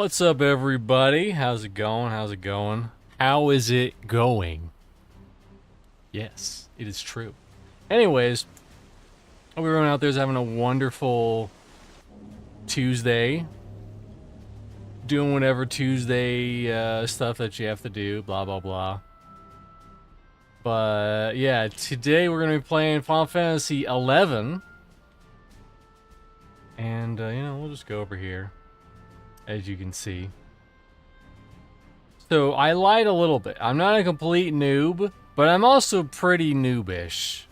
What's up, everybody? How's it going? How's it going? How is it going? Yes, it is true. Anyways, hope everyone out there is having a wonderful Tuesday. Doing whatever Tuesday stuff that you have to do, blah, blah, blah. But yeah, today we're going to be playing Final Fantasy 11. And, we'll just go over here, as you can see. So I lied a little bit. I'm not a complete noob, but I'm also pretty noobish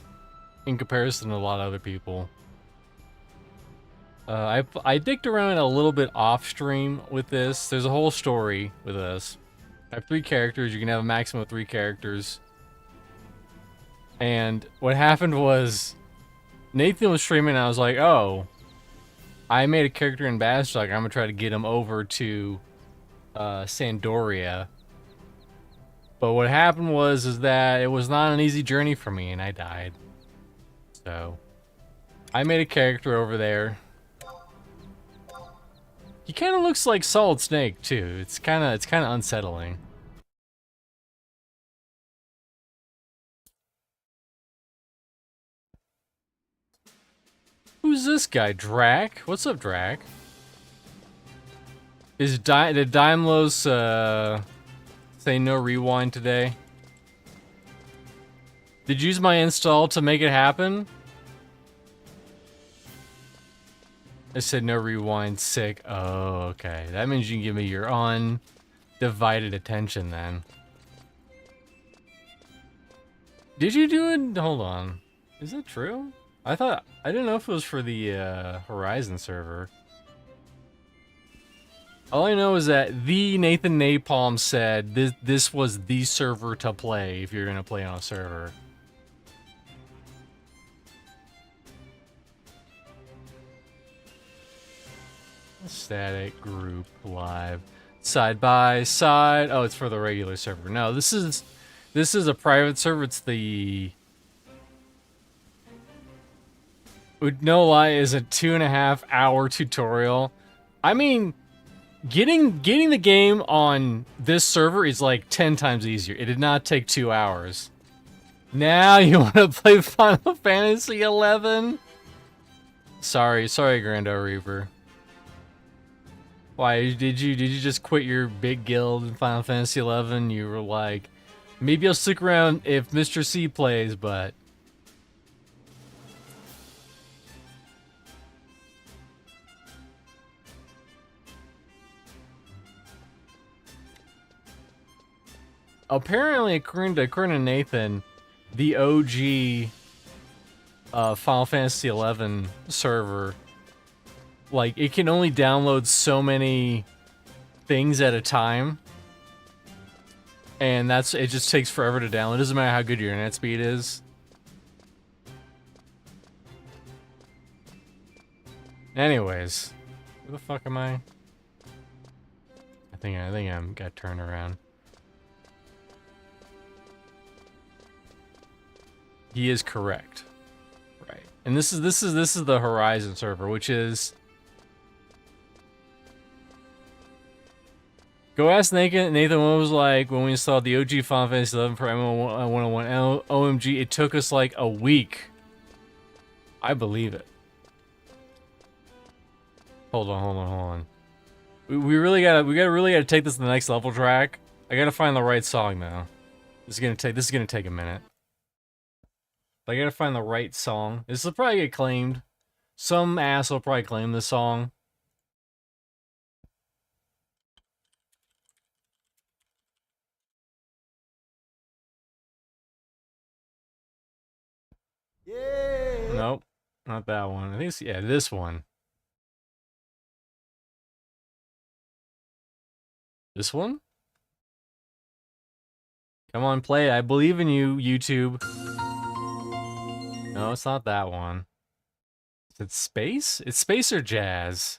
in comparison to a lot of other people. I dicked around a little bit off stream with this. There's a whole story with this. I have 3 characters. You can have a maximum of 3 characters. And what happened was Nathan was streaming and I was like, oh, I made a character in Bash. Like, I'm going to try to get him over to Sandoria. But what happened was that it was not an easy journey for me, and I died. So I made a character over there. He kind of looks like Solid Snake too. It's kind of unsettling. Who's this guy, Drac? What's up, Drac? Did Daimlos say no rewind today? Did you use my install to make it happen? I said no rewind, sick. Oh, okay. That means you can give me your undivided attention then. Did you do it? Hold on. Is that true? I didn't know if it was for the Horizon server. All I know is that the Nathan Napalm said this was the server to play if you're gonna play on a server. Static group live side by side. Oh, it's for the regular server. No, this is a private server. It's the no lie is a 2.5 hour tutorial. I mean, getting the game on this server is like 10 times easier. It did not take 2 hours. Now you want to play Final Fantasy 11? Sorry, Grando Reaper. Why did you just quit your big guild in Final Fantasy 11? You were like, maybe I'll stick around if Mr. C plays, but apparently, according to Nathan, the OG Final Fantasy 11 server, like, it can only download so many things at a time, and it just takes forever to download. It doesn't matter how good your internet speed is. Anyways, where the fuck am I? I think I'm got turned around. He is correct, right? And this is the Horizon server, which is. Go ask Nathan what it was like when we installed the OG Final Fantasy 11 for MO101. OMG, it took us like a week. I believe it. Hold on. We really gotta take this to the next level track. I gotta find the right song though. This is gonna take a minute. But I gotta find the right song. This will probably get claimed. Some ass will probably claim this song. Yeah. Nope, not that one. I think it's, yeah, this one. This one? Come on, play it. I believe in you, YouTube. No, it's not that one. Is it space? It's space or jazz?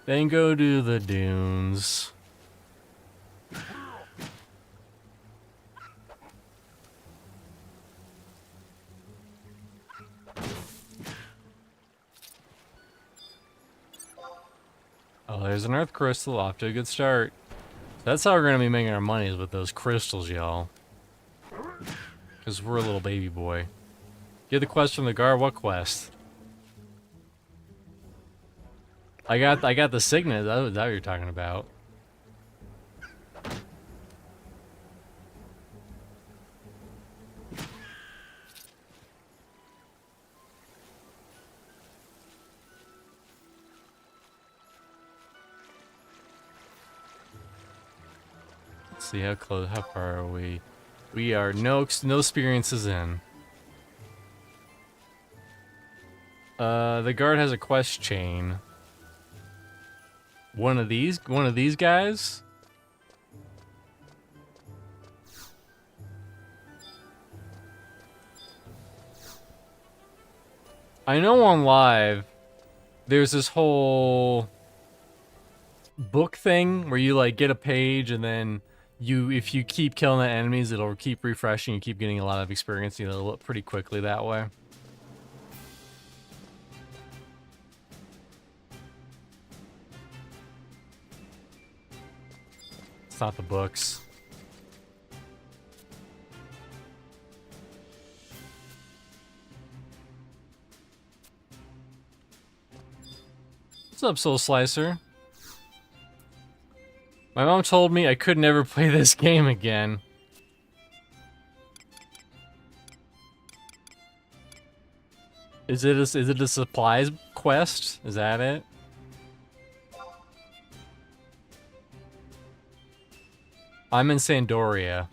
Then go to the dunes. Oh, there's an earth crystal. Off to a good start. That's how we're gonna be making our money, is with those crystals, y'all. Because we're a little baby boy. Get the quest from the guard. What quest? I got the signet. That was that what you're talking about. Let's see how close. How far are we? We are no experiences in. The guard has a quest chain. One of these guys? I know on live, there's this whole book thing where you like get a page and then if you keep killing the enemies, it'll keep refreshing. You keep getting a lot of experience, you know, pretty quickly that way. It's not the books. What's up, Soul Slicer? My mom told me I could never play this game again. Is it a supplies quest? Is that it? I'm in Sandoria.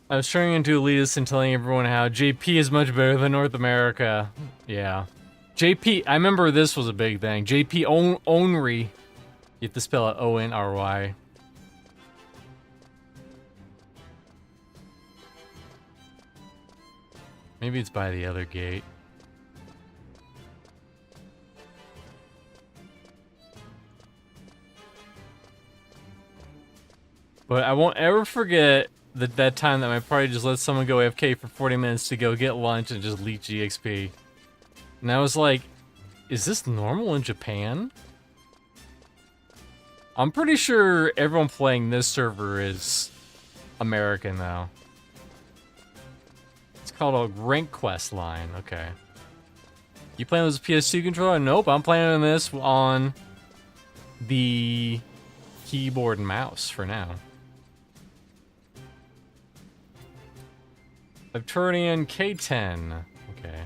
I was turning into elitist and telling everyone how JP is much better than North America. Yeah. JP, I remember this was a big thing. JP Onry. You have to spell it O-N-R-Y. Maybe it's by the other gate. But I won't ever forget that time that my party just let someone go AFK for 40 minutes to go get lunch and just leech EXP. And I was like, is this normal in Japan? I'm pretty sure everyone playing this server is American though. It's called a rank quest line, okay. You playing with a PS2 controller? Nope, I'm playing this on the keyboard and mouse for now. Eternian K10. Okay.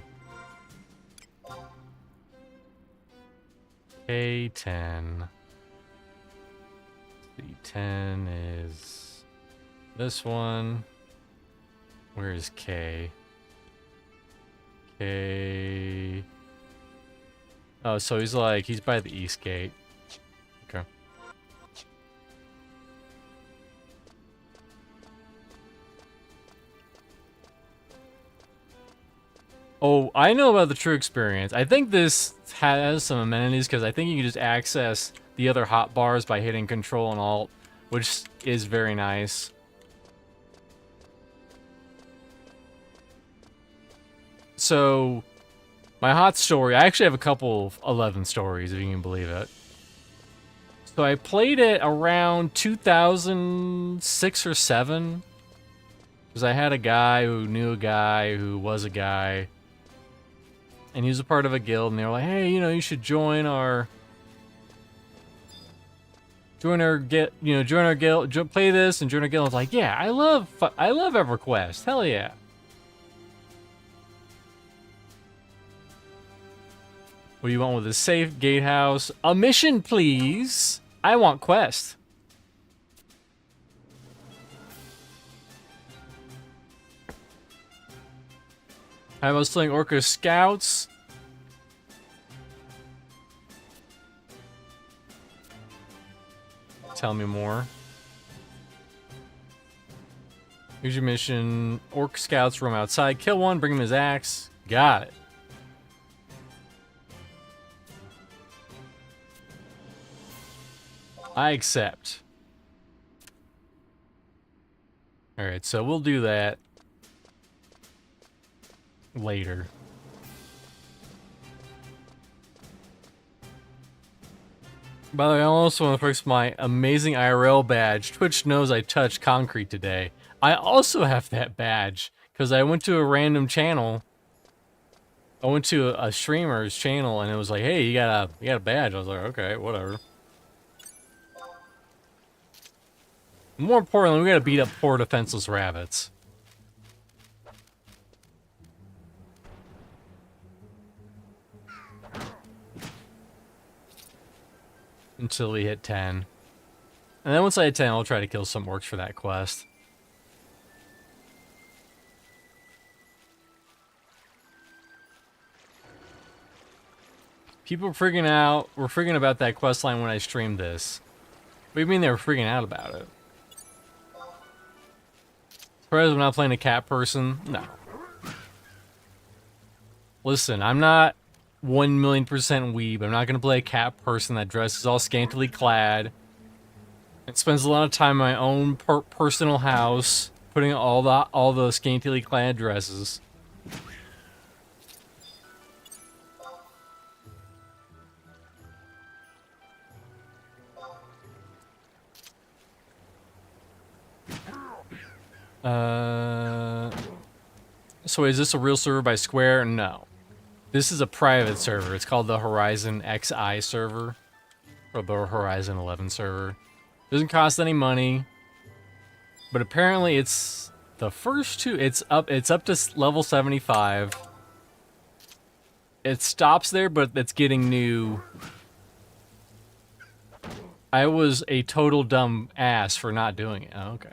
K10. C10 is this one. Where is K? K. Oh, so he's by the east gate. Okay. Oh, I know about the True Experience. I think this has some amenities because I think you can just access the other hotbars by hitting Control and Alt, which is very nice. So, my hot story, I actually have a couple of 11 stories, if you can believe it. So I played it around 2006 or 7. Because I had a guy who knew a guy who was a guy. And he was a part of a guild, and they were like, hey, you know, you should join our guild, play this and join our guild. I was like, yeah, I love EverQuest. Hell yeah. What do you want with a safe gatehouse? A mission, please. I want quest. I was playing Orca Scouts. Tell me more. Here's your mission. Orc scouts roam outside. Kill one, bring him his axe. Got it. I accept. Alright, so we'll do that later. By the way, I also want to fix my amazing IRL badge. Twitch knows I touched concrete today. I also have that badge because I went to a random channel. I went to a streamer's channel and it was like, "Hey, you got a badge." I was like, "Okay, whatever." More importantly, we gotta beat up poor defenseless rabbits. Until we hit 10. And then once I hit 10, I'll try to kill some orcs for that quest. People were freaking out. Were freaking about that quest line when I streamed this. What do you mean they were freaking out about it? Surprised I'm not playing a cat person? No. Listen, I'm not 1,000,000% weeb. I'm not gonna play a cat person that dresses all scantily clad. It spends a lot of time in my own personal house, putting all the scantily clad dresses. So is this a real server by Square? No. This is a private server. It's called the Horizon XI server. Or the Horizon 11 server. Doesn't cost any money. But apparently it's the first two. It's up to level 75. It stops there, but it's getting new. I was a total dumb ass for not doing it. Oh, okay.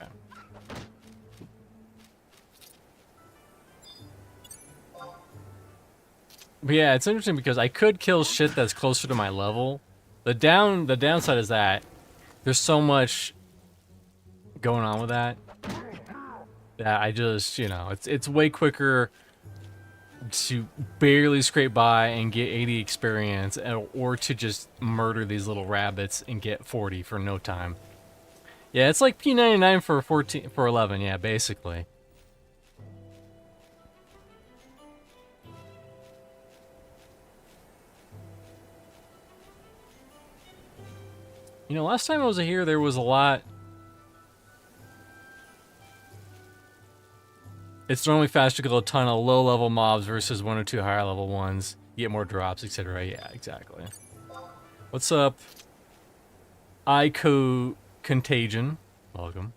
But yeah, it's interesting because I could kill shit that's closer to my level. The downside is that there's so much going on with that I just, you know, it's way quicker to barely scrape by and get 80 experience, or to just murder these little rabbits and get 40 for no time. Yeah, it's like P99 for 11, yeah, basically. You know, last time I was here, there was a lot. It's normally faster to kill a ton of low-level mobs versus 1 or 2 higher-level ones. You get more drops, etc. Yeah, exactly. What's up? Contagion. Welcome.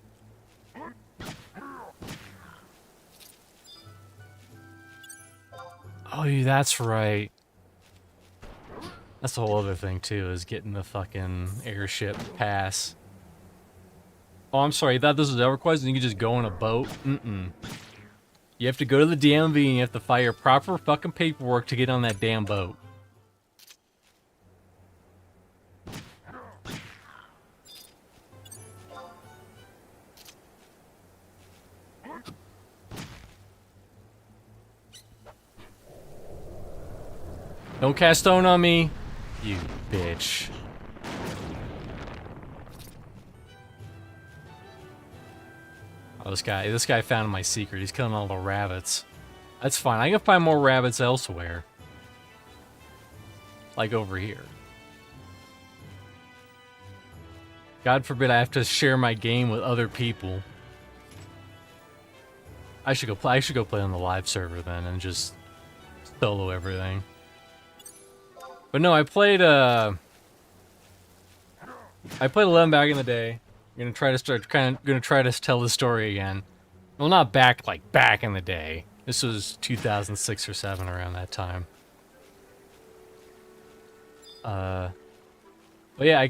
Oh, yeah, that's right. That's the whole other thing, too, is getting the fucking airship pass. Oh, I'm sorry, you thought this was EverQuest and you could just go on a boat? Mm-mm. You have to go to the DMV and you have to file proper fucking paperwork to get on that damn boat. Don't cast stone on me, you bitch. Oh, this guy found my secret. He's killing all the rabbits. That's fine. I can find more rabbits elsewhere. Like over here. God forbid I have to share my game with other people. I should go play on the live server then and just solo everything. But no, I played 11 back in the day. I'm gonna try to tell the story again. Well, not back in the day. This was 2006 or 7, around that time. But yeah, I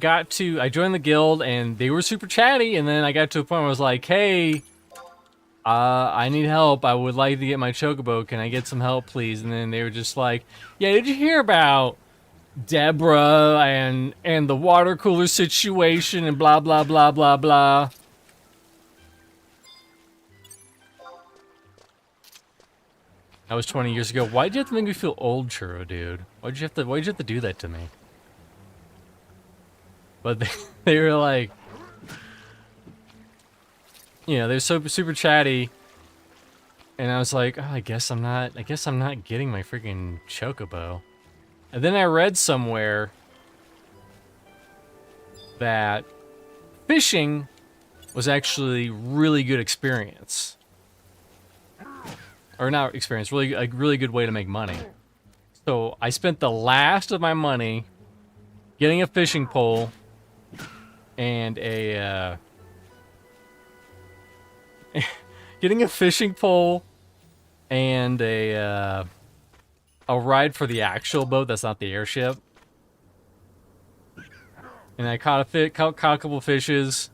joined the guild and they were super chatty, and then I got to a point where I was like, hey, I need help. I would like to get my chocobo. Can I get some help, please? And then they were just like, yeah, did you hear about Deborah and the water cooler situation and blah blah blah blah blah. That was 20 years ago. Why'd you have to make me feel old, Churro, dude? Why'd you have to do that to me? But they were like, you know, they're super chatty, and I was like, oh, I guess I'm not getting my freaking chocobo. And then I read somewhere that fishing was actually really good experience. Or not experience, really a really good way to make money. So I spent the last of my money getting a fishing pole and a getting a fishing pole and a ride for the actual boat that's not the airship. And I caught a couple fishes.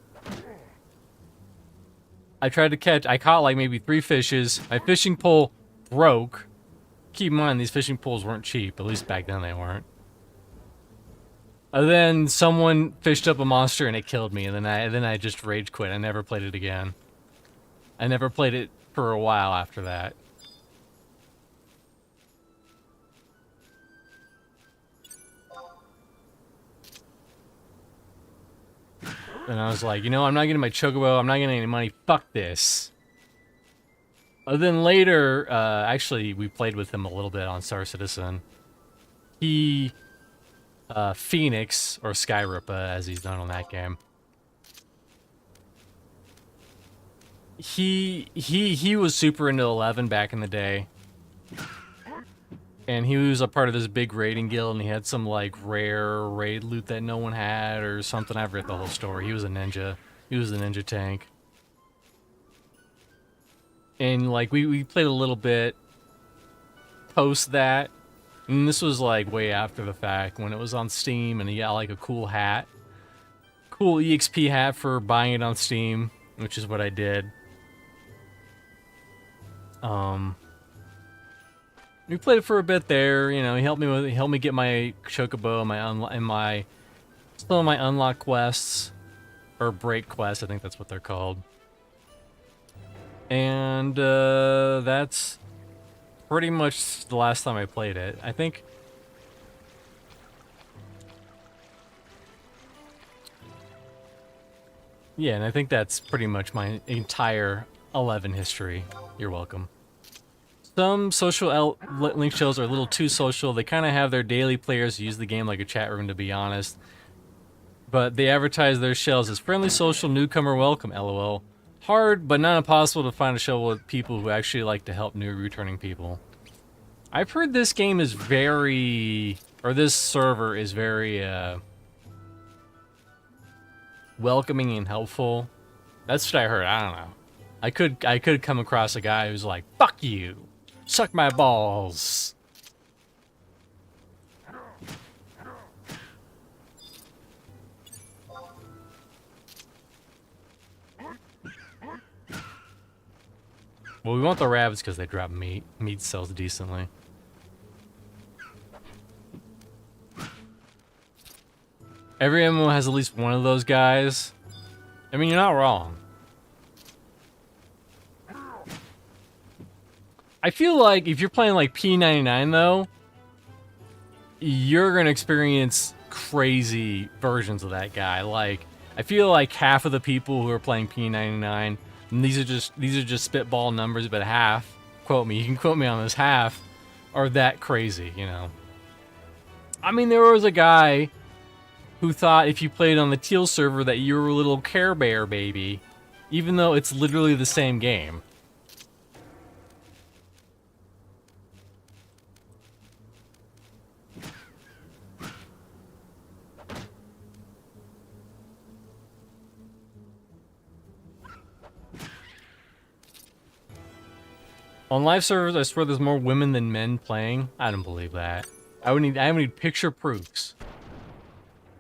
I caught like maybe 3 fishes. My fishing pole broke. Keep in mind, these fishing poles weren't cheap. At least back then they weren't. And then someone fished up a monster and it killed me. And then I just rage quit. I never played it again. I never played it for a while after that. And I was like, you know, I'm not getting my chocobo. I'm not getting any money. Fuck this. Then later, actually, we played with him a little bit on Star Citizen. He, Phoenix, or Skyripa, as he's known on that game. He was super into 11 back in the day. And he was a part of this big raiding guild, and he had some, like, rare raid loot that no one had, or something. I've read the whole story. He was a ninja. He was the ninja tank. And, like, we played a little bit post that. And this was, like, way after the fact, when it was on Steam, and he got, like, a cool hat. Cool EXP hat for buying it on Steam, which is what I did. We played it for a bit there, you know. He helped me get my chocobo and some of my unlock quests, or break quests. I think that's what they're called. And that's pretty much the last time I played it. I think. Yeah, and I think that's pretty much my entire 11 history. You're welcome. Some social link shells are a little too social. They kind of have their daily players use the game like a chat room, to be honest. But they advertise their shells as friendly, social, newcomer welcome, lol. Hard, but not impossible to find a shell with people who actually like to help new returning people. I've heard this game is very... or this server is very, welcoming and helpful. That's what I heard, I don't know. I could come across a guy who's like, fuck you! Suck my balls. Well, we want the rabbits because they drop meat. Meat sells decently. Every MMO has at least one of those guys. I mean, you're not wrong. I feel like if you're playing like P99 though, you're gonna experience crazy versions of that guy. Like, I feel like half of the people who are playing P99, and these are just spitball numbers, but half, quote me, you can quote me on this, half are that crazy, you know. I mean, there was a guy who thought if you played on the teal server that you were a little Care Bear baby, even though it's literally the same game. On live servers, I swear there's more women than men playing. I don't believe that. I would need picture proofs.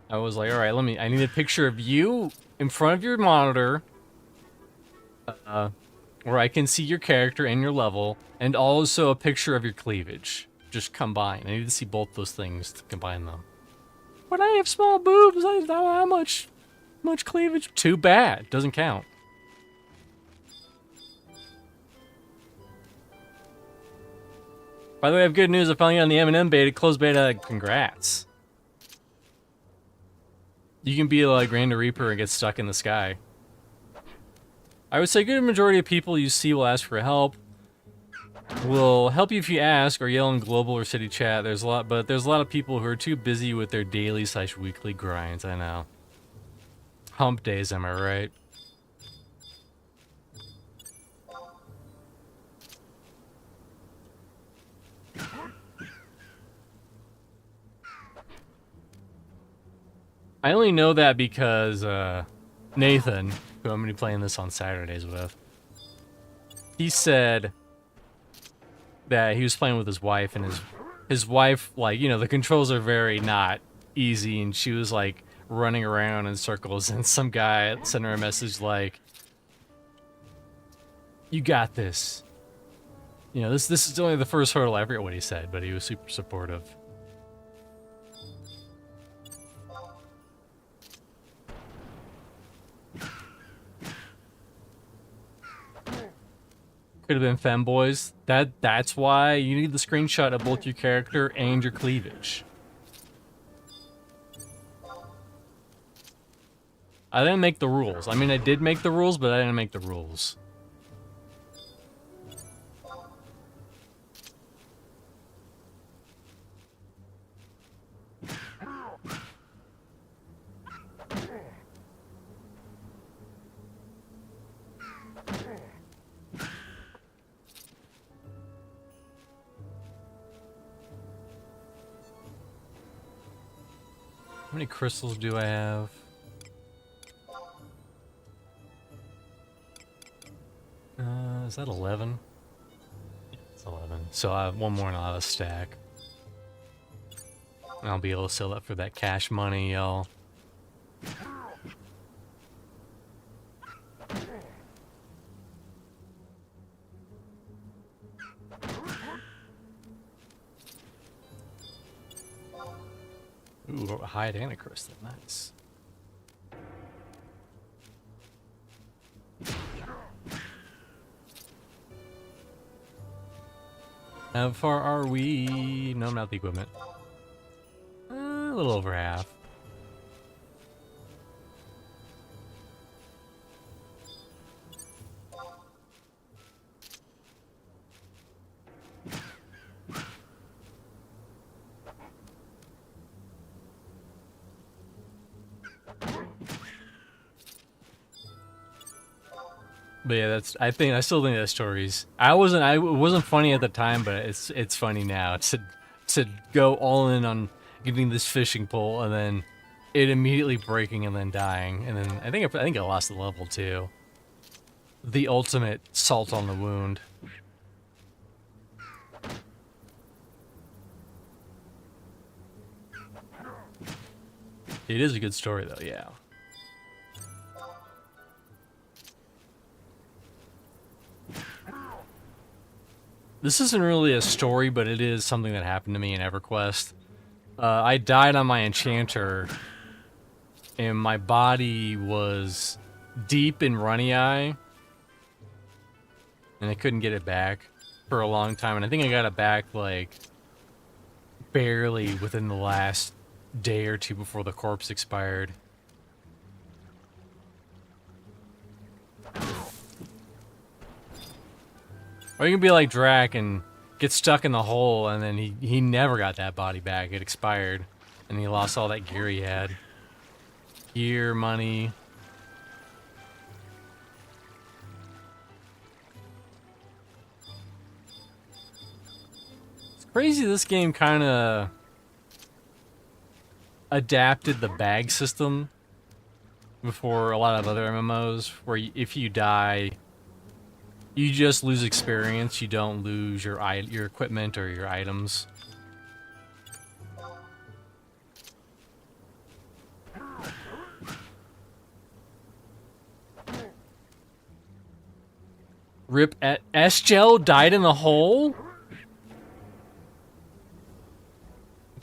I was like, all right, I need a picture of you in front of your monitor, where I can see your character and your level, and also a picture of your cleavage. just combine. I need to see both those things to combine them. But I have small boobs. I don't know how much cleavage. Too bad. Doesn't count. By the way, I have good news. I finally got on the M&M beta, closed beta. Congrats. You can be like Grand Reaper and get stuck in the sky. I would say a good majority of people you see will ask for help. Will help you if you ask or yell in global or city chat. There's a lot of people who are too busy with their daily/weekly grinds. I know. Hump days, am I right? I only know that because Nathan, who I'm going to be playing this on Saturdays with, he said that he was playing with his wife, and his wife, like, you know, the controls are very not easy, and she was like running around in circles, and some guy sent her a message like, "You got this." You know, this is only the first hurdle. I forget what he said, but he was super supportive. Could have been femboys. That's why you need the screenshot of both your character and your cleavage. I didn't make the rules. I mean, I did make the rules, but I didn't make the rules. How many crystals do I have? Is that 11? It's 11. So I have one more and I'll have a stack. And I'll be able to sell that for that cash money, y'all. Ooh, a hide and a crystal. Nice. How far are we? No, not the equipment. A little over half. But yeah, I still think that story's. It wasn't funny at the time, but it's funny now. To go all in on getting this fishing pole and then it immediately breaking and then dying, and then I think I lost the level too. The ultimate salt on the wound. It is a good story though, yeah. This isn't really a story, but it is something that happened to me in EverQuest. I died on my enchanter, and my body was deep in Runny Eye, and I couldn't get it back for a long time, and I think I got it back, like, barely within the last day or two before the corpse expired. Or you can be like Drac and get stuck in the hole, and then he never got that body back. It expired, and he lost all that gear he had. Gear, money. It's crazy this game kind of adapted the bag system before a lot of other MMOs, where if you die, you just lose experience. You don't lose your equipment or your items. Rip at S-Gel died in the hole?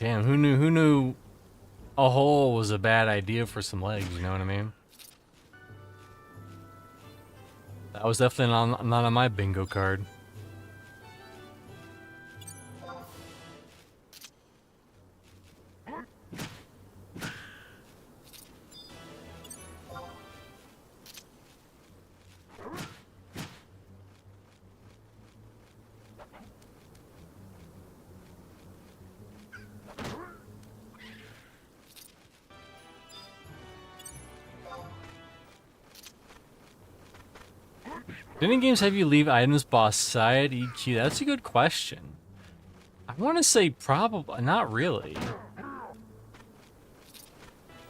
Damn, who knew? Who knew a hole was a bad idea for some legs? You know what I mean? That was definitely not on my bingo card. Do any games have you leave items boss side EQ? That's a good question. I want to say probably not really.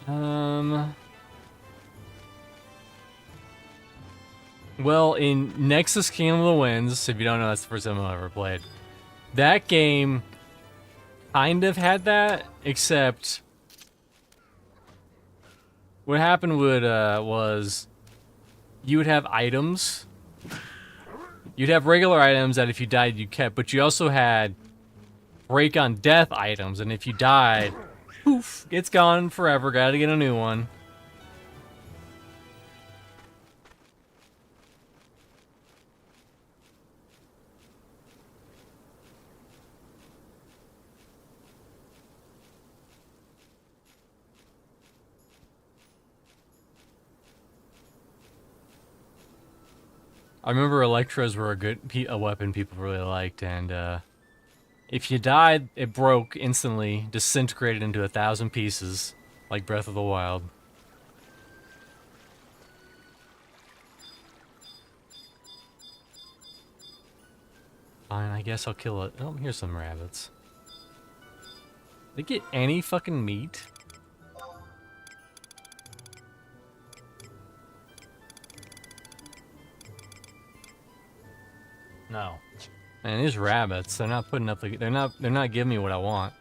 Well, in Nexus Kingdom of the Winds, if you don't know, that's the first time I've ever played. That game kind of had that, except what happened was you would have items. You'd have regular items that if you died you kept, but you also had break on death items, and if you died, poof, it's gone forever, gotta get a new one. I remember Electros were a weapon people really liked, and if you died, it broke instantly, disintegrated into 1,000 pieces, like Breath of the Wild. Fine, I guess I'll kill it. Oh, here's some rabbits. They get any fucking meat? No. Man, these rabbits, they're not putting up the, they're not giving me what I want.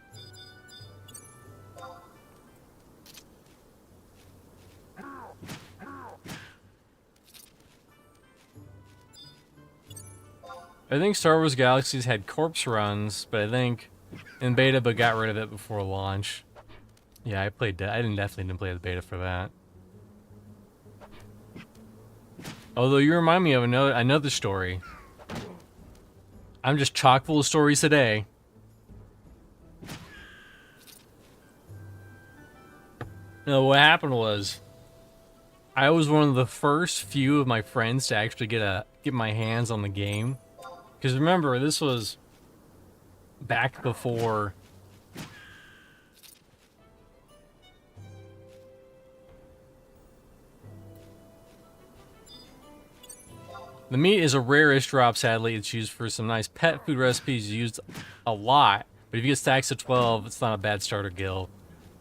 I think Star Wars Galaxies had corpse runs, but I think in beta, but got rid of it before launch. Yeah, I definitely didn't play the beta for that. Although you remind me of another story. I'm just chock full of stories today. No, what happened was, I was one of the first few of my friends to actually get my hands on the game. Because remember, this was back before the meat is a rarest drop, sadly. It's used for some nice pet food recipes, used a lot. But if you get stacks of 12, it's not a bad starter guild.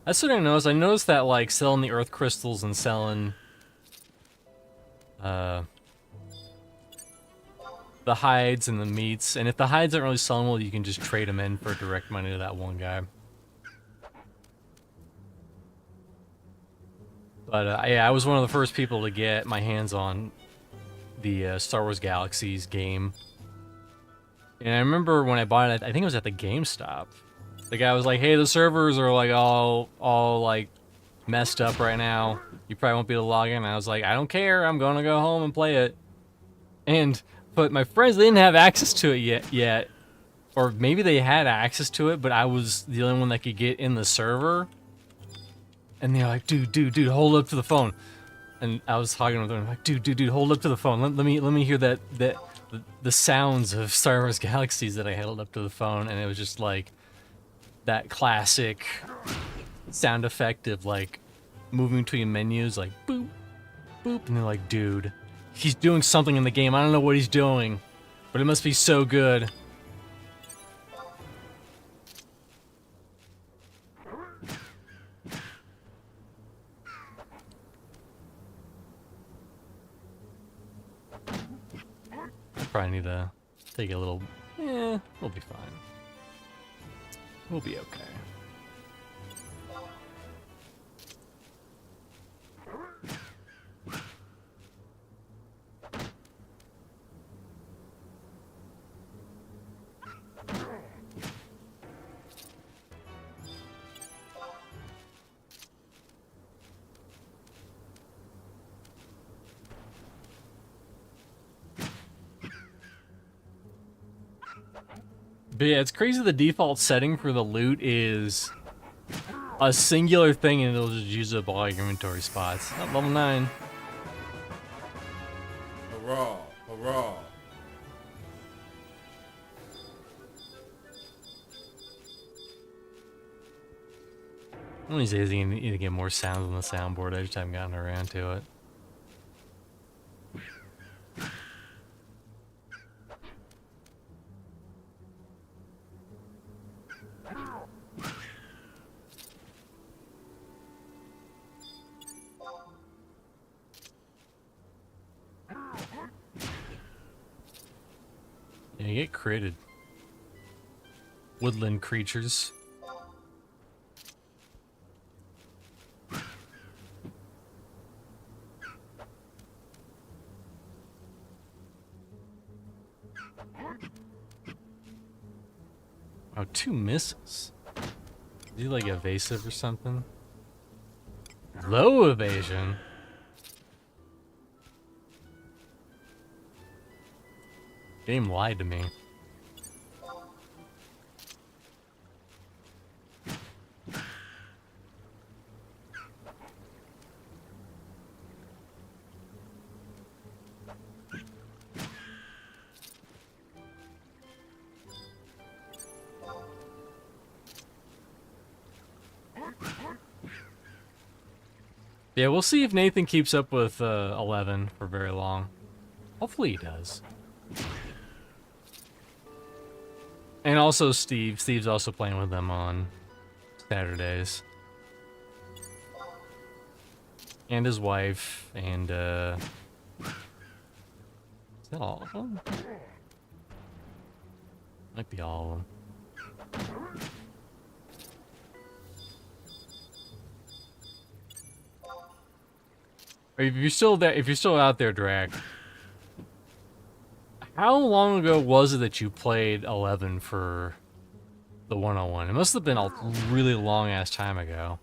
That's what I noticed. I noticed that, like, selling the earth crystals and selling the hides and the meats. And if the hides aren't really selling well, you can just trade them in for direct money to that one guy. But yeah, I was one of the first people to get my hands on the Star Wars Galaxies game. And I remember when I bought it, I think it was at the GameStop. The guy was like, "Hey, the servers are like all like messed up right now. You probably won't be able to log in." And I was like, "I don't care. I'm gonna go home and play it." But my friends, they didn't have access to it yet. Or maybe they had access to it, but I was the only one that could get in the server. And they're like, dude, hold up to the phone. And I was talking with them, like, dude, hold up to the phone. Let me hear the sounds of Star Wars Galaxies that I held up to the phone, and it was just like that classic sound effect of like moving between menus, like boop, boop, and they're like, dude, he's doing something in the game. I don't know what he's doing, but it must be so good. Probably need to take a little. We'll be fine. We'll be okay. But yeah, it's crazy the default setting for the loot is a singular thing and it'll just use up all your inventory spots. Oh, level 9. Hurrah! Hurrah! One of these days you need to get more sounds on the soundboard. I just haven't gotten around to it. Yeah, you get critted. Woodland creatures. Oh, 2 missiles. Is he like evasive or something? Low evasion. Game lied to me. Yeah, we'll see if Nathan keeps up with 11 for very long. Hopefully he does. And also Steve. Steve's also playing with them on Saturdays. And his wife, and is that all of them? Might be all of them. If you're still there, if you're still out there, Drac, how long ago was it that you played 11 for the 101? It must have been a really long ass time ago.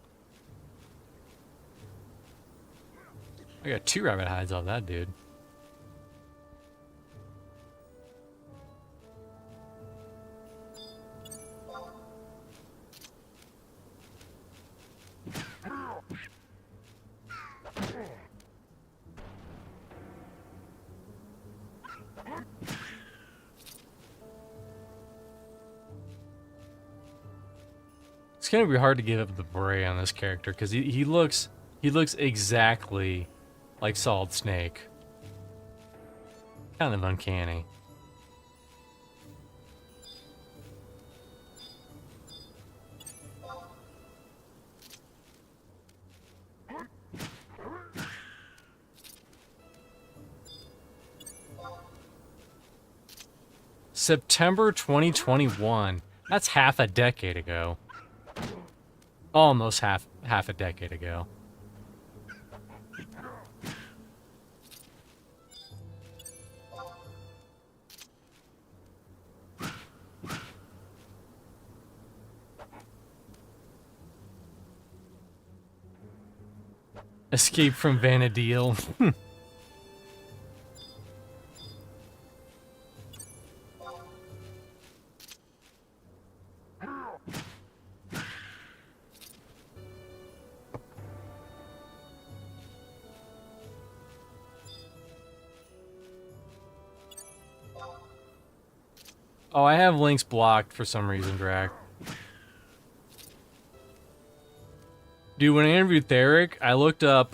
I got 2 rabbit hides off that dude. It's gonna be hard to give up the beret on this character because he looks exactly like Solid Snake. Kind of uncanny. September 2021. That's half a decade ago. Almost half a decade ago. Escape from Vanadil. Oh, I have links blocked for some reason, Drac. Dude, when I interviewed Theric, I looked up,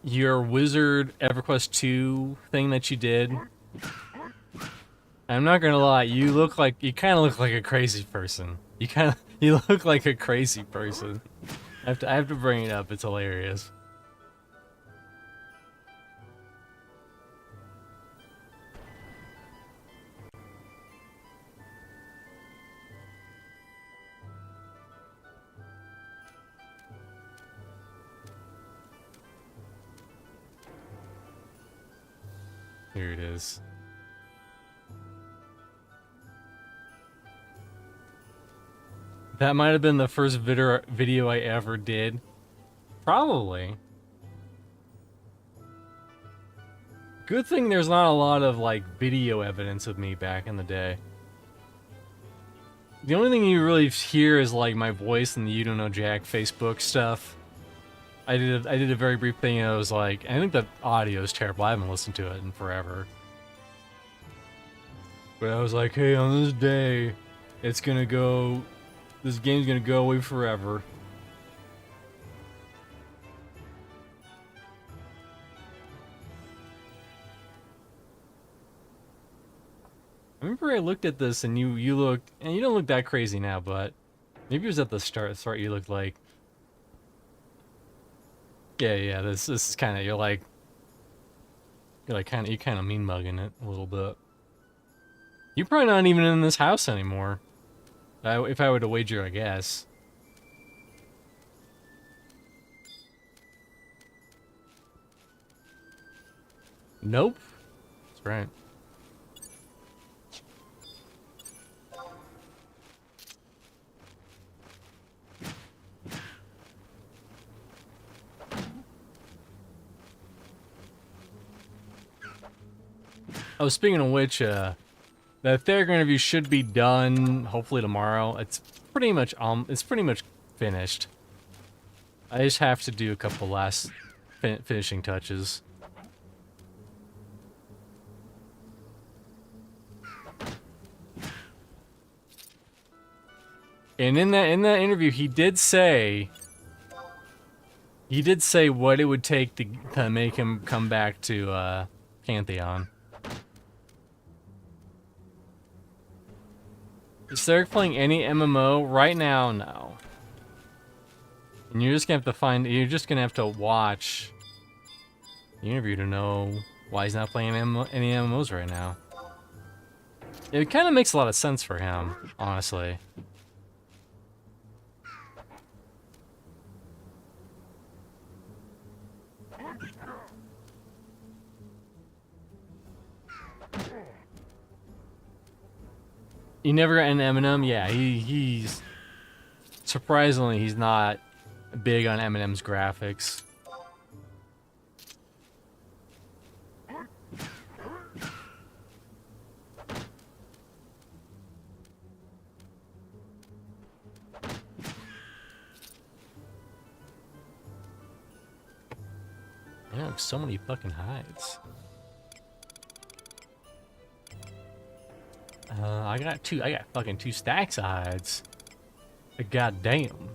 your Wizard EverQuest 2 thing that you did. I'm not gonna lie, you kinda look like a crazy person. You look like a crazy person. I have to bring it up, it's hilarious. Here it is. That might have been the first video I ever did. Probably. Good thing there's not a lot of, like, video evidence of me back in the day. The only thing you really hear is, like, my voice and the You Don't Know Jack Facebook stuff. I did a very brief thing, and I was like, I think the audio is terrible. I haven't listened to it in forever. But I was like, hey, on this day, it's gonna go... This game's gonna go away forever. I remember I looked at this and you looked, and you don't look that crazy now, but maybe it was at the start you looked like, yeah, this is kind of, you're kind of mean mugging it a little bit. You're probably not even in this house anymore. If I were to wager, I guess. Nope. That's right. Oh, speaking of which, the Theragon interview should be done hopefully tomorrow. It's pretty much finished. I just have to do a couple last finishing touches. And in that interview, he did say what it would take to make him come back to Pantheon. Is Theric playing any MMO right now? No. And you're just gonna have to watch the interview to know why he's not playing any MMOs right now. It kind of makes a lot of sense for him, honestly. You never got into Eminem? Yeah, he's... Surprisingly, he's not big on Eminem's graphics. I have so many fucking hides. I got fucking 2 stacks of hides. God damn.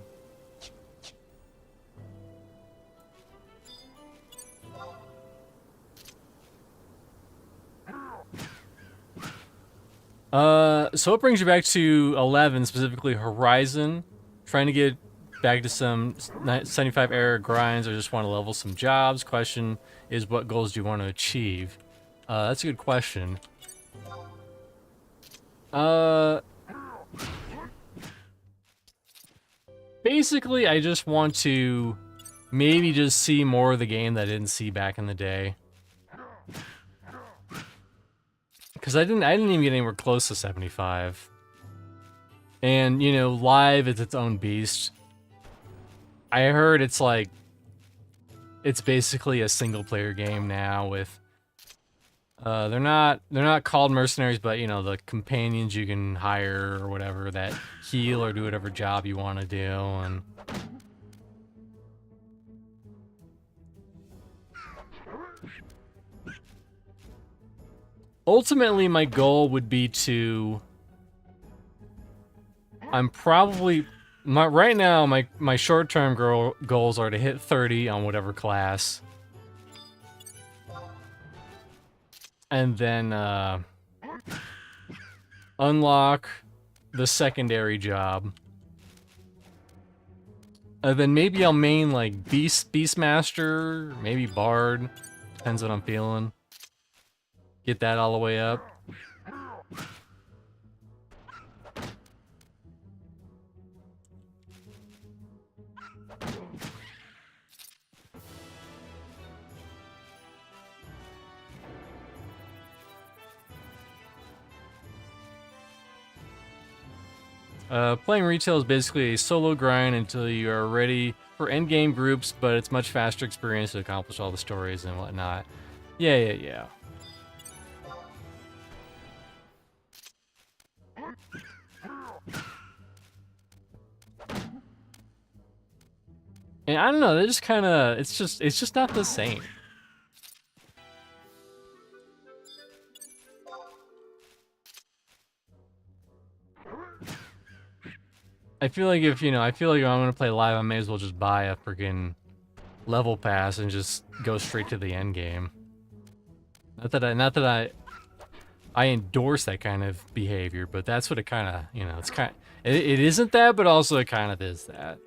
So it brings you back to 11, specifically Horizon. Trying to get back to some 75 era grinds, or just want to level some jobs. Question is, what goals do you want to achieve? That's a good question. Basically, I just want to maybe just see more of the game that I didn't see back in the day. Because I didn't even get anywhere close to 75. And, you know, live is its own beast. I heard it's like, it's basically a single player game now with they're not called mercenaries, but you know, the companions you can hire or whatever that heal or do whatever job you want to do. And ultimately my goal would be to, right now my short-term goals are to hit 30 on whatever class. And then unlock the secondary job. And then maybe I'll main like Beastmaster, maybe Bard. Depends what I'm feeling. Get that all the way up. Playing retail is basically a solo grind until you are ready for endgame groups, but it's much faster experience to accomplish all the stories and whatnot. Yeah. And I don't know, they just kind of, it's just not the same. I feel like if, I feel like if I'm gonna play live, I may as well just buy a freaking level pass and just go straight to the end game. Not that I endorse that kind of behavior, but that's what it kind of, it's it isn't that, but also it kind of is that.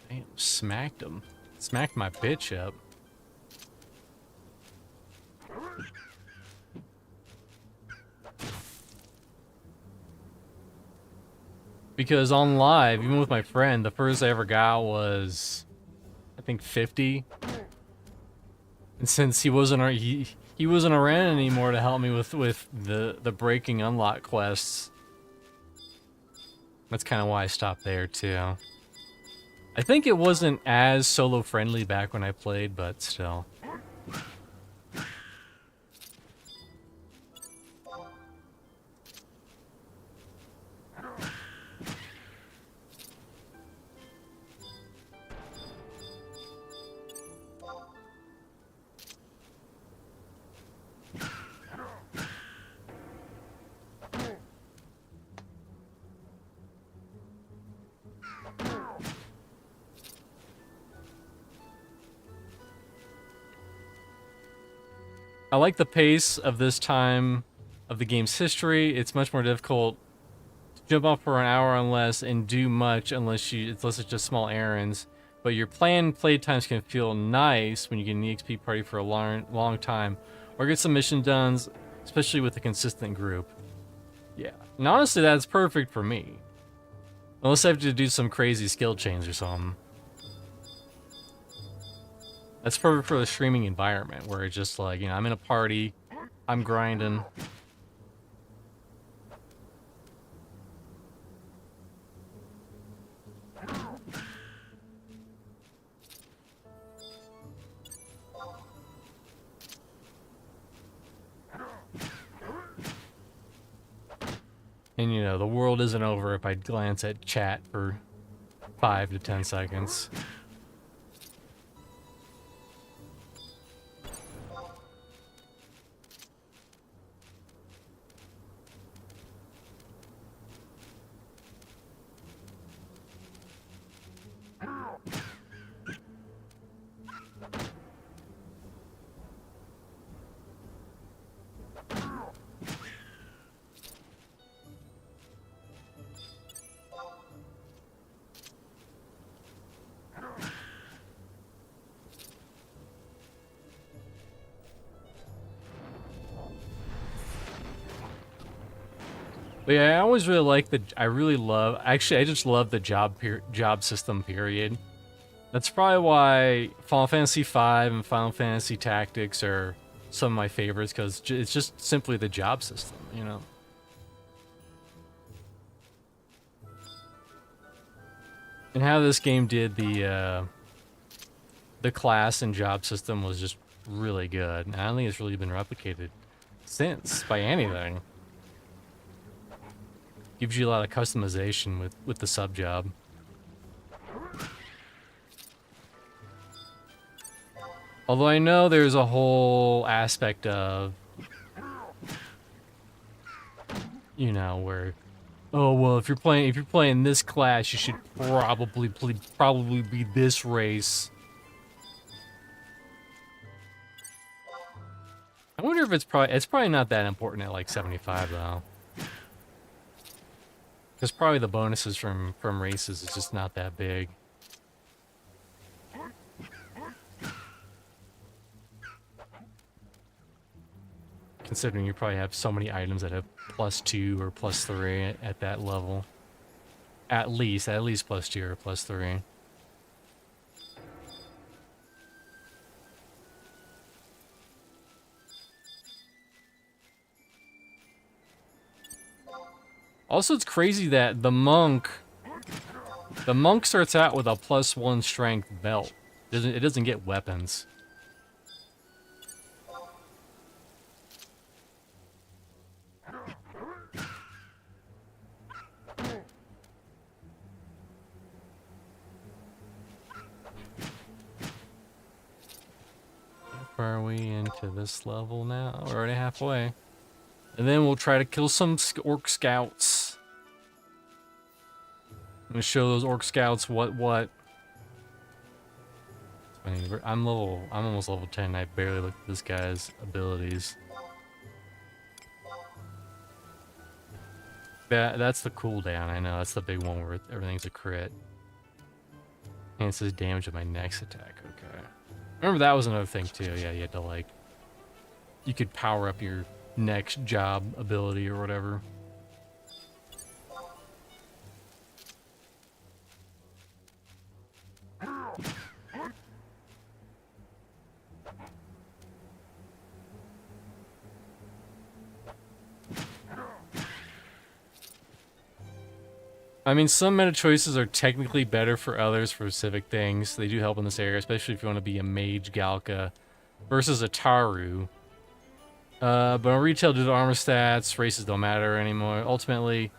Damn, smacked him. Smacked my bitch up. Because on live, even with my friend, the first I ever got was, I think 50. And since he wasn't around anymore to help me with the breaking unlock quests, that's kind of why I stopped there too. I think it wasn't as solo friendly back when I played, but still. I like the pace of this time of the game's history. It's much more difficult to jump off for an hour unless and do much unless it's just small errands. But your planned play times can feel nice when you get an EXP party for a long time, or get some mission done, especially with a consistent group. Yeah, and honestly, that's perfect for me. Unless I have to do some crazy skill chains or something. That's perfect for the streaming environment, where it's just like, I'm in a party, I'm grinding. And the world isn't over if I glance at chat for 5 to 10 seconds. But yeah, I always really like actually, I just love the job system, period. That's probably why Final Fantasy V and Final Fantasy Tactics are some of my favorites, because it's just simply the job system, And how this game did the class and job system was just really good. And I don't think it's really been replicated since by anything. Gives you a lot of customization with the sub job. Although I know there's a whole aspect of, where, oh well, if you're playing this class, you should probably be this race. I wonder if it's probably not that important at like 75 though. Because probably the bonuses from races is just not that big. Considering you probably have so many items that have +2 or +3 at that level. At least +2 or +3. Also, it's crazy that the monk starts out with a +1 strength belt. It doesn't get weapons. How far are we into this level now? We're already halfway. And then we'll try to kill some orc scouts. I'm gonna show those orc scouts what. I'm almost level 10. I barely looked at this guy's abilities. That's the cooldown. I know that's the big one where everything's a crit. Enhances damage of my next attack. Okay. Remember that was another thing too. Yeah, you had to like, you could power up your next job ability or whatever. I mean, some meta choices are technically better for others for specific things. They do help in this area, especially if you want to be a mage Galka versus a Taru. But on retail, due to armor stats, races don't matter anymore. Ultimately,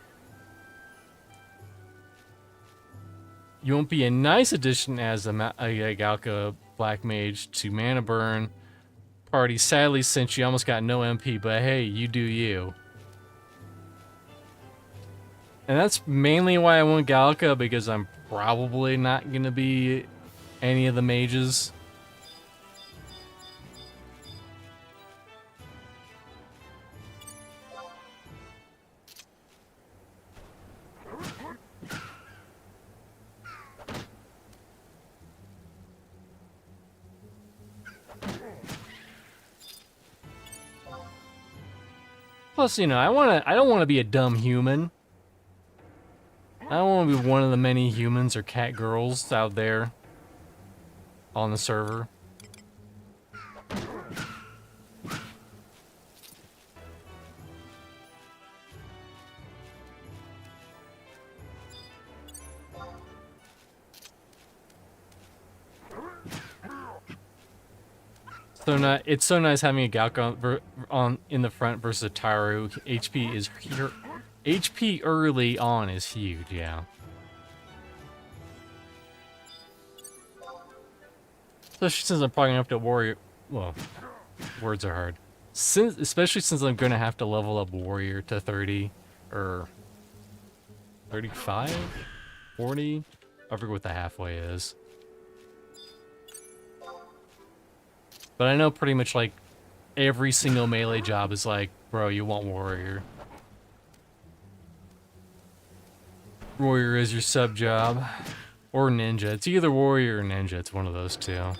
you won't be a nice addition as a Galka Black Mage to mana burn party, sadly, since you almost got no MP, but hey, you do you. And that's mainly why I want Galka, because I'm probably not going to be any of the mages. Plus, you know, I don't want to be a dumb human. I don't want to be one of the many humans or cat girls out there on the server. So it's so nice having a Galka in the front versus a Taru. HP early on is huge, yeah. Especially since I'm probably gonna have to warrior. Well, words are hard. Especially since I'm gonna have to level up warrior to 30 or 35, 40. I forget what the halfway is. But I know pretty much like every single melee job is like, bro, you want warrior. Warrior is your sub job. Or ninja. It's either warrior or ninja. It's one of those two.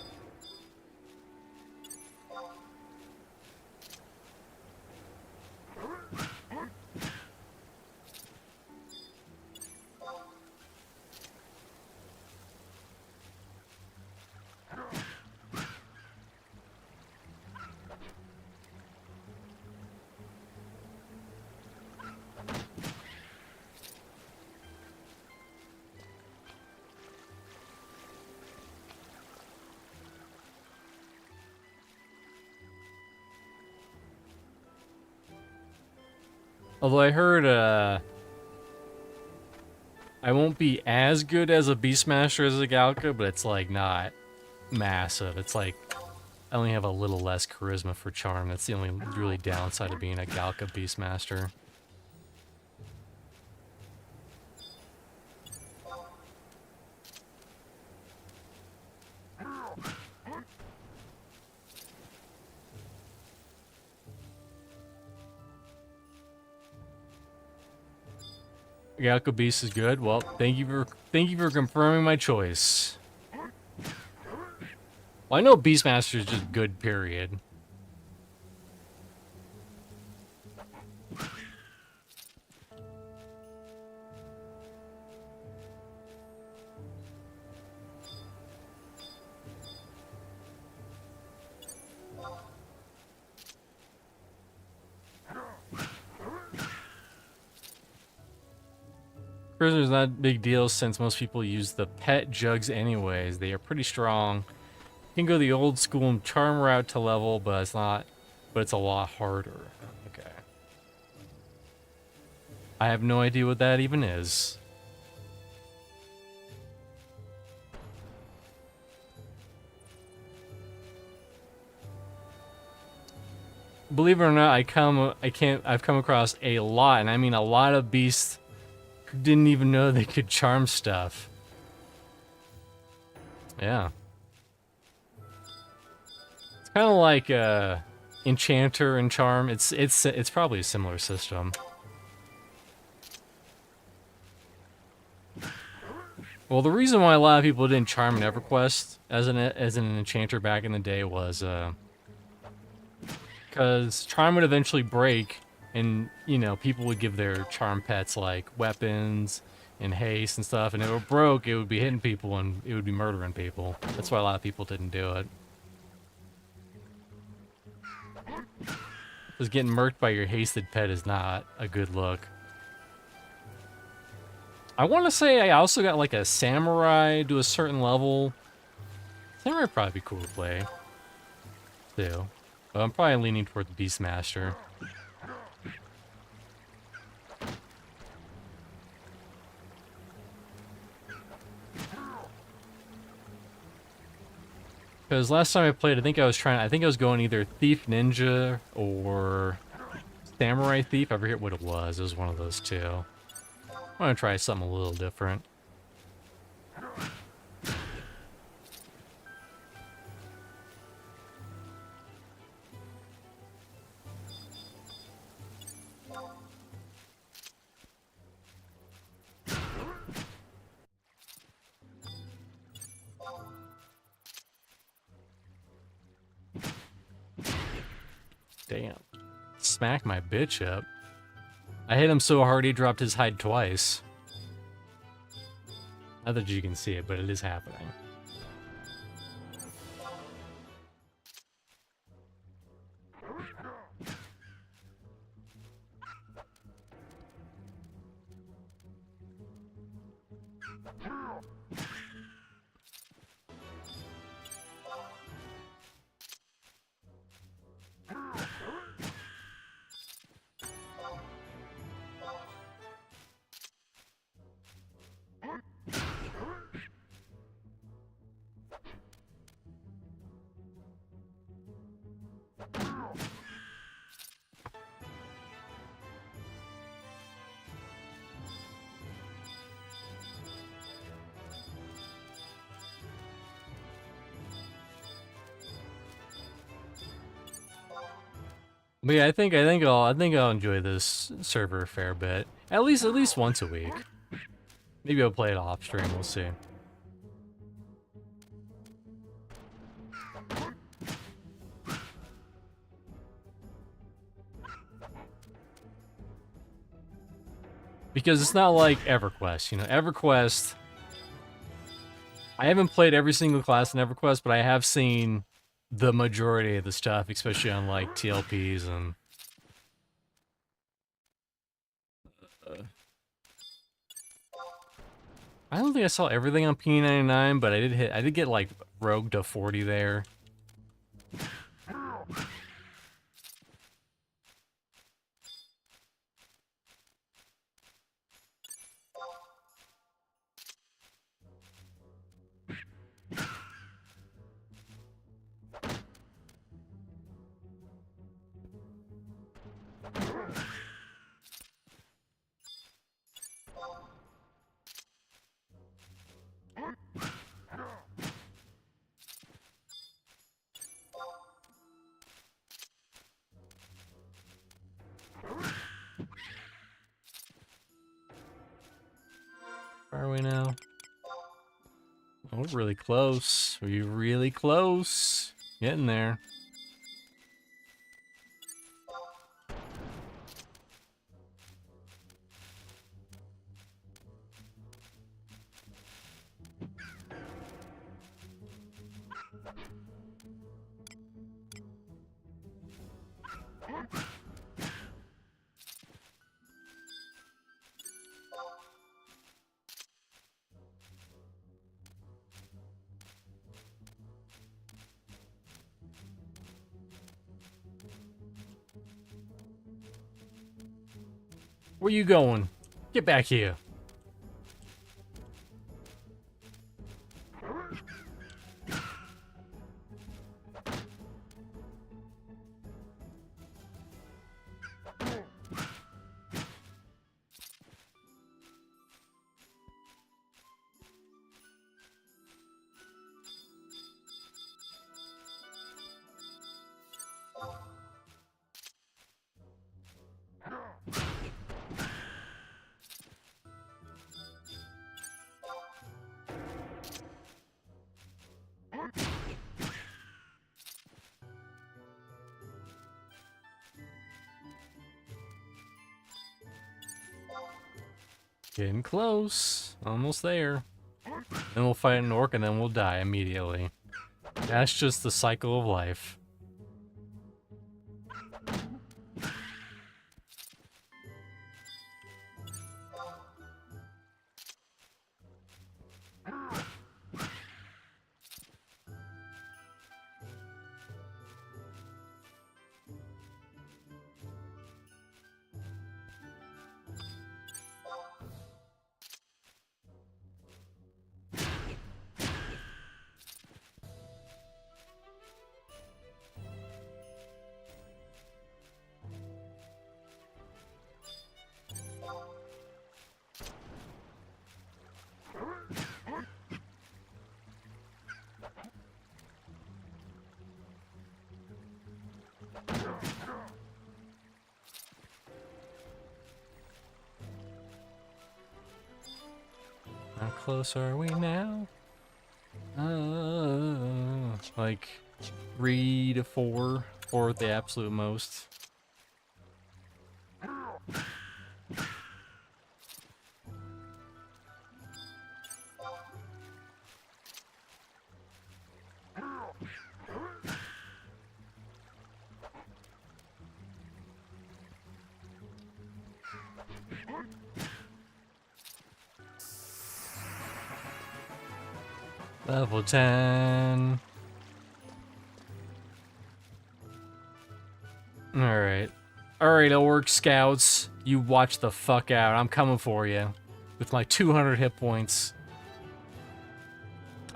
Although I heard, I won't be as good as a Beastmaster as a Galka, but it's like not massive. It's like I only have a little less charisma for charm. That's the only really downside of being a Galka Beastmaster. Galka Beast is good. Well, thank you for confirming my choice. Well, I know Beastmaster is just good, period. Prisoner's not a big deal since most people use the pet jugs anyways. They are pretty strong. You can go the old school charm route to level, but it's a lot harder. Okay. I have no idea what that even is. Believe it or not, I've come across a lot, and I mean a lot of beasts who didn't even know they could charm stuff. Yeah. It's kind of like Enchanter and Charm. It's probably a similar system. Well, the reason why a lot of people didn't charm in EverQuest as an enchanter back in the day was because charm would eventually break, and you know people would give their charm pets like weapons and haste and stuff, and if it broke, it would be hitting people and it would be murdering people. That's why a lot of people didn't do it. Because getting murked by your hasted pet is not a good look. I want to say I also got like a samurai to a certain level. Samurai would probably be cool to play, too. But I'm probably leaning toward the Beastmaster. Because last time I played, I think I was going either Thief Ninja or Samurai Thief. I forget what it was. It was one of those two. I want to try something a little different. Damn. Smack my bitch up. I hit him so hard he dropped his hide twice. Not that you can see it, but it is happening. But yeah, I think I'll enjoy this server a fair bit. At least once a week. Maybe I'll play it off stream, we'll see. Because it's not like EverQuest, you know, EverQuest, I haven't played every single class in EverQuest, but I have seen the majority of the stuff, especially on like TLPs and I don't think I saw everything on P99, but I did get like Rogue to 40 there. Where are we now? Oh, we're really close. We're really close. Getting there. Where you going? Get back here. Getting close. Almost there. Then we'll fight an orc and then we'll die immediately. That's just the cycle of life. How close are we now? Like 3 to 4, 4 at the absolute most. Level 10. Alright. Alright, orc scouts. You watch the fuck out. I'm coming for you. With my 200 hit points.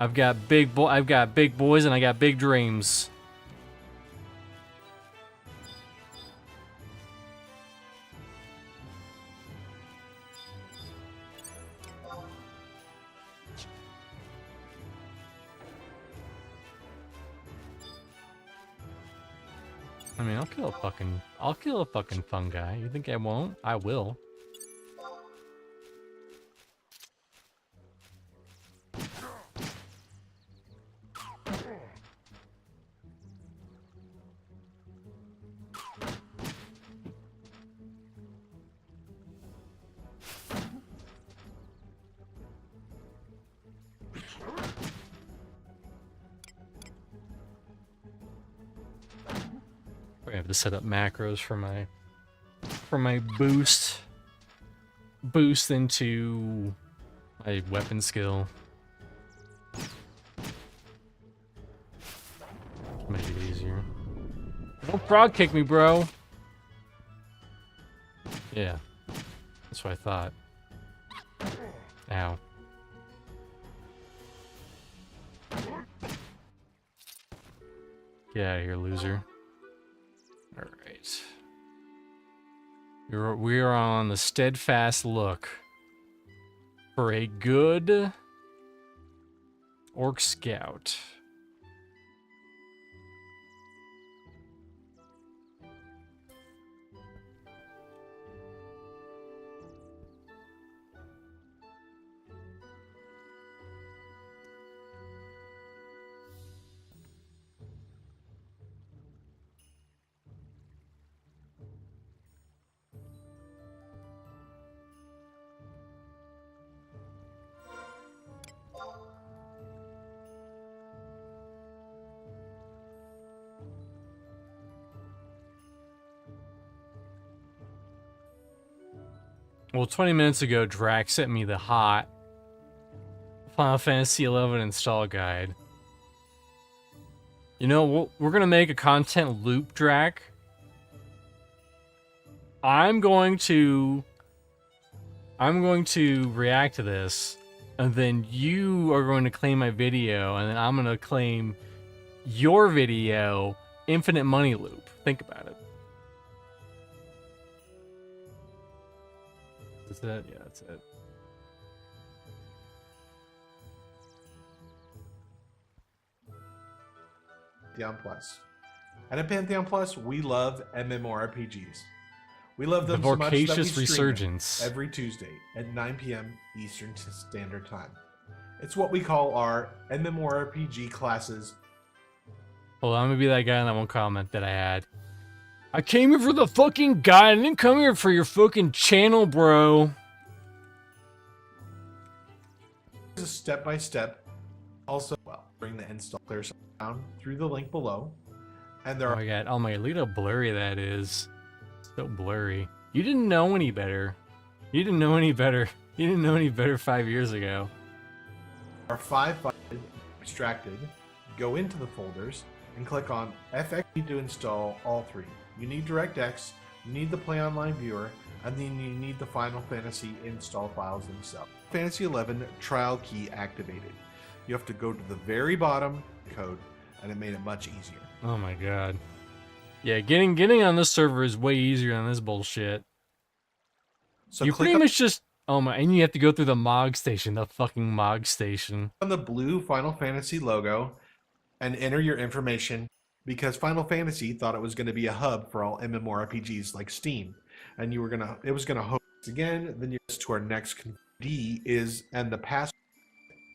I've got big boys and I got big dreams. I mean, I'll kill a fucking fungi. You think I won't? I will. I have to set up macros for my boost into my weapon skill. Make it easier. Don't frog kick me, bro. Yeah, that's what I thought. Ow. Get out of here, loser. Alright. We are on the steadfast look for a good orc scout. Well, 20 minutes ago, Drax sent me the hot Final Fantasy XI install guide. You know, we're gonna make a content loop, Drac. I'm going to I'm going to react to this, and then you are going to claim my video, and then I'm going to claim your video, Infinite Money Loop. Think about it. Is that? Yeah, that's it. Pantheon Plus. And at Pantheon Plus, we love MMORPGs. We love them so much that we Vocacious stream Resurgence. them every Tuesday at 9 p.m. Eastern Standard Time. It's what we call our MMORPG classes. Well, I'm gonna be that guy in that one comment that I had. I came here for the fucking guide. I didn't come here for your fucking channel, bro. This is step by step. Also, well, bring the install clear down through the link below. And there Oh are my god, oh my god, look at how blurry that is. So blurry. You didn't know any better. You didn't know any better. You didn't know any better 5 years ago. 5 files extracted. Go into the folders and click on FFXI to install all 3. You need DirectX, you need the Play Online viewer, and then you need the Final Fantasy install files themselves. Fantasy 11 trial key activated. You have to go to the very bottom code, and it made it much easier. Oh my god. Yeah, getting on this server is way easier than this bullshit. So You click pretty much just, oh my, and you have to go through the MOG station, the fucking MOG station. on the blue Final Fantasy logo and enter your information, because Final Fantasy thought it was going to be a hub for all MMORPGs like Steam, and it was gonna host again. Then you go to our next D is and the password.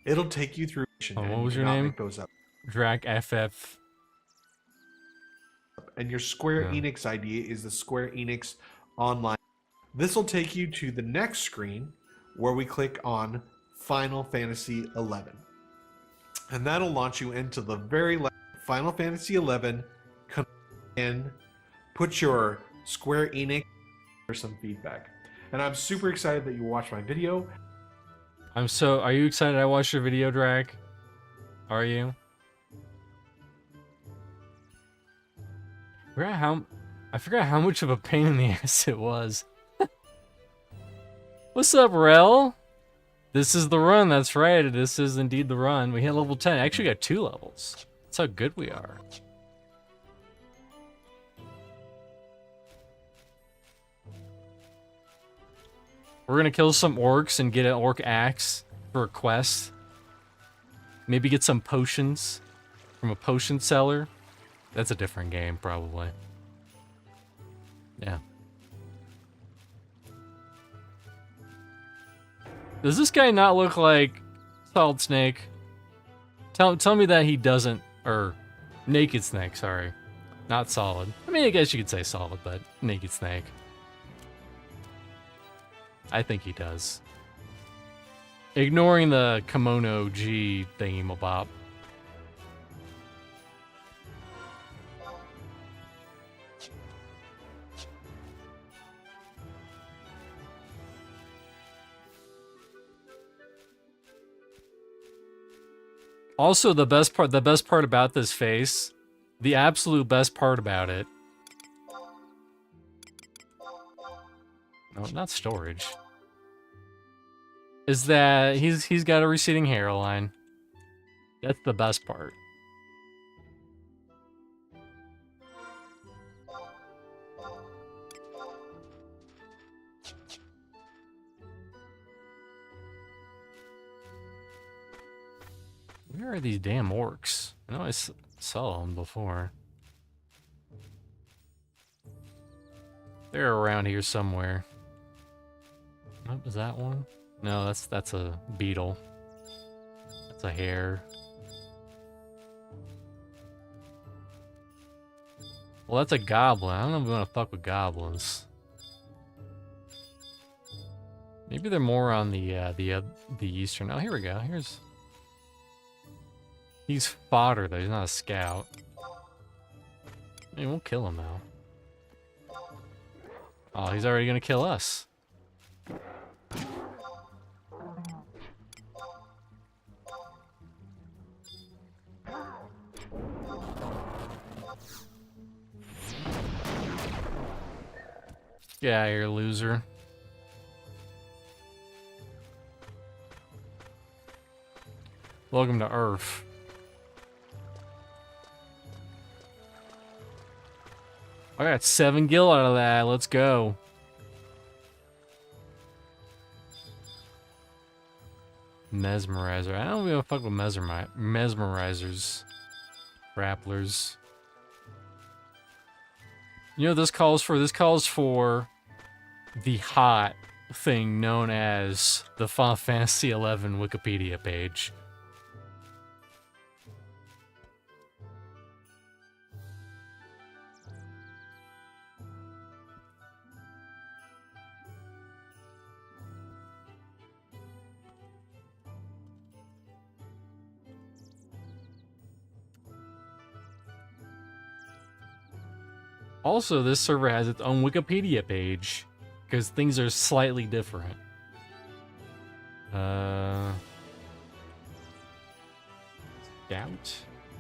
It'll take you through. Oh, and what was you your cannot name? make those up. Drac FF. And your Square Yeah. Enix ID is the Square Enix Online. This will take you to the next screen where we click on Final Fantasy 11. And that'll launch you into the very last Final Fantasy 11 and put your Square Enix for some feedback. And I'm super excited that you watched my video. Are you excited I watched your video, Drac? Are you? I forgot how much of a pain in the ass it was. What's up, Rel? This is the run, that's right. This is indeed the run. We hit level 10. Actually got 2 levels. That's how good we are. We're gonna kill some orcs and get an orc axe for a quest. Maybe get some potions from a potion seller. That's a different game, probably. Yeah. Does this guy not look like Solid Snake? Tell me that he doesn't, or Naked Snake, sorry. Not Solid. I mean, I guess you could say Solid, but Naked Snake. I think he does. Ignoring the kimono G thingy-mabop. Also, the best part about this face, the absolute best part about it. No, not storage. Is that he's got a receding hairline. That's the best part. Where are these damn orcs? I know I saw them before. They're around here somewhere. What was that one? No, that's a beetle. That's a hare. Well, that's a goblin. I don't know if we want to fuck with goblins. Maybe they're more on the eastern. Oh, here we go. He's fodder though. He's not a scout. I mean, we'll kill him though. Oh, he's already gonna kill us. Get out of here, loser. Welcome to Earth. I got 7 gil out of that. Let's go. Mesmerizer. I don't give a fuck with mesmerizers. Grapplers. You know what this calls for? This calls for the hot thing known as the Final Fantasy XI Wikipedia page. Also, this server has its own Wikipedia page, because things are slightly different. Scout?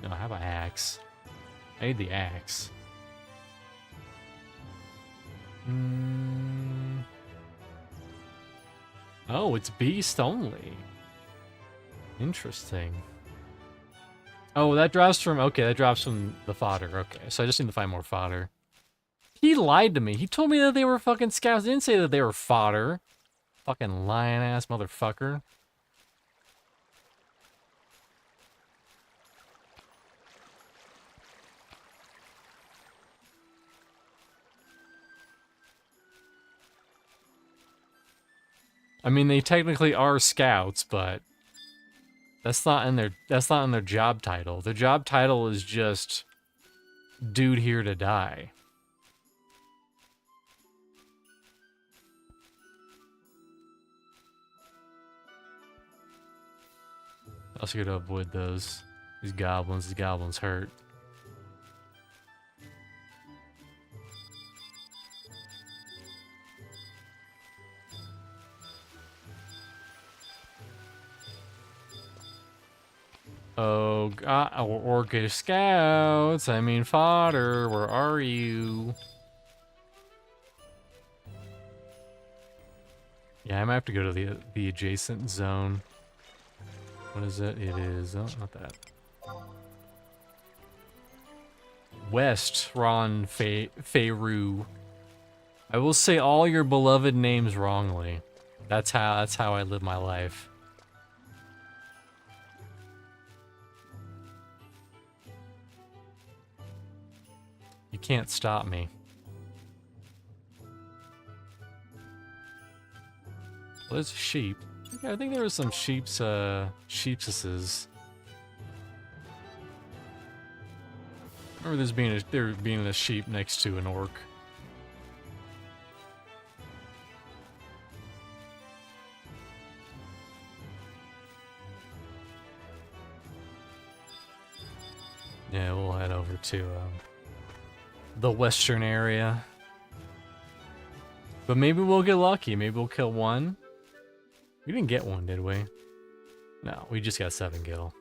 No, I have an axe. I need the axe. Oh, it's beast only. Interesting. Oh, that drops from... Okay, that drops from the fodder. Okay, so I just need to find more fodder. He lied to me. He told me that they were fucking scouts. He didn't say that they were fodder. Fucking lion-ass motherfucker. I mean, they technically are scouts, but that's not in their job title. Their job title is just dude here to die. Also gotta avoid these goblins. These goblins hurt. Oh god, orcish scouts, I mean fodder, where are you? Yeah, I might have to go to the adjacent zone. What is it? It is, oh, not that. West Ron Feyru. I will say all your beloved names wrongly. That's how I live my life. You can't stop me. Well, there's a sheep. I think there was some sheepses. I remember there being a sheep next to an orc. Yeah, we'll head over to the western area. But maybe we'll get lucky. Maybe we'll kill one. We didn't get one, did we? No, we just got 7 gil.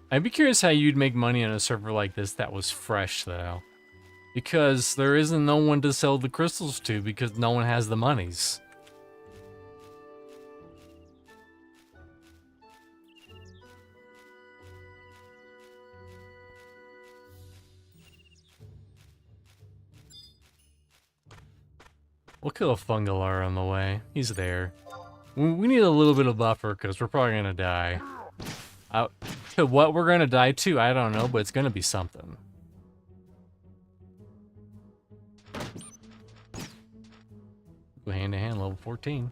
I'd be curious how you'd make money on a server like this that was fresh, though. Because there isn't no one to sell the crystals to because no one has the monies. We'll kill a Fungalar on the way. He's there. We need a little bit of buffer because we're probably gonna die. To what we're gonna die to, I don't know, but it's gonna be something. Go hand to hand, level 14.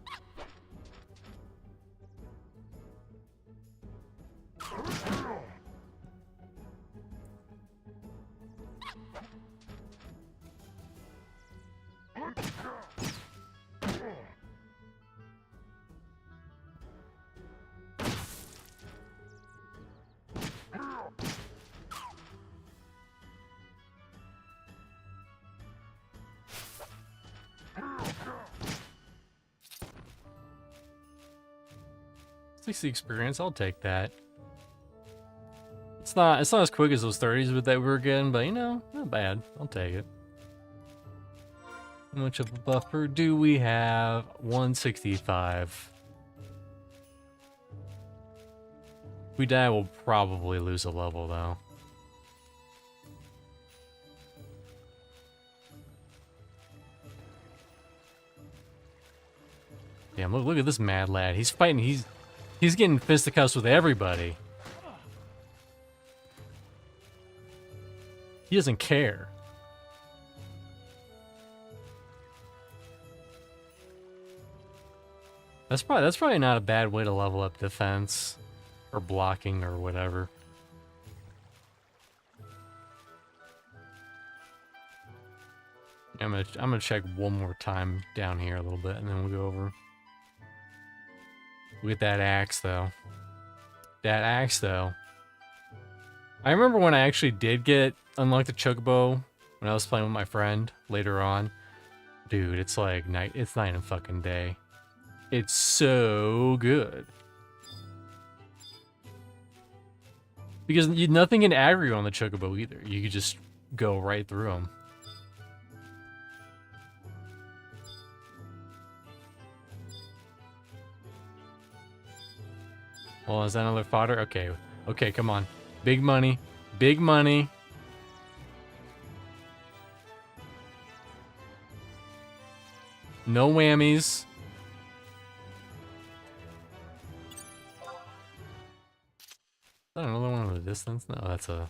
The experience, I'll take that. It's not as quick as those 30s that we were getting, but you know, not bad. I'll take it. How much of a buffer do we have? 165. If we die, we'll probably lose a level though. Damn, look at this mad lad. He's fighting, he's getting fisticuffs with everybody. He doesn't care. That's probably not a bad way to level up defense or blocking or whatever. I'm gonna check one more time down here a little bit and then we'll go over. We'll get that axe though. That axe though. I remember when I actually did get unlocked the chocobo when I was playing with my friend later on. Dude, it's like night and fucking day. It's so good. Because nothing can aggro on the chocobo either. You could just go right through them. Well, is that another fodder? Okay. Okay, come on. Big money. Big money. No whammies. Is that another one in the distance? No, that's a...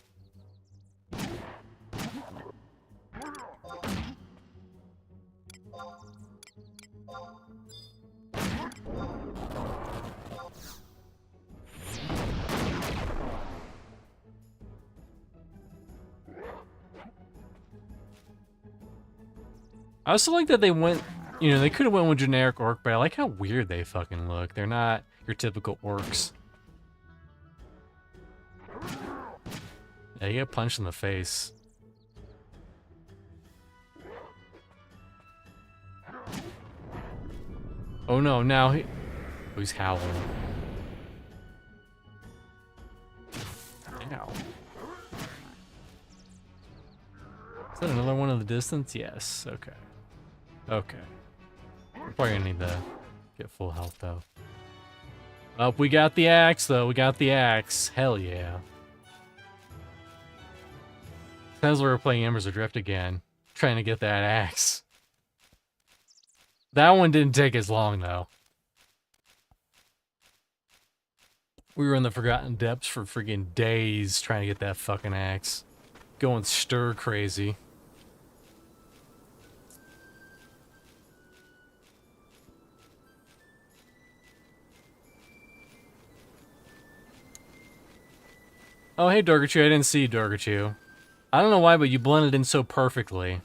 I also like that they went, you know, they could have went with generic orc, but I like how weird they fucking look. They're not your typical orcs. Yeah, you get punched in the face. Oh no, now he's howling. Ow. Is that another one in the distance? Yes, okay. Okay. We're probably gonna need to get full health though. Oh, we got the axe though, we got the axe. Hell yeah. Sounds like we're playing Embers Adrift again, trying to get that axe. That one didn't take as long though. We were in the Forgotten Depths for freaking days trying to get that fucking axe. Going stir crazy. Oh, hey, Dorgachu. I didn't see you, Dorgachu. I don't know why, but you blended in so perfectly.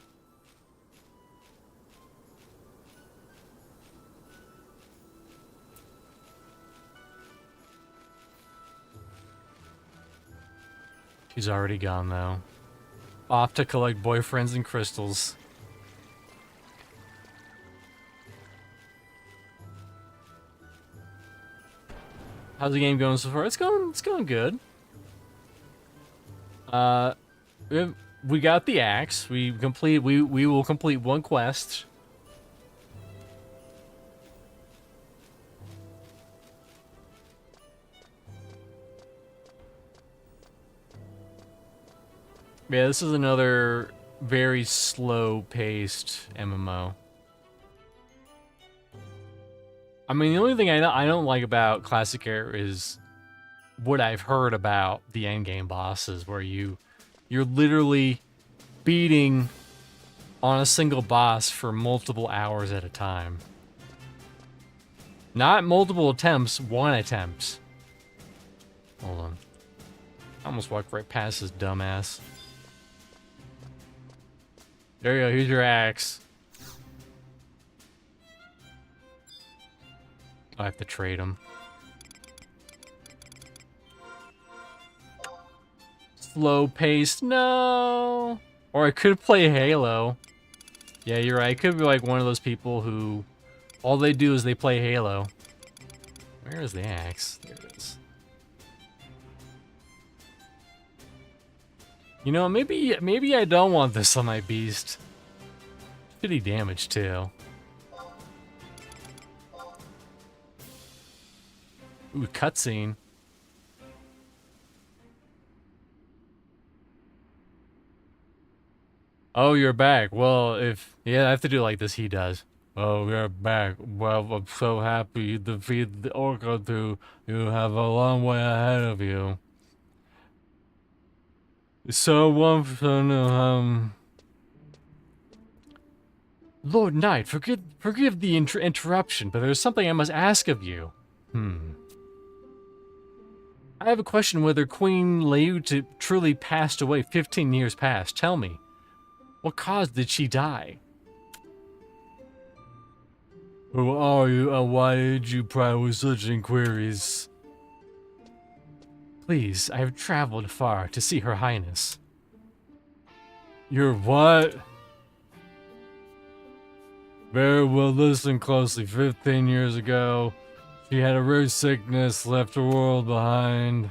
She's already gone, though. Off to collect boyfriends and crystals. How's the game going so far? It's going good. We got the axe. We will complete one quest. Yeah, this is another very slow-paced MMO. I mean, the only thing I don't like about Classic Air is what I've heard about the endgame bosses, where you're literally beating on a single boss for multiple hours at a time. Not multiple attempts, one attempt. Hold on. I almost walked right past this dumbass. There you go, here's your axe. I have to trade him. Slow paced, no. Or I could play Halo. Yeah, you're right. I could be like one of those people who all they do is they play Halo. Where is the axe? There it is. You know, maybe I don't want this on my beast. Shitty damage too. Ooh, cutscene. Oh, you're back. Well, yeah, I have to do it like this. He does. Oh, you're back. Well, I'm so happy you defeated the Orca 2. You have a long way ahead of you. So, Lord Knight, forgive the interruption, but there's something I must ask of you. I have a question whether Queen Laiuta truly passed away 15 years past. Tell me, what cause did she die? Who are you and why did you pry with such inquiries? Please, I have traveled far to see Her Highness. Your what? Very well, listen closely. 15 years ago, she had a rare sickness, left her world behind.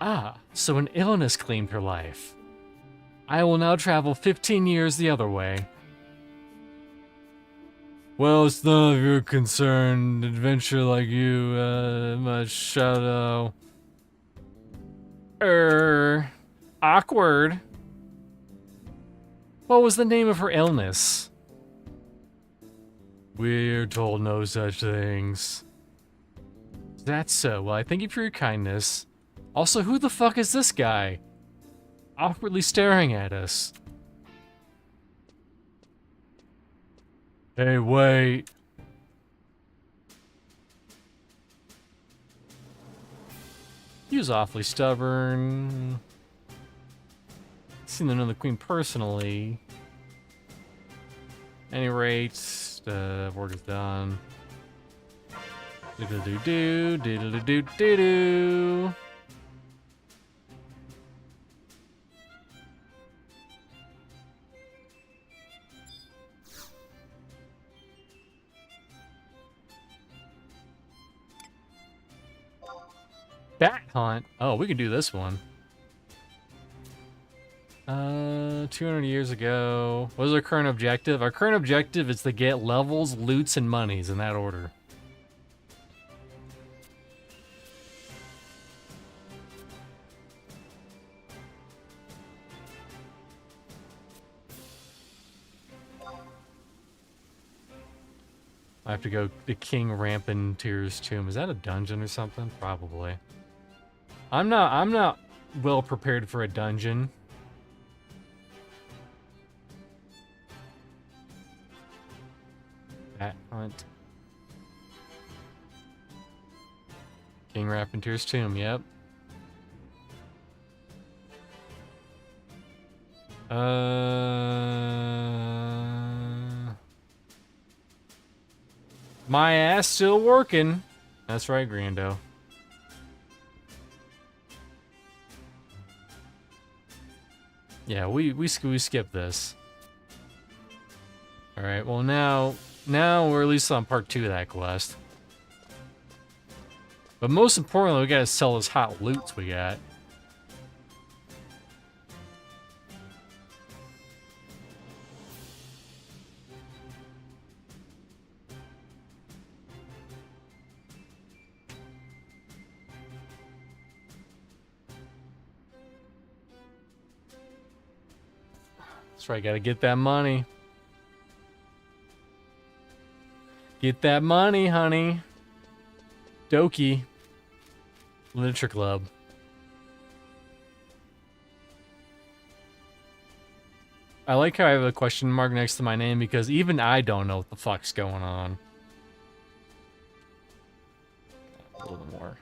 Ah, so an illness claimed her life. I will now travel 15 years the other way. Well, it's none of your concern. Adventure like you, much shadow. Awkward. What was the name of her illness? We're told no such things. That's so. Well, I thank you for your kindness. Also, who the fuck is this guy? Awkwardly staring at us. Hey, wait. He was awfully stubborn. Seen to know the queen personally. Any rate, work is done. Diddle-doo-doo, diddle-doo-doo-doo-doo. Bat hunt. Oh, we can do this one. 200 years ago. What is our current objective? Our current objective is to get levels, loots, and monies in that order. I have to go to King Rampantier's tomb. Is that a dungeon or something? Probably. I'm not well prepared for a dungeon. Bat hunt. King Rampantier's tomb, yep. My ass still working. That's right, Grando. Yeah, we skip this. All right. Well, now we're at least on part 2 of that quest. But most importantly, we gotta sell those hot loots we got. That's right, gotta get that money. Get that money, honey. Doki. Literature Club. I like how I have a question mark next to my name because even I don't know what the fuck's going on. A little more.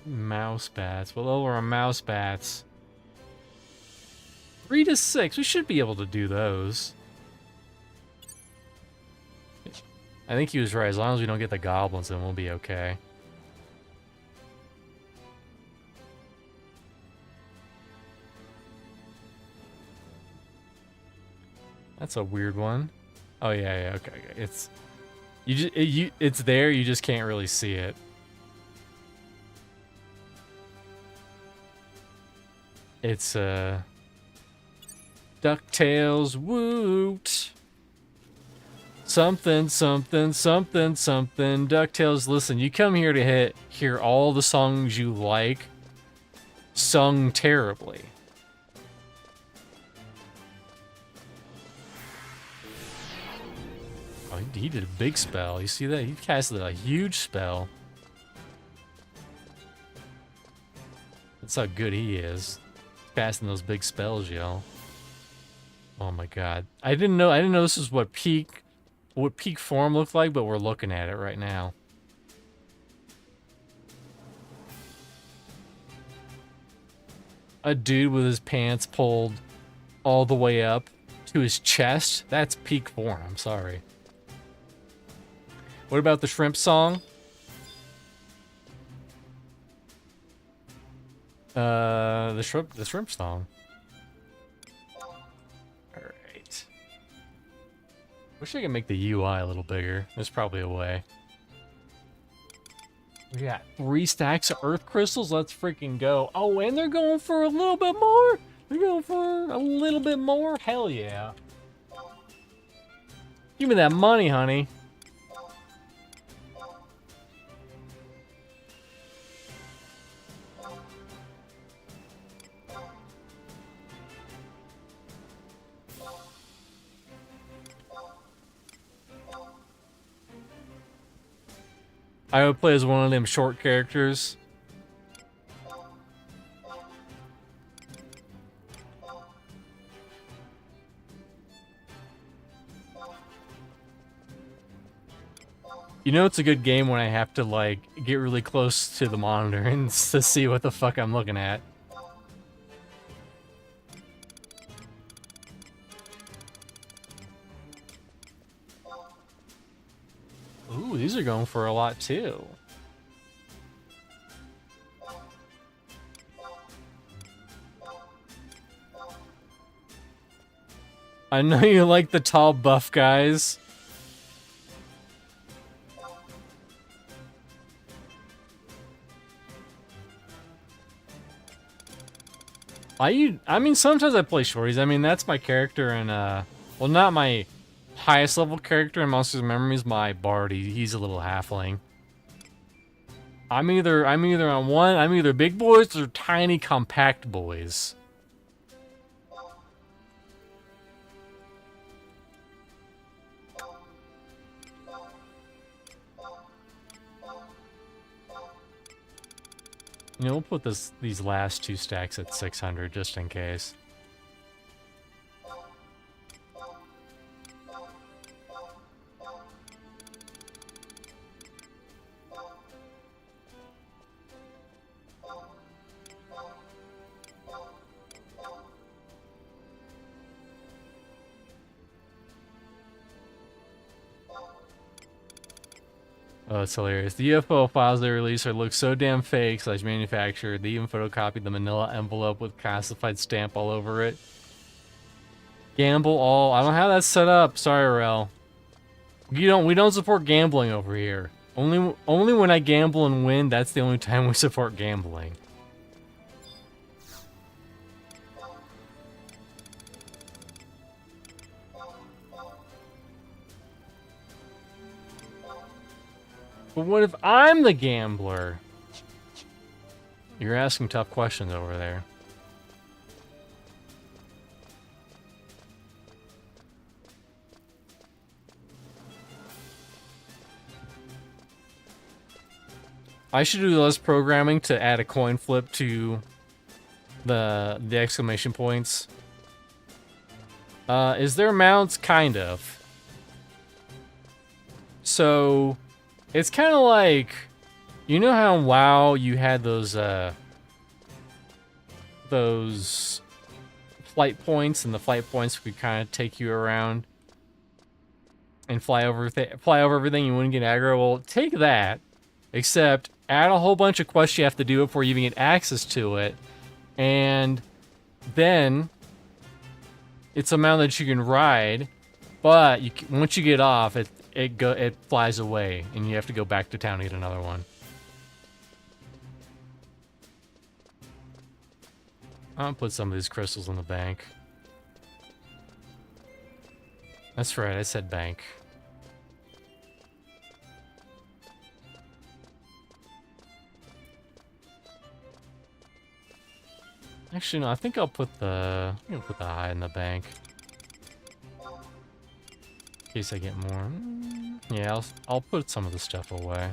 Mouse bats. What level are mouse bats? 3 to 6. We should be able to do those. I think he was right. As long as we don't get the goblins, then we'll be okay. That's a weird one. Oh yeah, okay. It's it's there. You just can't really see it. It's DuckTales. Woot. Something, something, something, something. DuckTales. Listen, you come here to hear all the songs you like, sung terribly. Oh, he did a big spell. You see that? He casted a huge spell. That's how good he is. Casting those big spells, yo. Oh my god. I didn't know this is what peak form looked like, but we're looking at it right now. A dude with his pants pulled all the way up to his chest. That's peak form, I'm sorry. What about the shrimp song? The shrimp song. Alright. Wish I could make the UI a little bigger. There's probably a way. We got 3 stacks of earth crystals. Let's freaking go. Oh, and they're going for a little bit more? They're going for a little bit more? Hell yeah. Give me that money, honey. I would play as one of them short characters. You know it's a good game when I have to, like, get really close to the monitor and to see what the fuck I'm looking at. Ooh, these are going for a lot, too. I know you like the tall, buff guys. I mean, sometimes I play shorties. I mean, that's my character in, well, not my highest level character in Monsters and Memories, my bard. He's a little halfling. I'm either on one. I'm either big boys or tiny compact boys. You know, we'll put these last 2 stacks at 600 just in case. Oh, it's hilarious. The UFO files they release look so damn fake / manufactured. They even photocopied the manila envelope with classified stamp all over it. Gamble all. I don't have that set up. Sorry, Rel. We don't support gambling over here. Only when I gamble and win, that's the only time we support gambling. But what if I'm the gambler? You're asking tough questions over there. I should do less programming to add a coin flip to the exclamation points. Is there mounts? Kind of. So it's kind of like, you know how in WoW you had those flight points, and the flight points could kind of take you around and fly over everything. You wouldn't get aggro. Well, take that, except add a whole bunch of quests you have to do before you even get access to it, and then it's a mount that you can ride, but once you get off, it flies away, and you have to go back to town to get another one. I'll put some of these crystals in the bank. That's right, I said bank. Actually, no, I think I'll put the high in the bank. In case I get more. Yeah, I'll put some of the stuff away.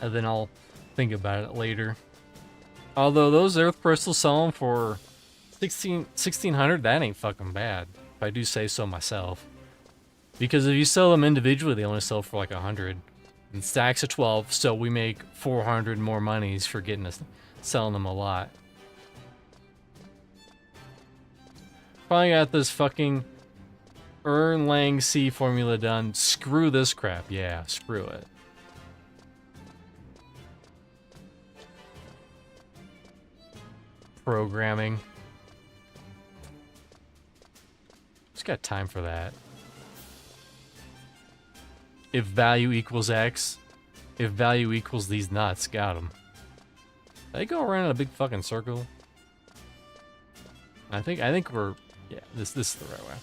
And then I'll think about it later. Although those earth crystals sell them for 1600, that ain't fucking bad, if I do say so myself. Because if you sell them individually, they only sell for like 100. And stacks of 12, so we make 400 more monies for selling them a lot. Probably got this fucking Lang C formula done. Screw this crap. Yeah, screw it. Programming. Just got time for that. If value equals X, if value equals these nuts, got them. They go around in a big fucking circle. I think we're, yeah, this is the right way.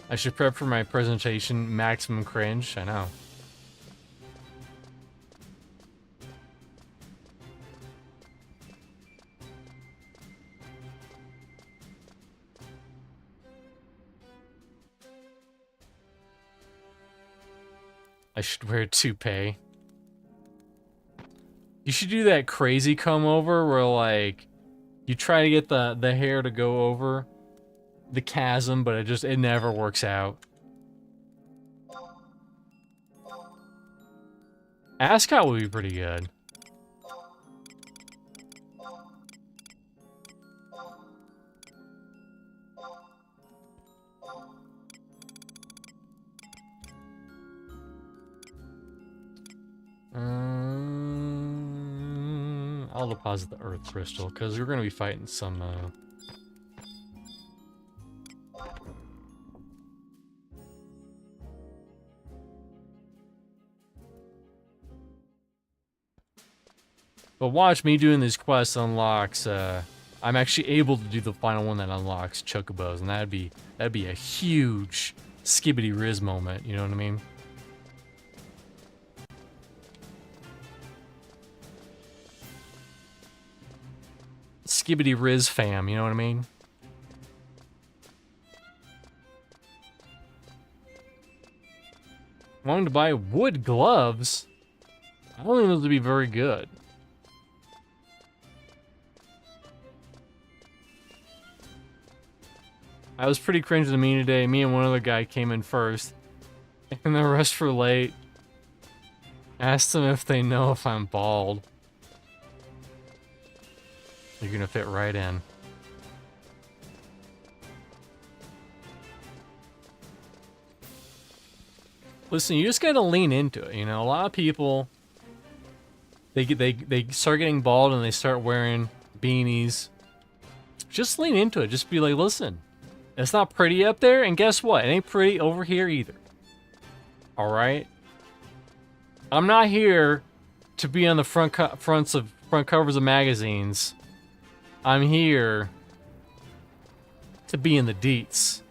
I should prep for my presentation, maximum cringe. I know. I should wear a toupee. You should do that crazy comb over where, like, you try to get the hair to go over the chasm, but it never works out. Ascot would be pretty good. I'll deposit the earth crystal because we're gonna be fighting some. But watch me doing these quests unlocks. I'm actually able to do the final one that unlocks chocobos, and that'd be a huge skibbity riz moment. You know what I mean? Skibbity Riz fam, you know what I mean? Wanting to buy wood gloves? I don't think those would be very good. I was pretty cringe to me today. Me and one other guy came in first, and the rest were late. Asked them if they know if I'm bald. You're gonna fit right in. Listen, you just gotta lean into it. You know, a lot of people they start getting bald and they start wearing beanies. Just lean into it. Just be like, listen, it's not pretty up there, and guess what? It ain't pretty over here either. All right. I'm not here to be on the front covers of magazines. I'm here to be in the deets,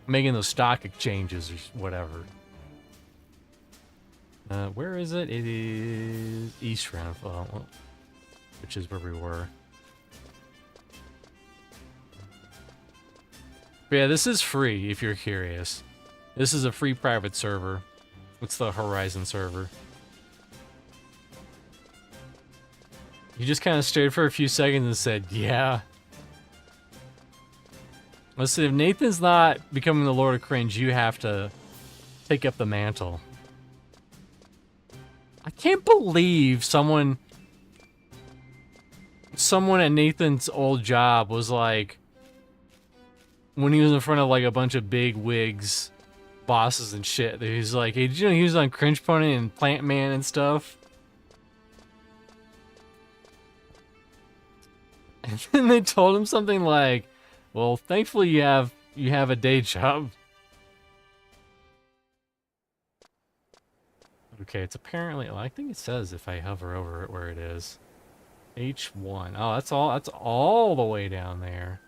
making those stock exchanges or whatever. Where is it? It is East Roundfall, which is where we were. But yeah, this is free if you're curious. This is a free private server. What's the Horizon server? He just kind of stared for a few seconds and said, yeah. Listen, if Nathan's not becoming the Lord of Cringe, you have to take up the mantle. I can't believe someone at Nathan's old job was like, when he was in front of like a bunch of big wigs bosses and shit. He's like, hey, did you know he was on Cringe Pony and Plant Man and stuff? And then they told him something like, well, thankfully you have a day job. Okay, it's apparently, well, I think it says if I hover over it where it is. H1. Oh, that's all the way down there.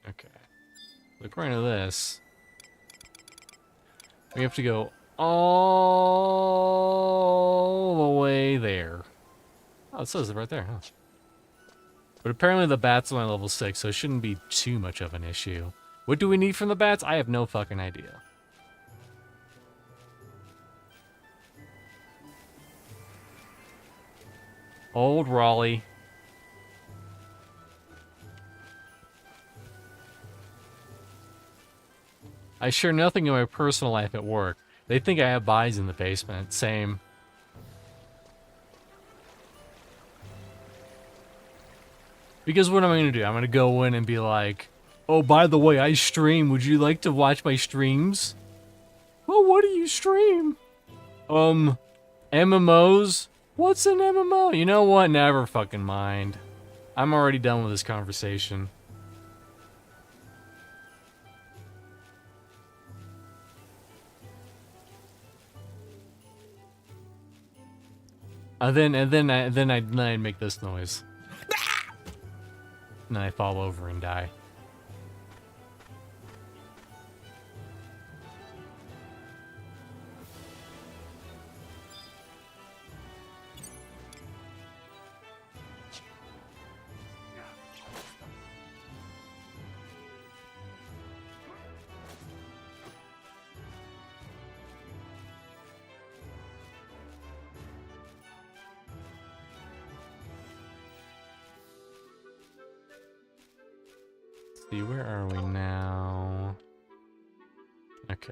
Okay. According to this, we have to go all the way there. Oh, it says it right there, huh? But apparently the bat's only level 6, so it shouldn't be too much of an issue. What do we need from the bats? I have no fucking idea. Old Raleigh. I share nothing in my personal life at work. They think I have bodies in the basement. Same. Because what am I going to do? I'm going to go in and be like, oh, by the way, I stream. Would you like to watch my streams? Well, what do you stream? MMOs? What's an MMO? You know what? Never fucking mind. I'm already done with this conversation. And then I'd make this noise. And then I fall over and die. See, where are we now? Okay.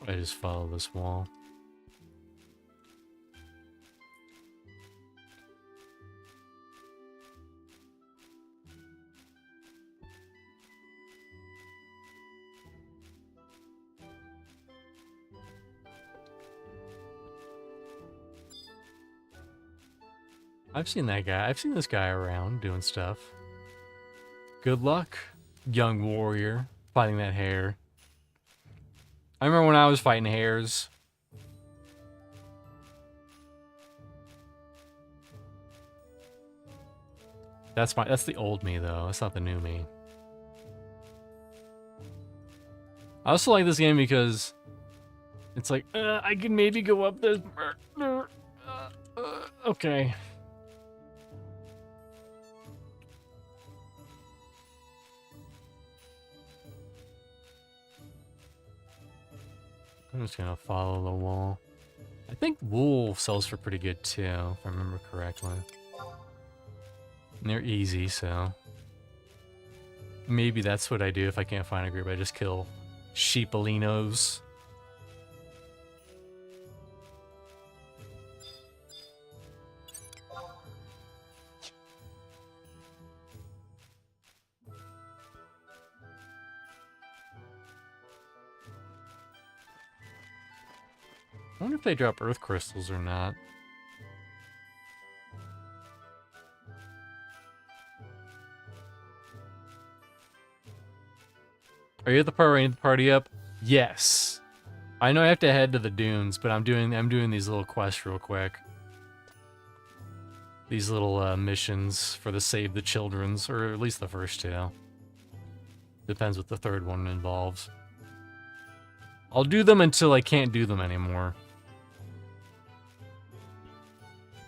I just follow this wall. I've seen that guy. I've seen this guy around doing stuff. Good luck, young warrior, fighting that hare. I remember when I was fighting hares. That's the old me though. That's not the new me. I also like this game because it's like I can maybe go up this. Okay. I'm just gonna follow the wall. I think wool sells for pretty good too, if I remember correctly. And they're easy, so maybe that's what I do if I can't find a group. I just kill sheepalinos. I wonder if they drop earth crystals or not. Are you at the part where I need to party up? Yes. I know I have to head to the dunes, but I'm doing these little quests real quick. These little missions for the Save the Children's, or at least the first two. Depends what the third one involves. I'll do them until I can't do them anymore.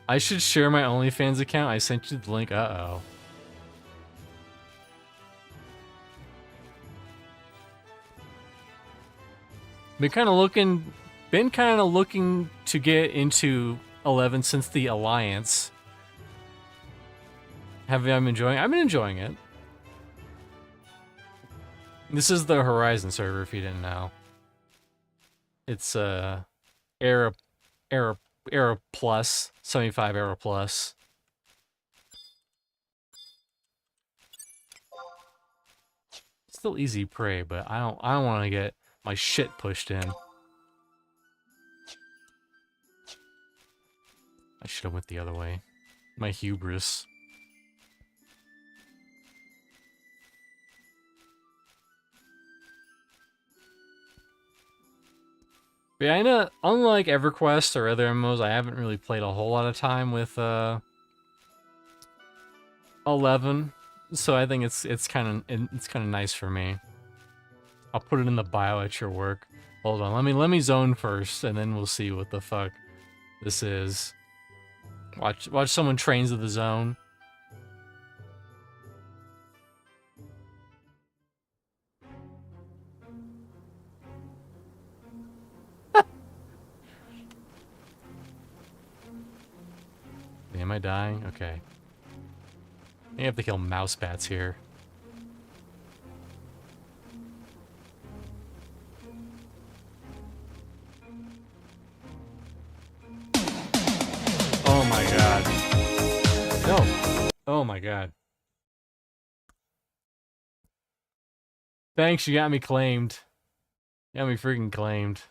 I should share my OnlyFans account. I sent you the link. Uh-oh. Been kind of looking to get into 11 since the Alliance. Have I been enjoying it? I've been enjoying it. This is the Horizon server, if you didn't know. It's Era Plus, 75 Era Plus. Still easy prey, but I don't want to get my shit pushed in. I should have went the other way. My hubris. But yeah, I know, unlike EverQuest or other MMOs, I haven't really played a whole lot of time with 11, so I think it's kind of nice for me. I'll put it in the bio at your work. Hold on, let me zone first, and then we'll see what the fuck this is. Watch someone trains to the zone. Am I dying? Okay. I have to kill mouse bats here. Oh my god. No. Oh my god. Thanks, you got me claimed. You got me freaking claimed.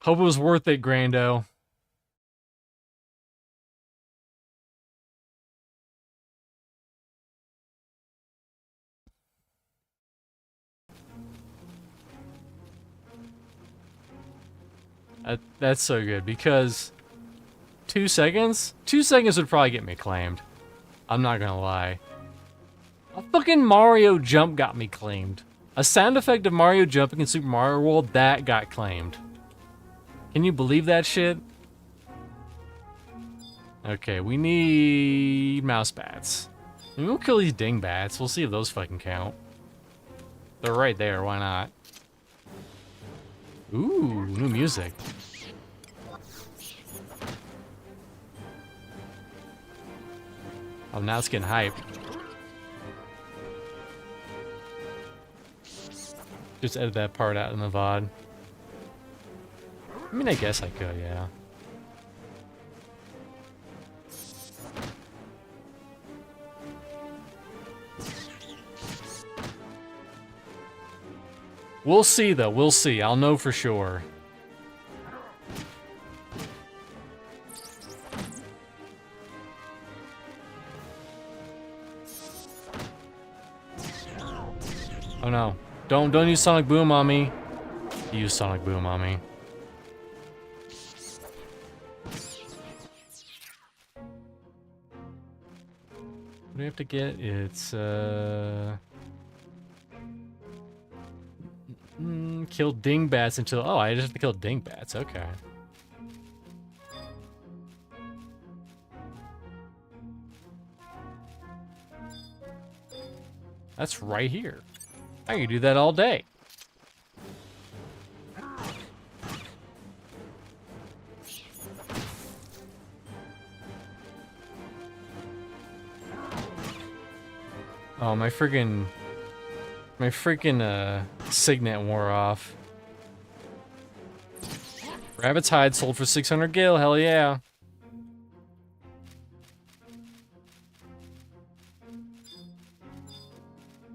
Hope it was worth it, Grando. That's so good, because 2 seconds? 2 seconds would probably get me claimed. I'm not gonna lie. A fucking Mario jump got me claimed. A sound effect of Mario jumping in Super Mario World, that got claimed. Can you believe that shit? Okay, we need mouse bats. Maybe we'll kill these dingbats. We'll see if those fucking count. They're right there, why not? Ooh, new music. Oh, now it's getting hype. Just edit that part out in the VOD. I mean, I guess I could, yeah. We'll see, though. We'll see. I'll know for sure. Oh no. Don't use Sonic Boom on me. Use Sonic Boom on me. What do we have to get? It's kill dingbats until... Oh, I just have to kill dingbats. Okay. That's right here. I can do that all day. Oh, my freaking signet wore off. Rabbit's hide sold for 600 gil, hell yeah.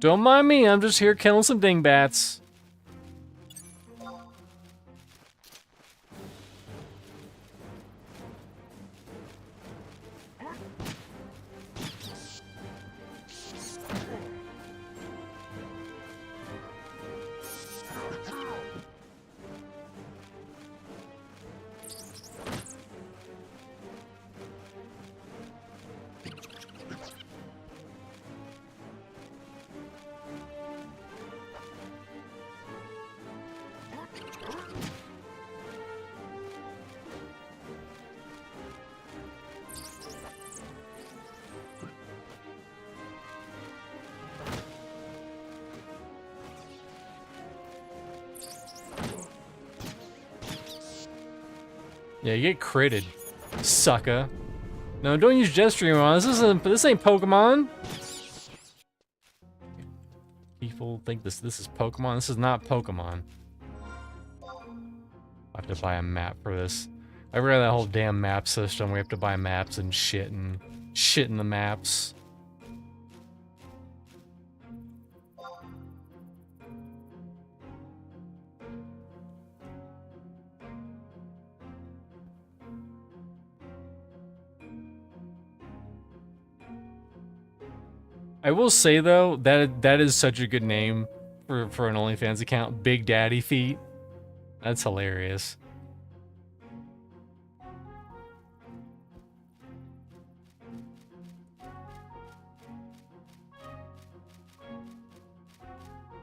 Don't mind me, I'm just here killing some dingbats. Yeah, you get critted, sucker. No, don't use Jet Stream on. This ain't Pokemon. People think this is Pokemon. This is not Pokemon. I have to buy a map for this. I read that whole damn map system. We have to buy maps and shit in the maps. I will say though that is such a good name for an OnlyFans account. Big Daddy Feet. That's hilarious.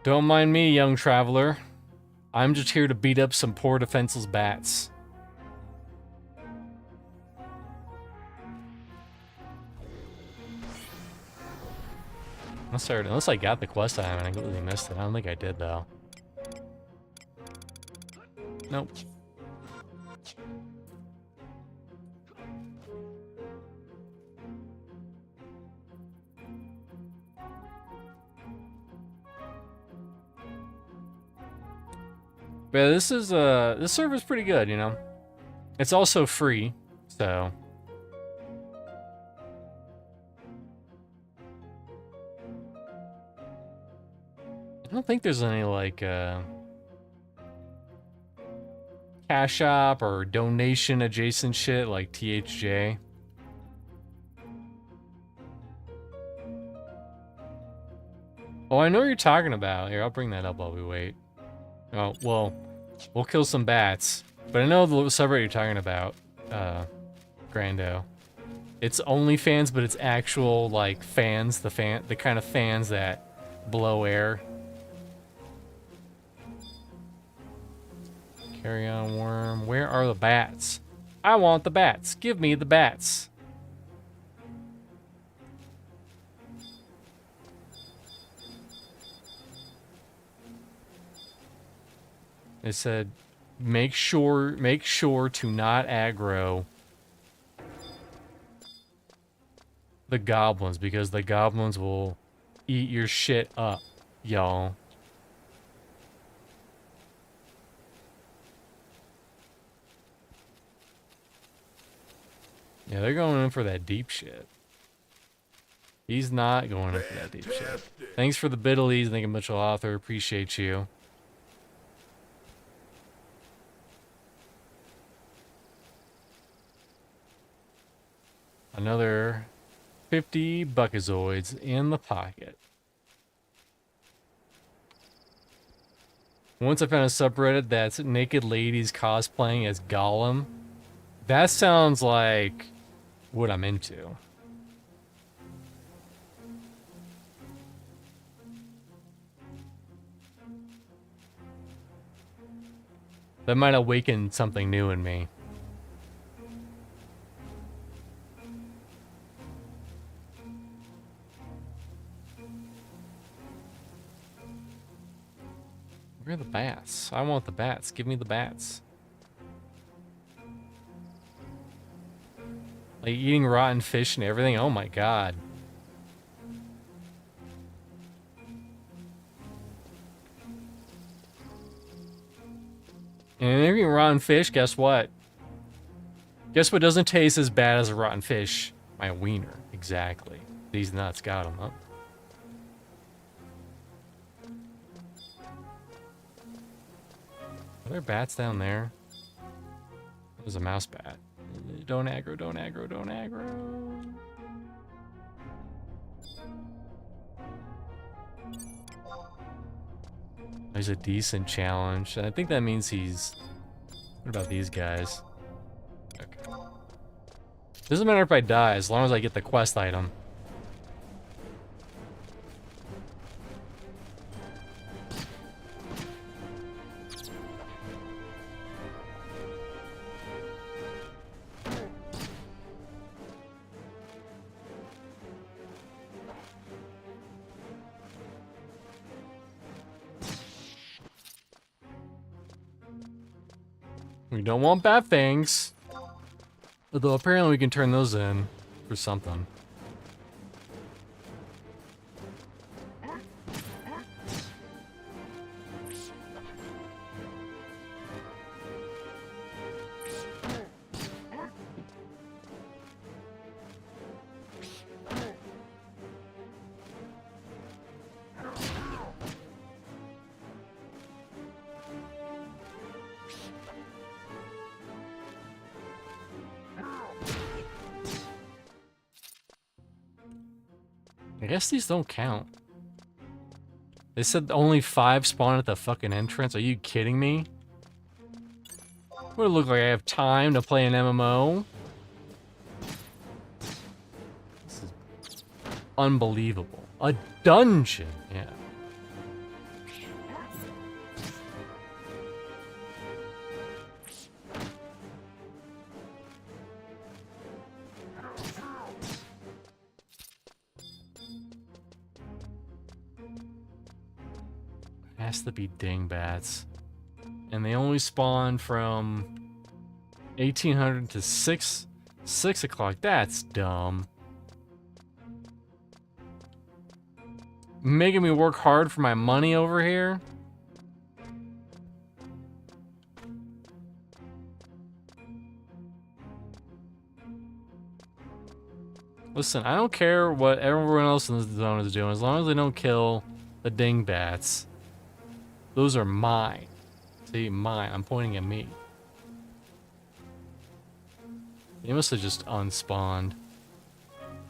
Don't mind me, young traveler. I'm just here to beat up some poor defenseless bats. Unless I got the quest item and I completely missed it. I don't think I did though. Nope. But this server's pretty good, you know. It's also free, so I don't think there's any like cash app or donation adjacent shit like THJ. Oh, I know what you're talking about. Here, I'll bring that up while we wait. Oh, well, we'll kill some bats. But I know the subreddit you're talking about, Grando. It's OnlyFans, but it's actual, like, fans. The kind of fans that blow air. Carry on, worm. Where are the bats? I want the bats. Give me the bats. It said, make sure to not aggro the goblins, because the goblins will eat your shit up, y'all. Yeah, they're going in for that deep shit. He's not going in for that deep shit. Thanks for the biddlies. Thank you, Mitchell Author. Appreciate you. Another 50 Buckazoids in the pocket. Once I found a subreddit that's naked ladies cosplaying as Gollum. That sounds like what I'm into. That might awaken something new in me. Where are the bats? I want the bats. Give me the bats. Like eating rotten fish and everything. Oh my god. And if you're eating rotten fish, guess what? Guess what doesn't taste as bad as a rotten fish? My wiener. Exactly. These nuts got them up. Are there bats down there? There's a mouse bat. Don't aggro, don't aggro, don't aggro. There's a decent challenge. I think that means he's... What about these guys? Okay. Doesn't matter if I die, as long as I get the quest item. We don't want bat fangs. Although apparently we can turn those in for something. I guess these don't count. They said only 5 spawn at the fucking entrance. Are you kidding me? Would it look like I have time to play an MMO? This is unbelievable. A dungeon, yeah. Has to be dingbats. And they only spawn from 1800 to 6 o'clock. That's dumb. Making me work hard for my money over here. Listen, I don't care what everyone else in this zone is doing, as long as they don't kill the dingbats. Those are mine. See, mine. I'm pointing at me. They must have just unspawned.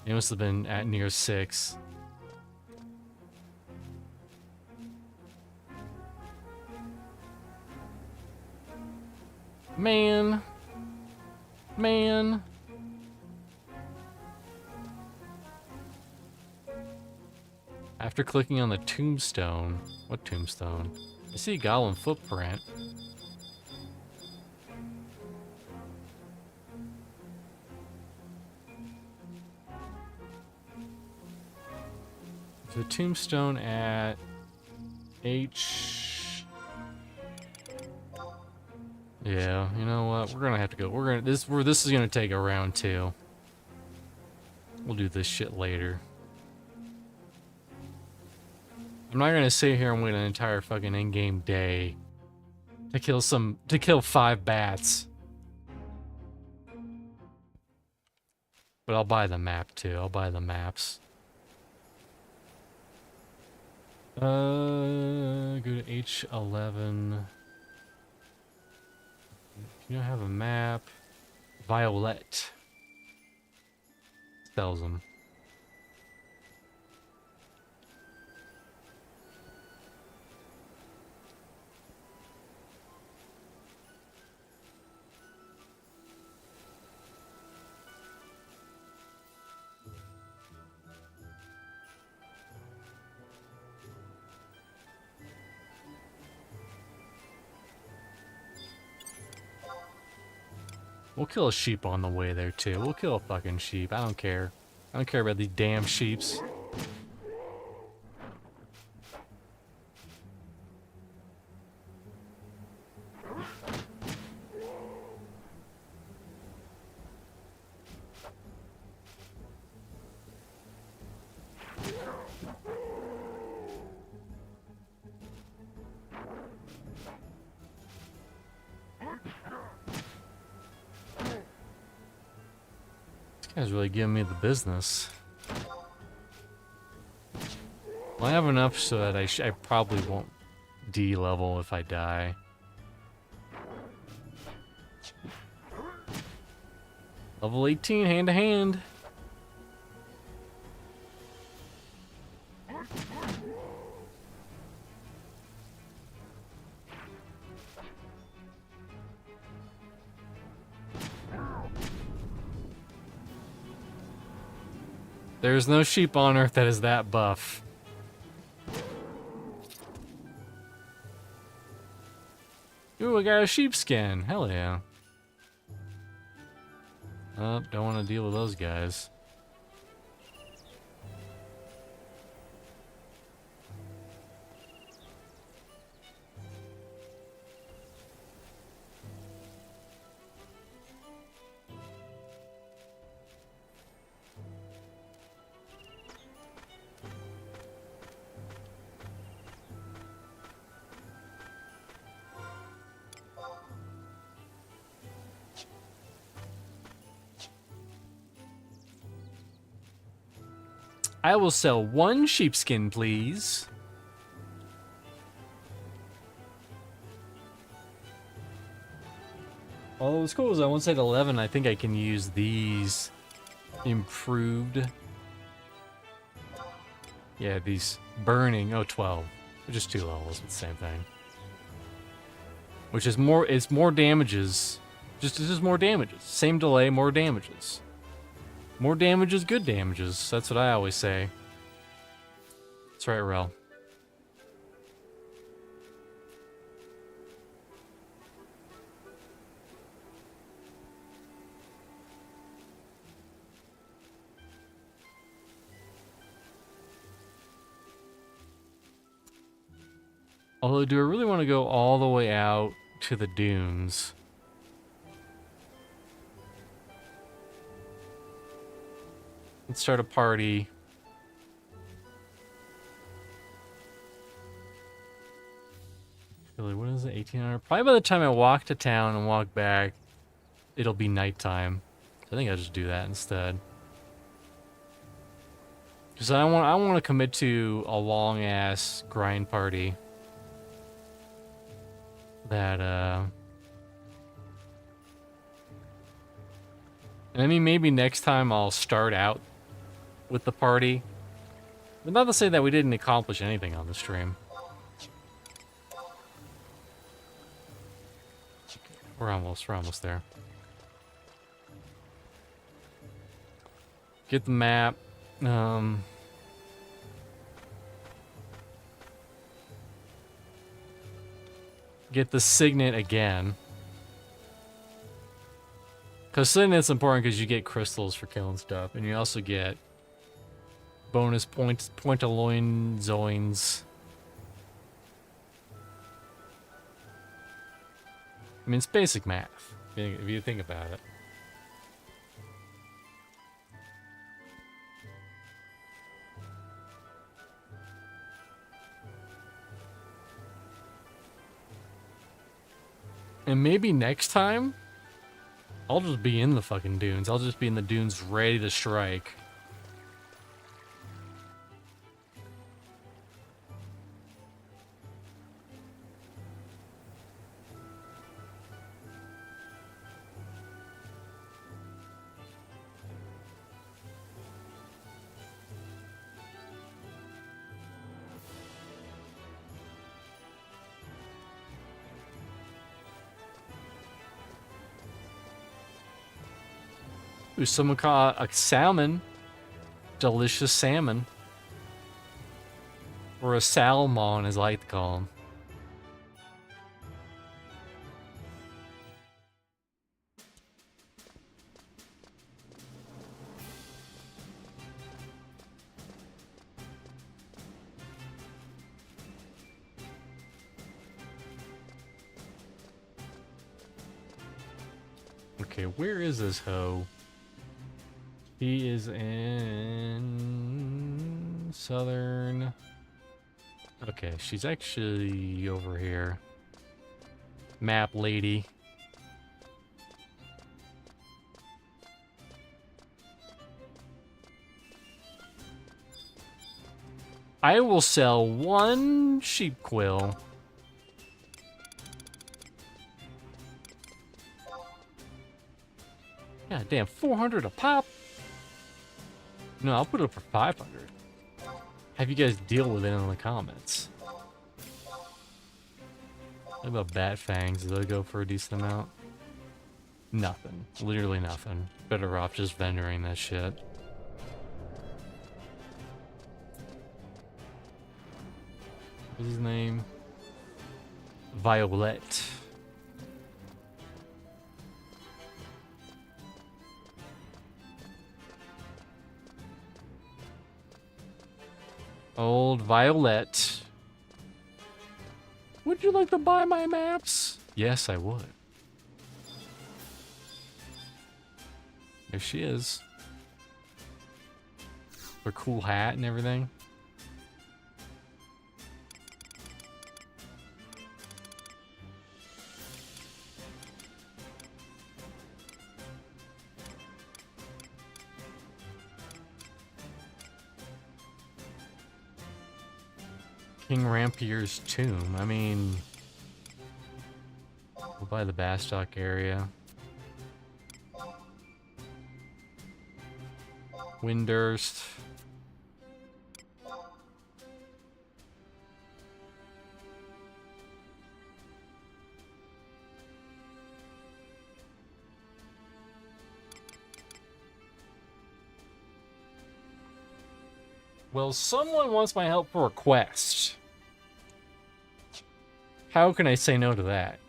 They must have been at near 6. Man. Man. After clicking on the tombstone... What tombstone? I see a goblin footprint. The tombstone at H. Yeah, you know what? We're gonna have to go. This is gonna take a round 2. We'll do this shit later. I'm not gonna sit here and wait an entire fucking in-game day to kill 5 bats. But I'll buy the map too. I'll buy the maps. Go to H11. You don't have a map. Violet sells them. We'll kill a sheep on the way there too. We'll kill a fucking sheep. I don't care. I don't care about these damn sheeps. Guy's really giving me the business. Well, I have enough so that I probably won't D-level if I die. Level 18, hand to hand. There's no sheep on Earth that is that buff. Ooh, I got a sheepskin. Hell yeah. Oh, don't want to deal with those guys. I will sell 1 sheepskin, please. Although what's cool is that once I hit 11, I think I can use these improved Yeah, these burning. Oh, 12. Which is 2 levels. It's the same thing. Which is more. It's more damages. It's just more damages. Same delay, more damages. More damages, good damages. That's what I always say. That's right, Rel. Although, do I really want to go all the way out to the dunes? Let's start a party. Really, what is it? 1800? Probably by the time I walk to town and walk back, it'll be nighttime. So I think I'll just do that instead. Because I want to commit to a long ass grind party. That and I mean, maybe next time I'll start out with the party. But not to say that we didn't accomplish anything on the stream. We're almost there. Get the map. Get the signet again. Because signet's important because you get crystals for killing stuff. And you also get bonus points, point-a-loin zoins. I mean, it's basic math, if you think about it. And maybe next time, I'll just be in the fucking dunes. I'll just be in the dunes ready to strike. Ooh, someone caught a salmon. Delicious salmon. Or a salmon, as I like to call them. Okay, where is this hoe? He is in southern. Okay, she's actually over here. Map lady. I will sell 1 sheep quill. God damn, 400 a pop? No, I'll put it up for 500. Have you guys deal with it in the comments. What about bat fangs? Do they go for a decent amount? Nothing. Literally nothing. Better off just vendoring that shit. What's his name? Violet. Old Violet. Would you like to buy my maps? Yes, I would. There she is. Her cool hat and everything. King Rampier's tomb. I mean, we'll buy the Bastock area. Windurst. Well, someone wants my help for a quest. How can I say no to that?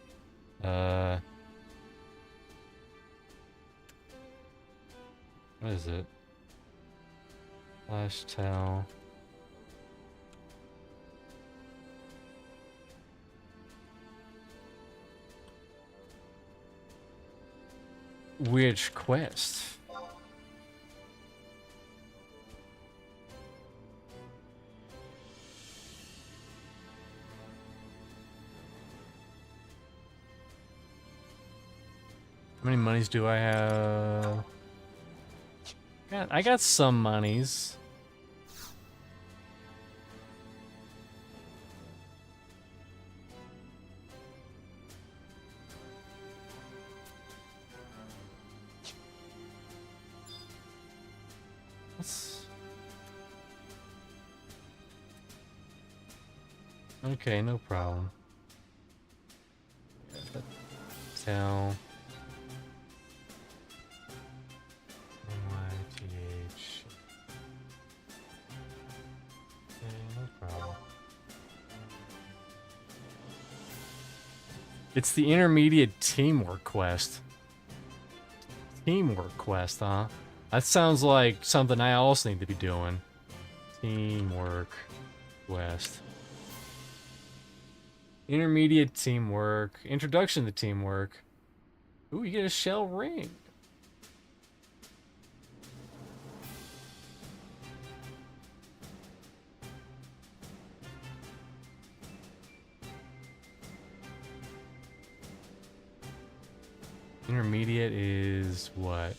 What is it? Flash tell. Which quest? How many monies do I have? I got some monies. Okay, no problem. Tell. YTH. Okay, no problem. It's the intermediate teamwork quest. Teamwork quest, huh? That sounds like something I also need to be doing. Teamwork quest. Intermediate teamwork. Introduction to teamwork. Ooh, you get a shell ring. Intermediate is what?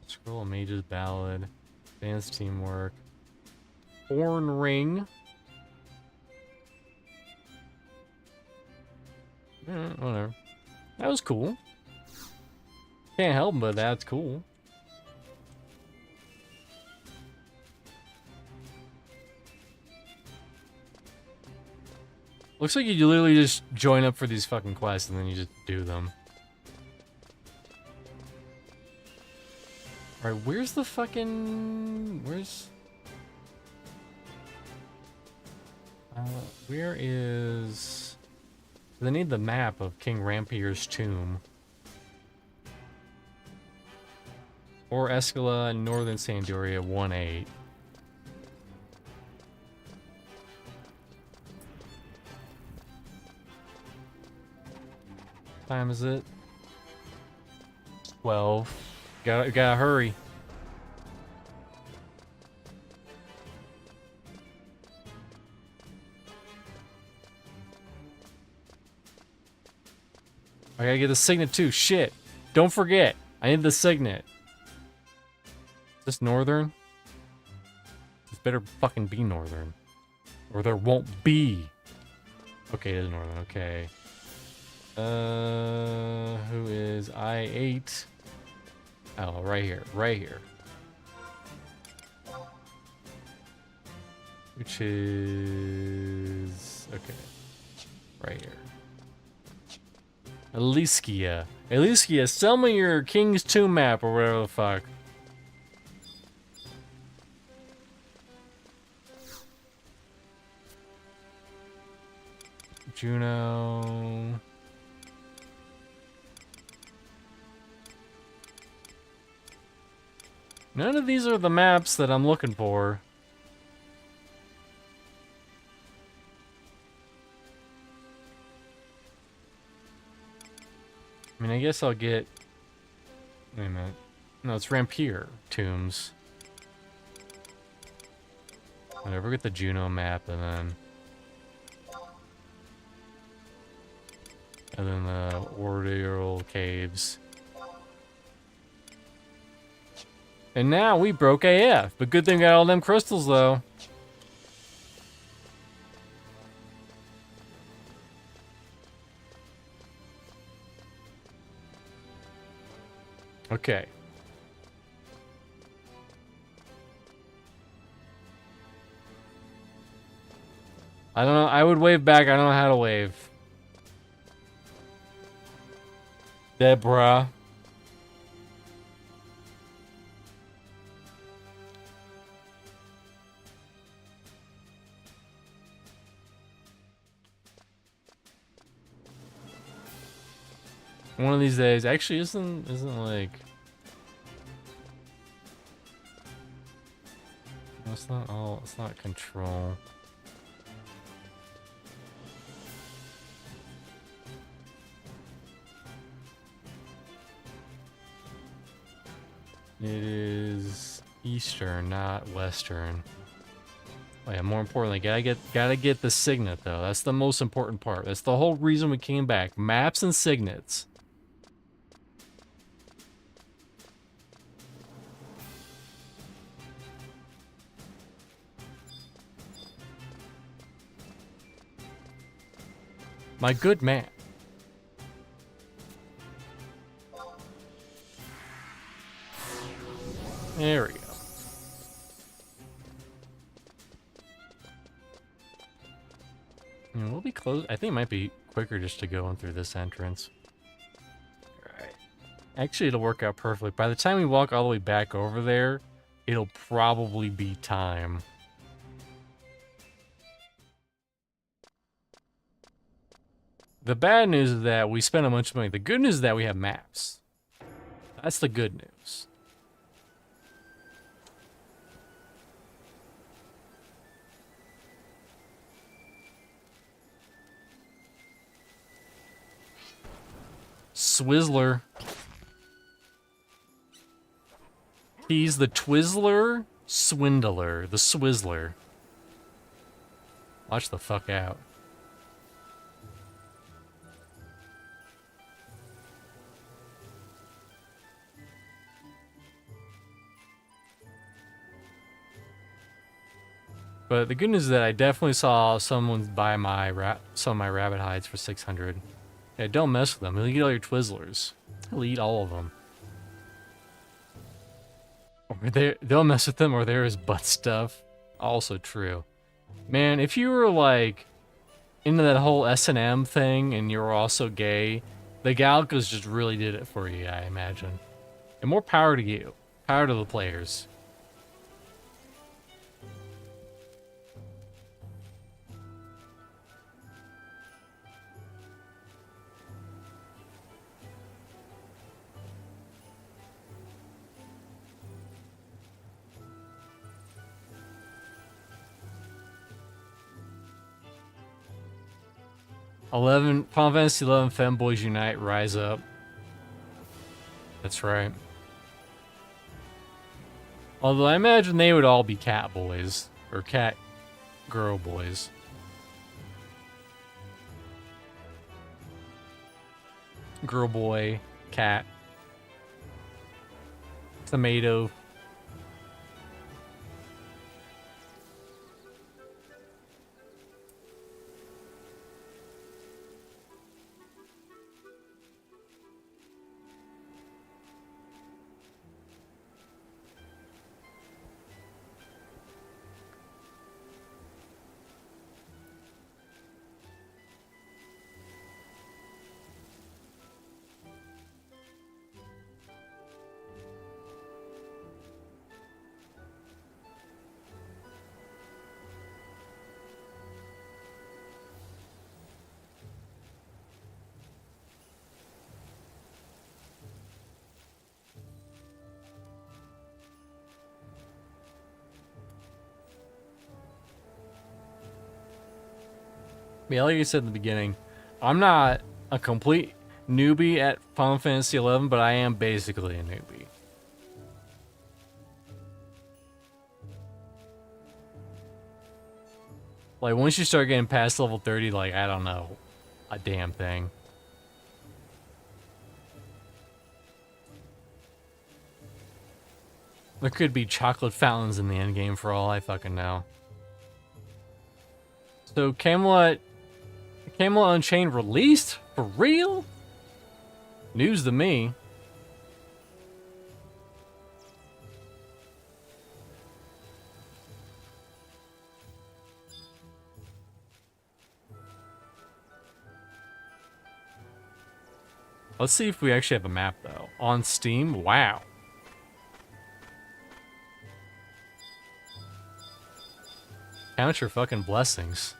Scroll of Mages Ballad. Advanced teamwork. Horn ring. Whatever. That was cool. Can't help but that's cool. Looks like you literally just join up for these fucking quests and then you just do them. Alright, where's the fucking... Where's... where is... They need the map of King Rampier's tomb. Or Escala, Northern Sandoria, 1-8. Time is it? 12. Gotta hurry. I gotta get the signet too. Shit. Don't forget. I need the signet. Is this northern? This better fucking be northern. Or there won't be. Okay, it is northern. Okay. Who is I8? Oh, right here. Right here. Which is... Okay. Right here. Elysia. Elysia, sell me your King's Tomb map or whatever the fuck. Juno. None of these are the maps that I'm looking for. I mean, I guess I'll get... Wait a minute. No, it's Rampier tombs. Whatever, get the Juno map and then... And then the Ordeal Caves. And now we broke AF. But good thing we got all them crystals, though. Okay. I don't know. I would wave back. I don't know how to wave. Deborah. One of these days, actually, isn't like. No, it's not all. It's not control. It is Eastern, not Western. Oh yeah, more importantly, gotta get the signet though. That's the most important part. That's the whole reason we came back. Maps and signets. My good man. There we go. We'll be close. I think it might be quicker just to go in through this entrance. Alright. Actually, it'll work out perfectly. By the time we walk all the way back over there, it'll probably be time. The bad news is that we spent a bunch of money. The good news is that we have maps. That's the good news. Swizzler. He's the Twizzler Swindler. The Swizzler. Watch the fuck out. But the good news is that I definitely saw someone buy some of my rabbit hides for 600. Yeah, don't mess with them. He'll eat all your Twizzlers. He'll eat all of them. Or they'll mess with them, or there is butt stuff. Also true. Man, if you were like into that whole S&M thing and you were also gay, the Galcos just really did it for you, I imagine. And more power to you. Power to the players. Final Fantasy 11 Femboys Unite, rise up. That's right. Although I imagine they would all be cat boys. Or cat girl boys. Girl boy, cat. Tomato. Yeah, like I said in the beginning, I'm not a complete newbie at Final Fantasy 11, but I am basically a newbie. Like, once you start getting past level 30, like, I don't know a damn thing. There could be chocolate fountains in the endgame for all I fucking know. So, Camelot Unchained released? For real? News to me. Let's see if we actually have a map, though. On Steam? Wow. Count your fucking blessings.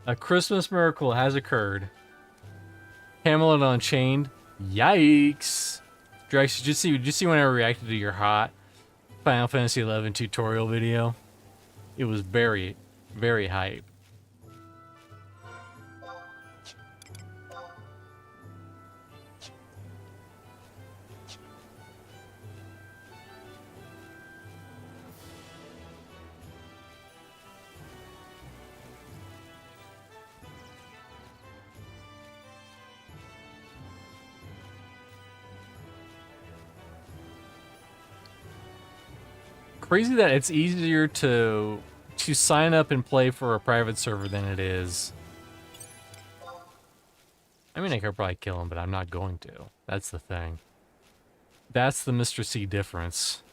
A Christmas miracle has occurred. Camelot Unchained. Yikes. Drax, did you see when I reacted to your hot Final Fantasy XI tutorial video? It was very, very hype. Crazy that it's easier to sign up and play for a private server than it is. I mean, I could probably kill him, but I'm not going to. That's the thing. That's the Mr. C difference.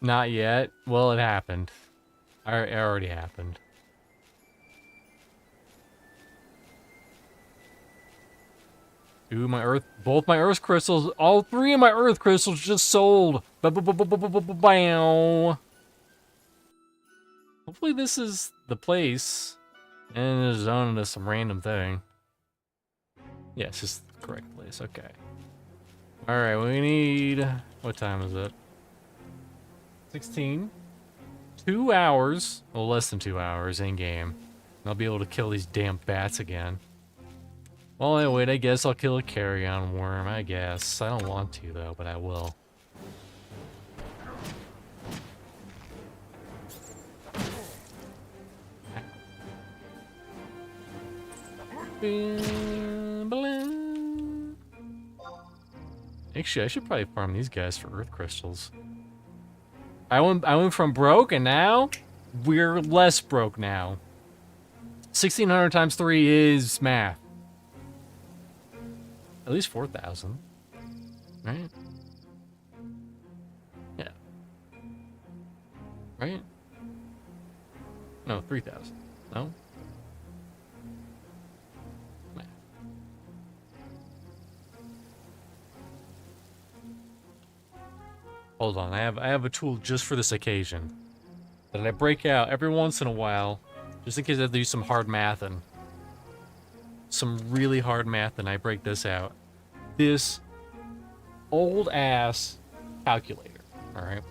Not yet. Well, it happened. It already happened. Ooh, both my earth crystals, all 3 of my earth crystals just sold. Bow. Hopefully this is the place, and it's zoned into some random thing. Yes, this is the correct place, okay. Alright, we need, what time is it? 16. 2 hours, well less than 2 hours in game. I'll be able to kill these damn bats again. Well, wait, I guess I'll kill a carrion worm, I guess. I don't want to, though, but I will. Actually, I should probably farm these guys for earth crystals. I went from broke, and now we're less broke now. 1600 times 3 is math. At least 4,000, right? Yeah. Right? No, 3,000. No? Math. Hold on, I have a tool just for this occasion that I break out every once in a while, just in case I have to do some hard math and some really hard math, and I break this out. This old ass calculator. Alright.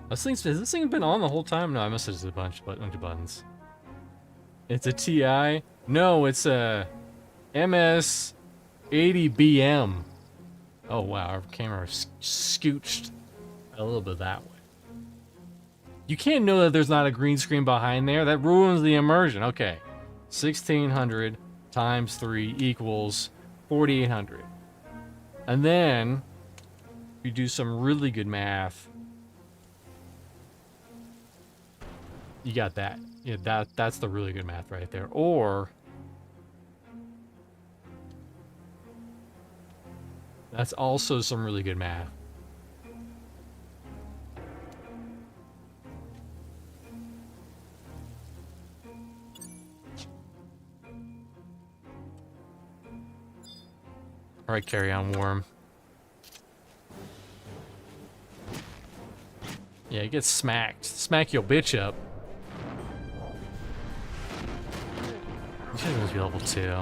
Has this thing been on the whole time? No, I must have just a bunch of buttons. It's a TI? No, it's a MS-80BM. Oh wow, our camera scooched a little bit that way. You can't know that there's not a green screen behind there. That ruins the immersion. Okay. 1600 times 3 equals 4800. And then you do some really good math. You got that. Yeah, that's the really good math right there. Or that's also some really good math. Alright, carry on, worm. Yeah, you get smacked. Smack your bitch up. You should be level 2.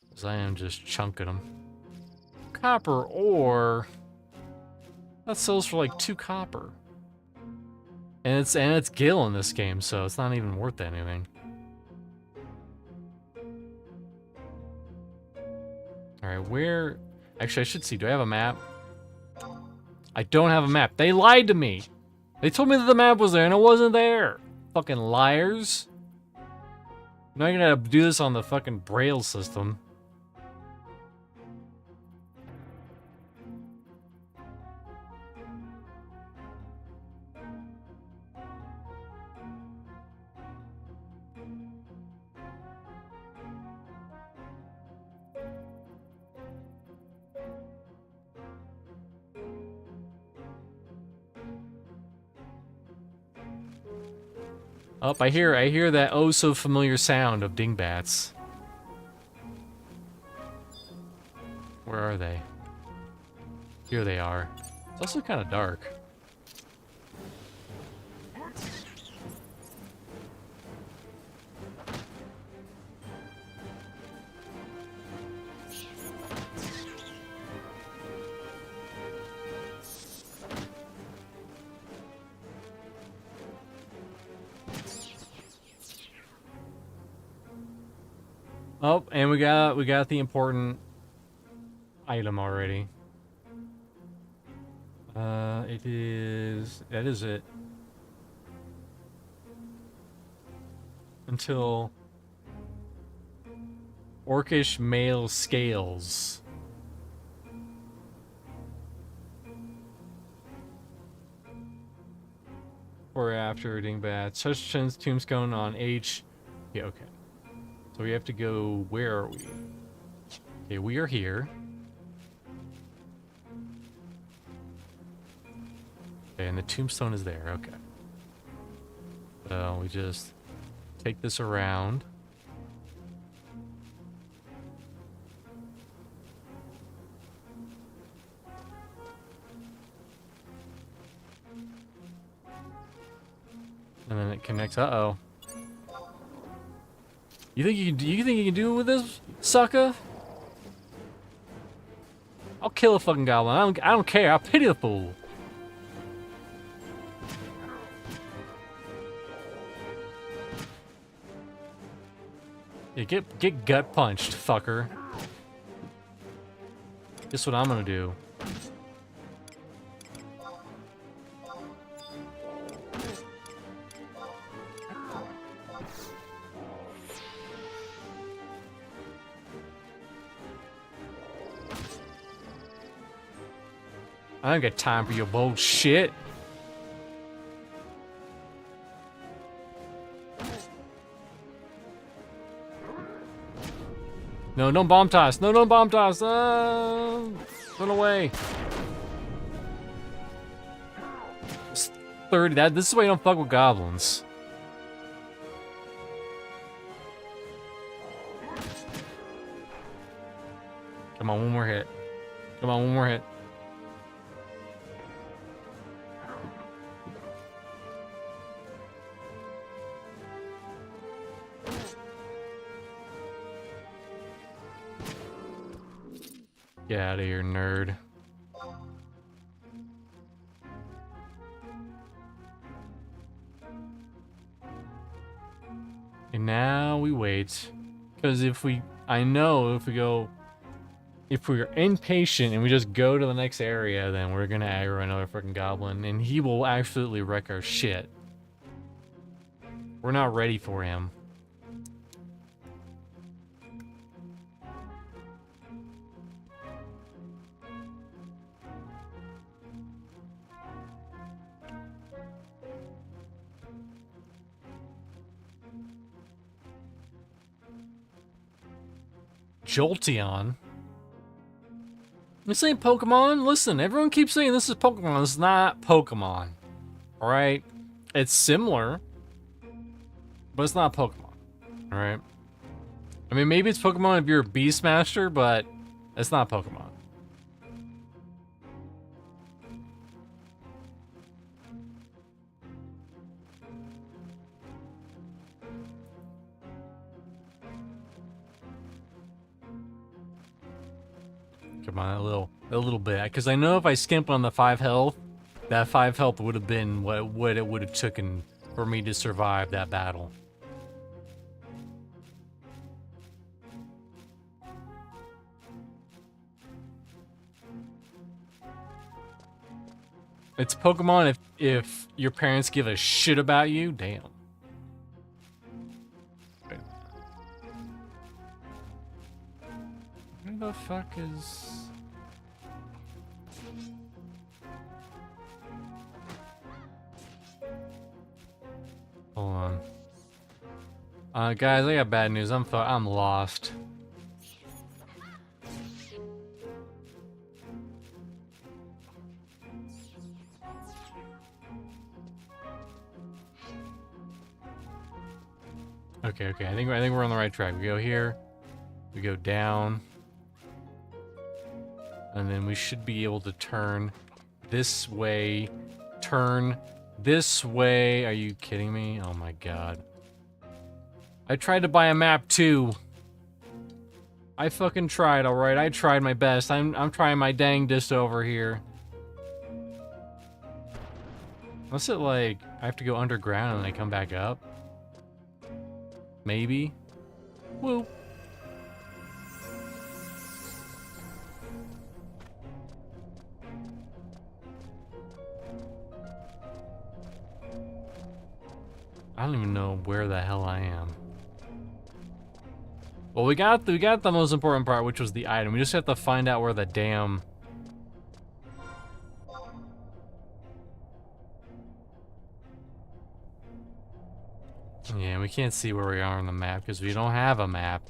Because I am just chunking them. Copper ore. That sells for like 2 copper. And it's gil in this game, so it's not even worth anything. Alright, where... Actually, I should see. Do I have a map? I don't have a map. They lied to me. They told me that the map was there, and it wasn't there. Fucking liars. Now you're gonna do this on the fucking Braille system. Oh, I hear that oh so familiar sound of dingbats. Where are they? Here they are. It's also kind of dark. Oh, and we got the important item already. That is it. Until orcish male scales. Or after Dingbat. Such tombstone on H. Yeah, okay. So we have to go, where are we? Okay, we are here. Okay, and the tombstone is there, okay. So we just take this around. And then it connects, uh-oh. You think you can do it with this, sucker? I'll kill a fucking goblin. I don't care. I'll pity the fool. Yeah, get gut punched, fucker. Guess what I'm gonna do. I don't got time for your bullshit. No, don't bomb toss. No, don't bomb toss. Run away. It's 30. This is why you don't fuck with goblins. Come on, one more hit. Come on, one more hit. Get out of here, nerd. And now we wait. Because if we're impatient and we just go to the next area, then we're gonna aggro another freaking goblin, and he will absolutely wreck our shit. We're not ready for him. Jolteon? This ain't Pokemon. Listen, everyone keeps saying this is Pokemon. This is not Pokemon. Alright? It's similar, but it's not Pokemon. Alright? I mean, maybe it's Pokemon if you're a Beastmaster, but it's not Pokemon. Come on, a little bit, because I know if I skimp on the 5 health, that 5 health would have been what it would have taken for me to survive that battle. It's Pokemon if your parents give a shit about you. Damn. Where the fuck is... Hold on. Guys, I got bad news. I'm lost. Okay. I think we're on the right track. We go here. We go down. And then we should be able to turn this way. Turn this way. Are you kidding me? Oh my god. I tried to buy a map too. I fucking tried, alright? I tried my best. I'm trying my dangdest over here. Unless it like I have to go underground and I come back up? Maybe? Woo. I don't even know where the hell I am. Well, we got the most important part, which was the item. We just have to find out where the damn... Yeah, we can't see where we are on the map because we don't have a map.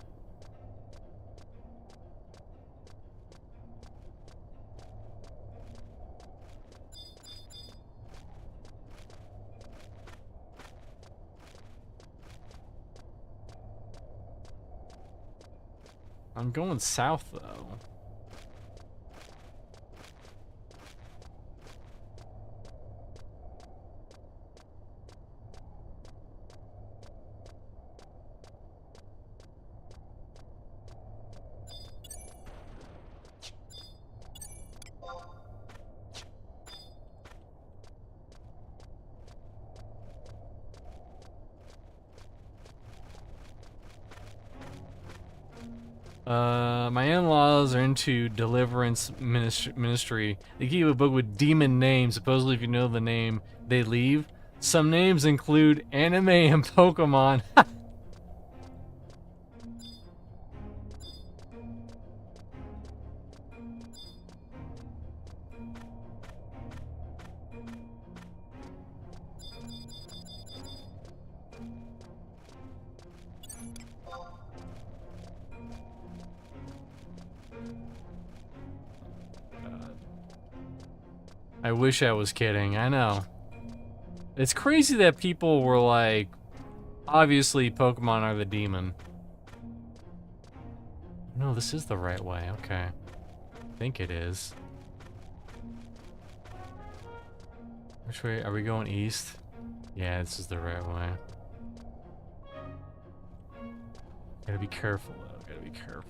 I'm going south, though. My in-laws are into deliverance ministry. They keep a book with demon names. Supposedly, if you know the name, they leave. Some names include anime and Pokemon. I wish I was kidding. I know. It's crazy that people were like, obviously Pokemon are the demon. No, this is the right way. Okay. I think it is. Which way? Are we going east? Yeah, this is the right way. Gotta be careful, though. Gotta be careful.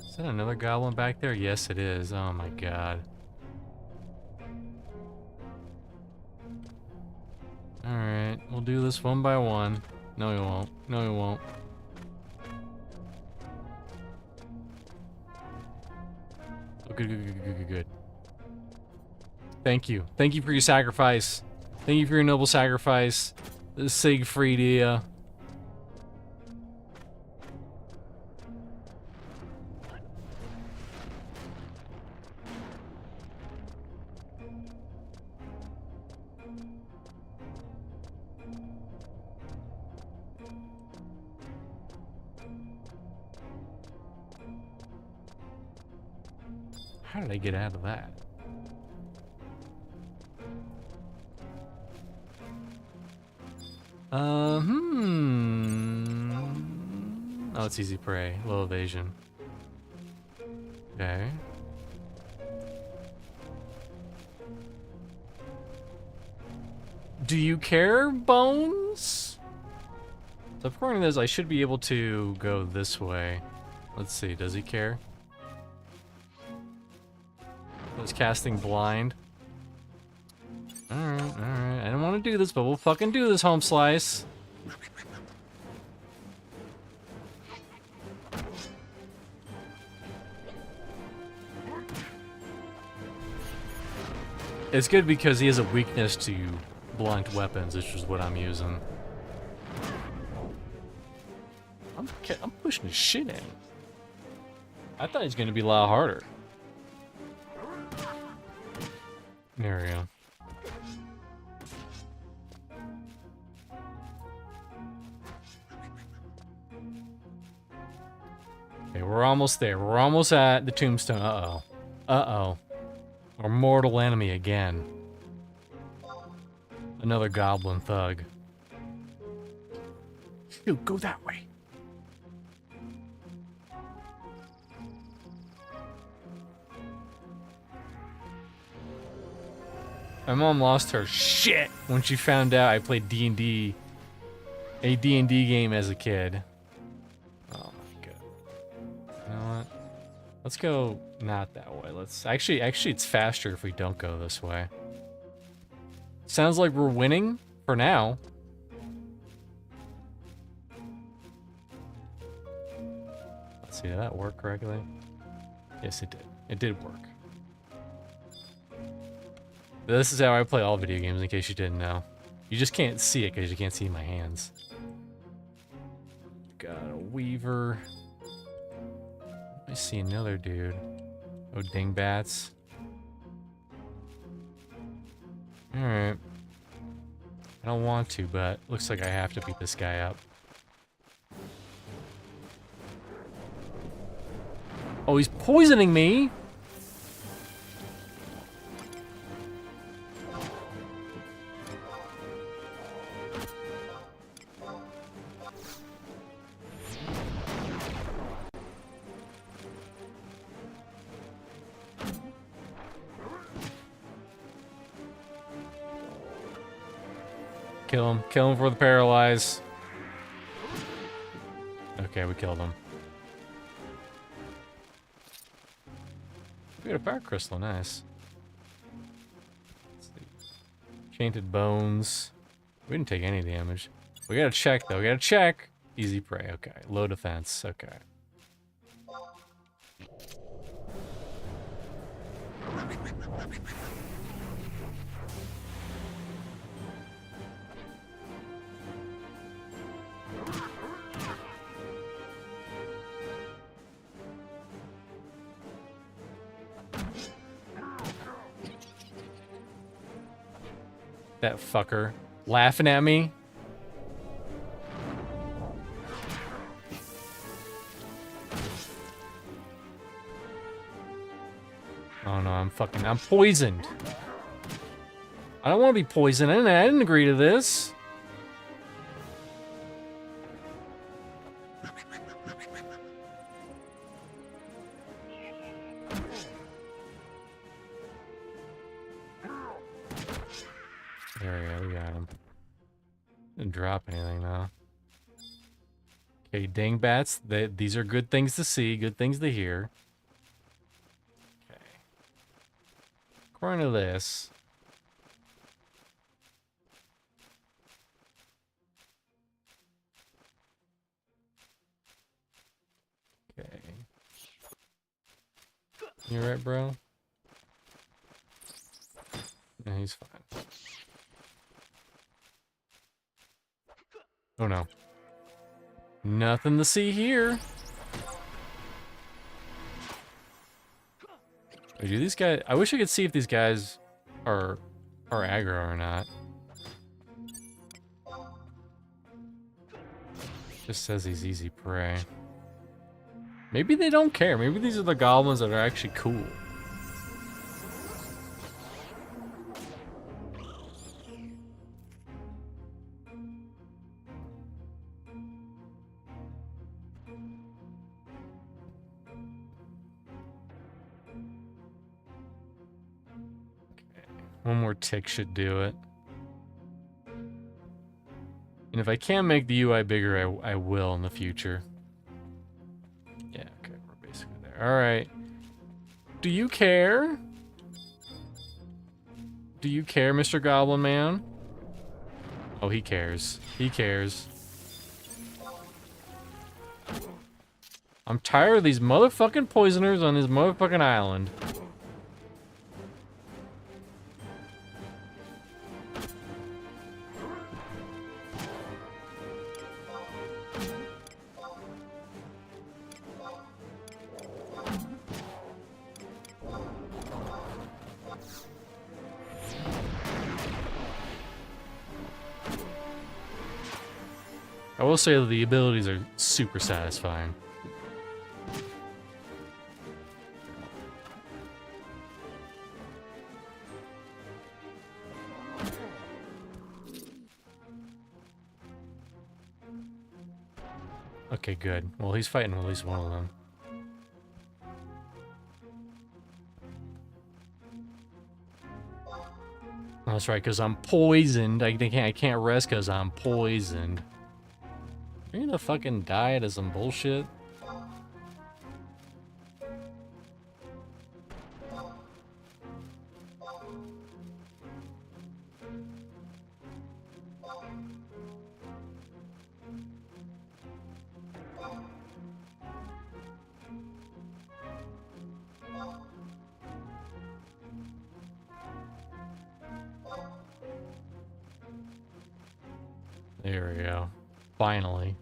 Is that another goblin back there? Yes, it is. Oh my god. Alright, we'll do this one by one. No, we won't. No, we won't. Oh, good, good, good, good, good, good. Thank you. Thank you for your sacrifice. Thank you for your noble sacrifice. Siegfriedia. How did I get out of that? Oh, it's easy prey. Low evasion. Okay. Do you care, Bones? So according to this, I should be able to go this way. Let's see, does he care? I was casting blind. Alright, alright. I didn't want to do this, but we'll fucking do this, home slice. It's good because he has a weakness to blunt weapons, which is what I'm using. I'm pushing the shit in. I thought he was gonna be a lot harder. There we go. Okay, we're we're almost there. We're almost at the tombstone. Uh-oh. Uh-oh. Our mortal enemy again. Another goblin thug. Shoot, go that way. My mom lost her shit when she found out I played D&D, a D&D game as a kid. Oh my god. You know what? Let's go not that way. Let's actually it's faster if we don't go this way. Sounds like we're winning for now. Let's see, did that work correctly? Yes, it did. It did work. This is how I play all video games, in case you didn't know. You just can't see it because you can't see my hands. Got a weaver. I see another dude. Oh, dingbats. Alright. I don't want to, but looks like I have to beat this guy up. Oh, he's poisoning me! Kill him for the paralyze. Okay, we killed him. We got a fire crystal, nice. Let's see. Chainted bones. We didn't take any damage. We gotta check though, we gotta check. Easy prey, okay. Low defense, okay. That fucker laughing at me. Oh no, I'm poisoned. I don't want to be poisoned. I didn't agree to this. There we go, we got him. Didn't drop anything though. Okay, dingbats. These are good things to see, good things to hear. Okay. According to this. Okay. You right, bro? Yeah, he's fine. Oh no. Nothing to see here. Wait, do these guys... I wish I could see if these guys are aggro or not. Just says he's easy prey. Maybe they don't care. Maybe these are the goblins that are actually cool. One more tick should do it. And if I can make the UI bigger, I will in the future. Yeah, okay, we're basically there. Alright. Do you care? Do you care, Mr. Goblin Man? Oh, he cares. He cares. I'm tired of these motherfucking poisoners on this motherfucking island. I will say that the abilities are super satisfying. Okay, good. Well, he's fighting at least one of them. That's right, because I'm poisoned. I can't rest because I'm poisoned. Are you gonna fucking die to some bullshit? There we go. Finally.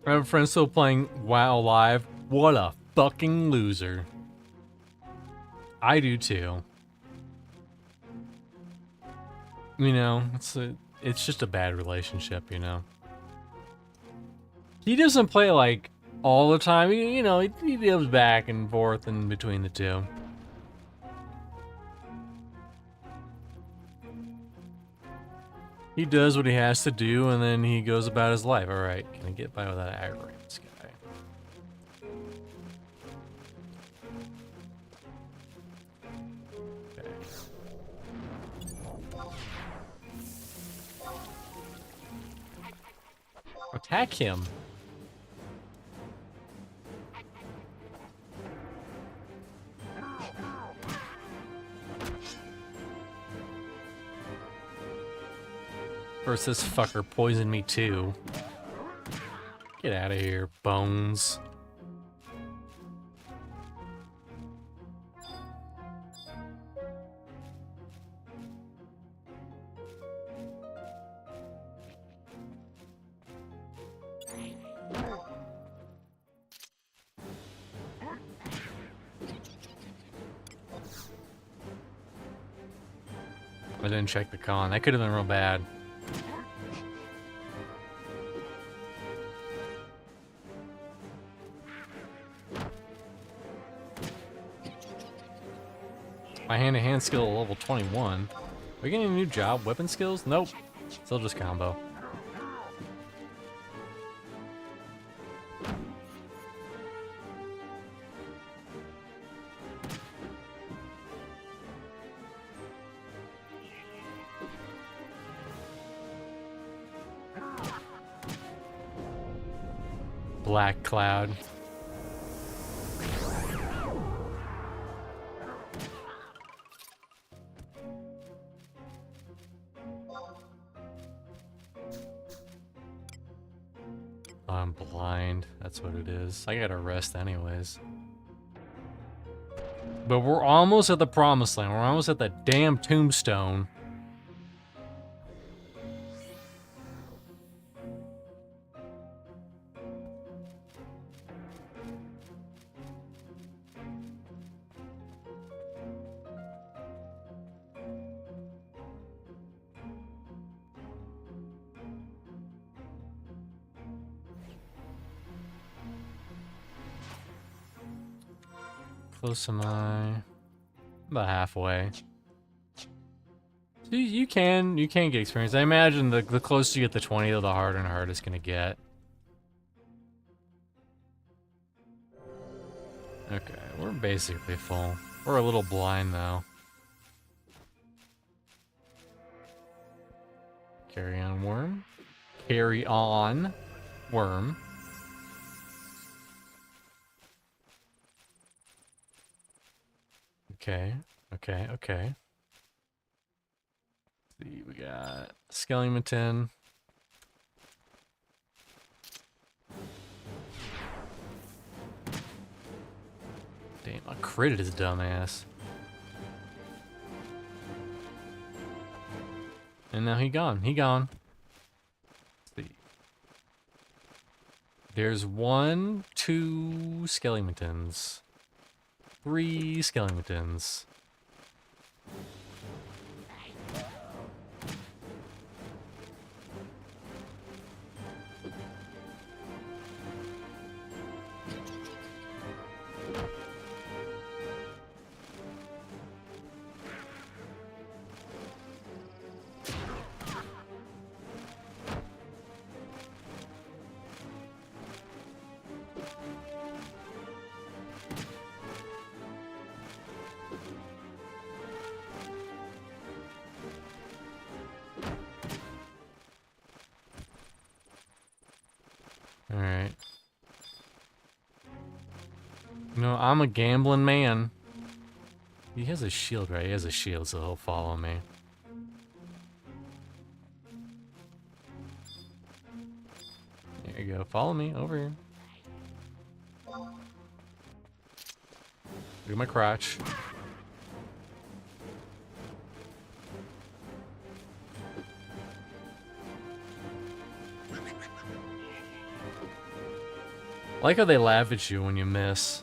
I have a friend still playing WoW Live. What a fucking loser. I do too. You know, it's just a bad relationship, you know. He doesn't play like all the time. You know, he goes back and forth in between the two. He does what he has to do, and then he goes about his life. All right, can I get by without aggroing this guy? Okay. Attack him. First, this fucker poisoned me too. Get out of here, bones. I didn't check the con. That could have been real bad. My hand-to-hand skill at level 21. Are we getting a new job? Weapon skills? Nope. Still just combo. Black cloud. I'm blind. That's what it is. I gotta rest anyways. But we're almost at the promised land. We're almost at the damn tombstone. Close am I? About halfway. You can get experience. I imagine the closer you get to 20, the harder and harder it's gonna get. Okay, we're basically full. We're a little blind though. Carry on, worm. Carry on, worm. Okay, okay. Let's see, we got skeleton. Damn, I critted his dumbass. And now he gone. He gone. Let's see. There's 1, 2 skeletons. 3 skeletons. Alright. You know, I'm a gambling man. He has a shield, right? He has a shield, so he'll follow me. There you go. Follow me. Over here. Look at my crotch. I like how they laugh at you when you miss.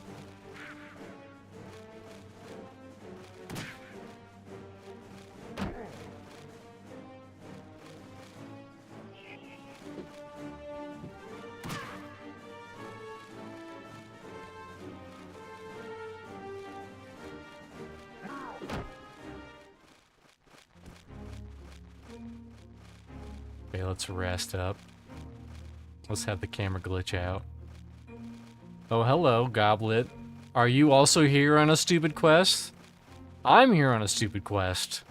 Okay, let's rest up. Let's have the camera glitch out. Oh, hello, Goblet. Are you also here on a stupid quest? I'm here on a stupid quest.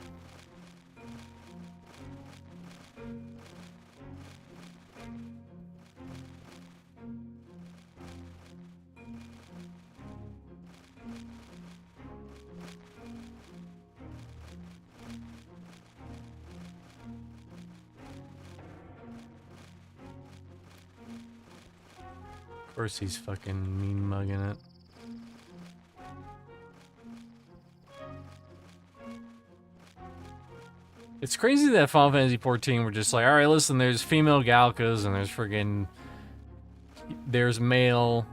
Of course he's fucking mean mugging it. It's crazy that Final Fantasy XIV were just like, alright, listen, there's female Galkas and there's friggin'... There's male,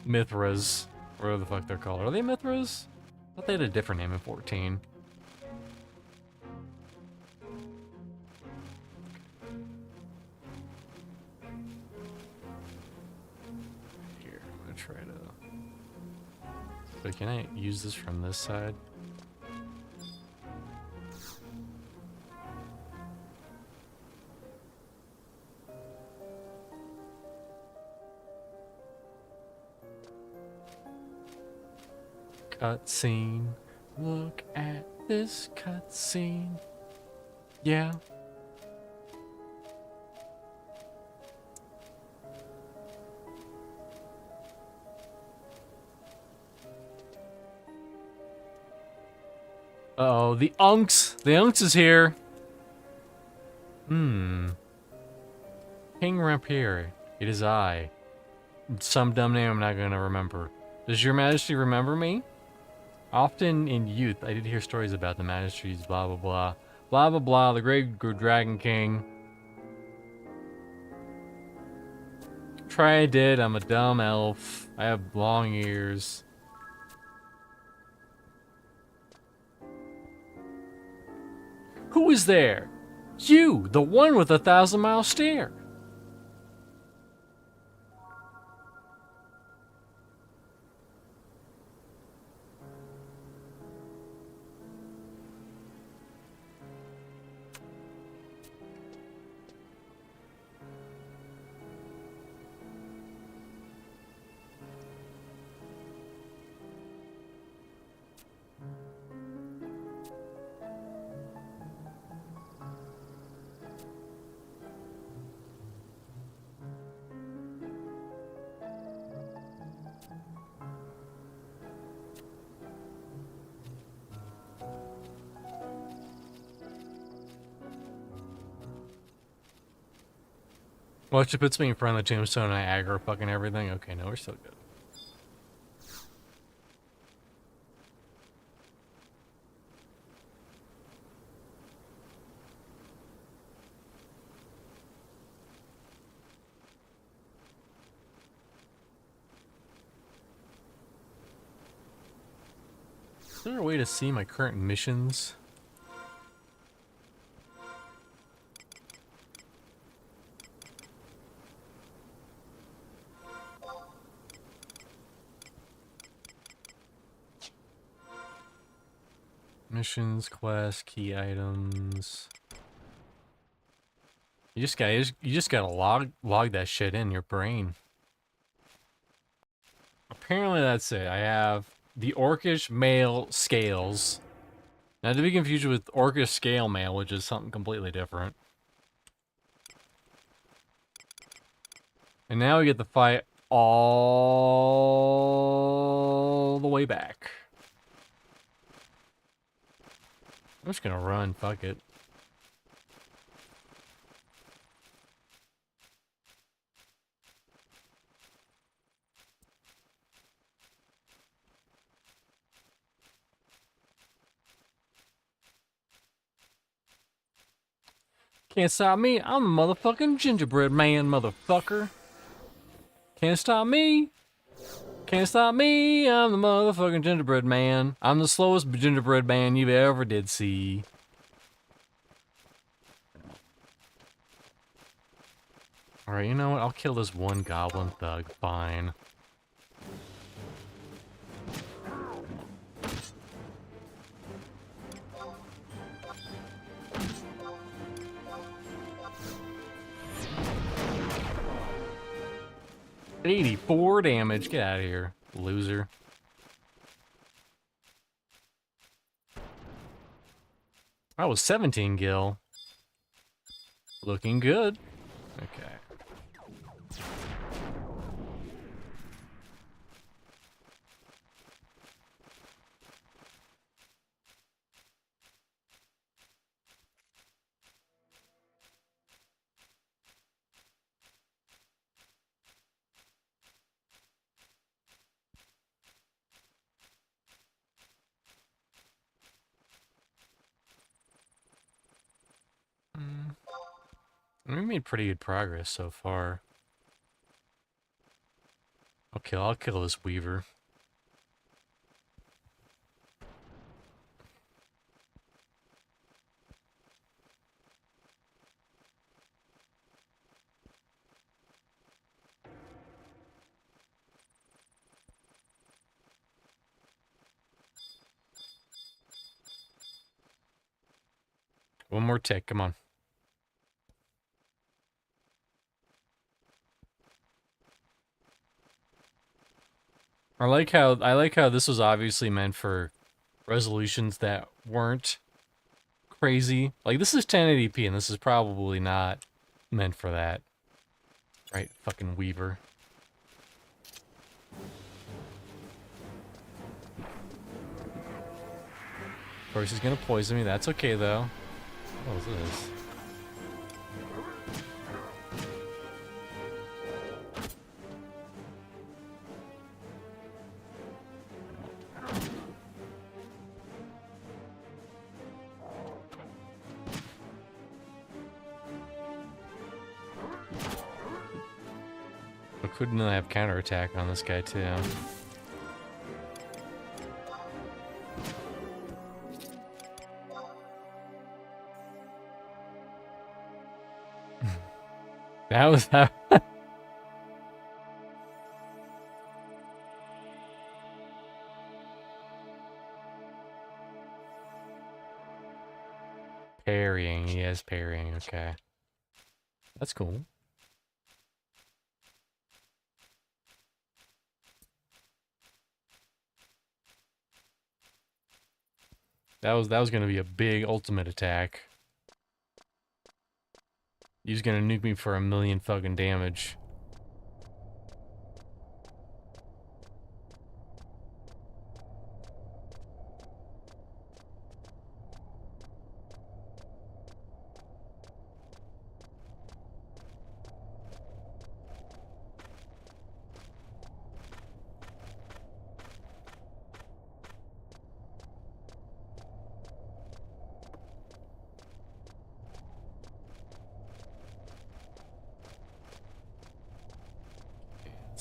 Mithras. Whatever the fuck they're called. Are they Mithras? I thought they had a different name in 14. Here, I'm gonna try to... But can I use this from this side? Cutscene. Look at this cutscene. Yeah. Uh-oh, the Unks! The Unks is here! King Rapier. It is I. Some dumb name I'm not gonna remember. Does your majesty remember me? Often in youth, I did hear stories about the majesties, blah blah blah. Blah blah blah, the great Dragon King. Try I did, I'm a dumb elf. I have long ears. Who is there? You, the one with 1,000-mile stare. Watch, it puts me in front of the tombstone and I aggro fucking everything. Okay, no, we're still good. Is there a way to see my current missions? Missions, quests, key items. You just gotta log that shit in your brain. Apparently that's it. I have the Orcish male scales. Not to be confused with Orcish scale mail, which is something completely different. And now we get to fight all the way back. I'm just gonna run, fuck it. Can't stop me, I'm a motherfucking gingerbread man, motherfucker. Can't stop me. Can't stop me, I'm the motherfucking gingerbread man. I'm the slowest gingerbread man you've ever did see. Alright, you know what? I'll kill this one goblin thug, fine. $84 damage, get out of here, loser. That was 17 gil. Looking good. Okay. We made pretty good progress so far. I'll kill this weaver. One more tick, come on. I like how this was obviously meant for resolutions that weren't crazy. Like, this is 1080p and this is probably not meant for that. Right, fucking weaver. Of course he's gonna poison me, that's okay though. What is this? I couldn't have counterattack on this guy too. That was that. Parrying, he has parrying, okay. That's cool. That was gonna be a big ultimate attack. He's gonna nuke me for 1,000,000 fucking damage.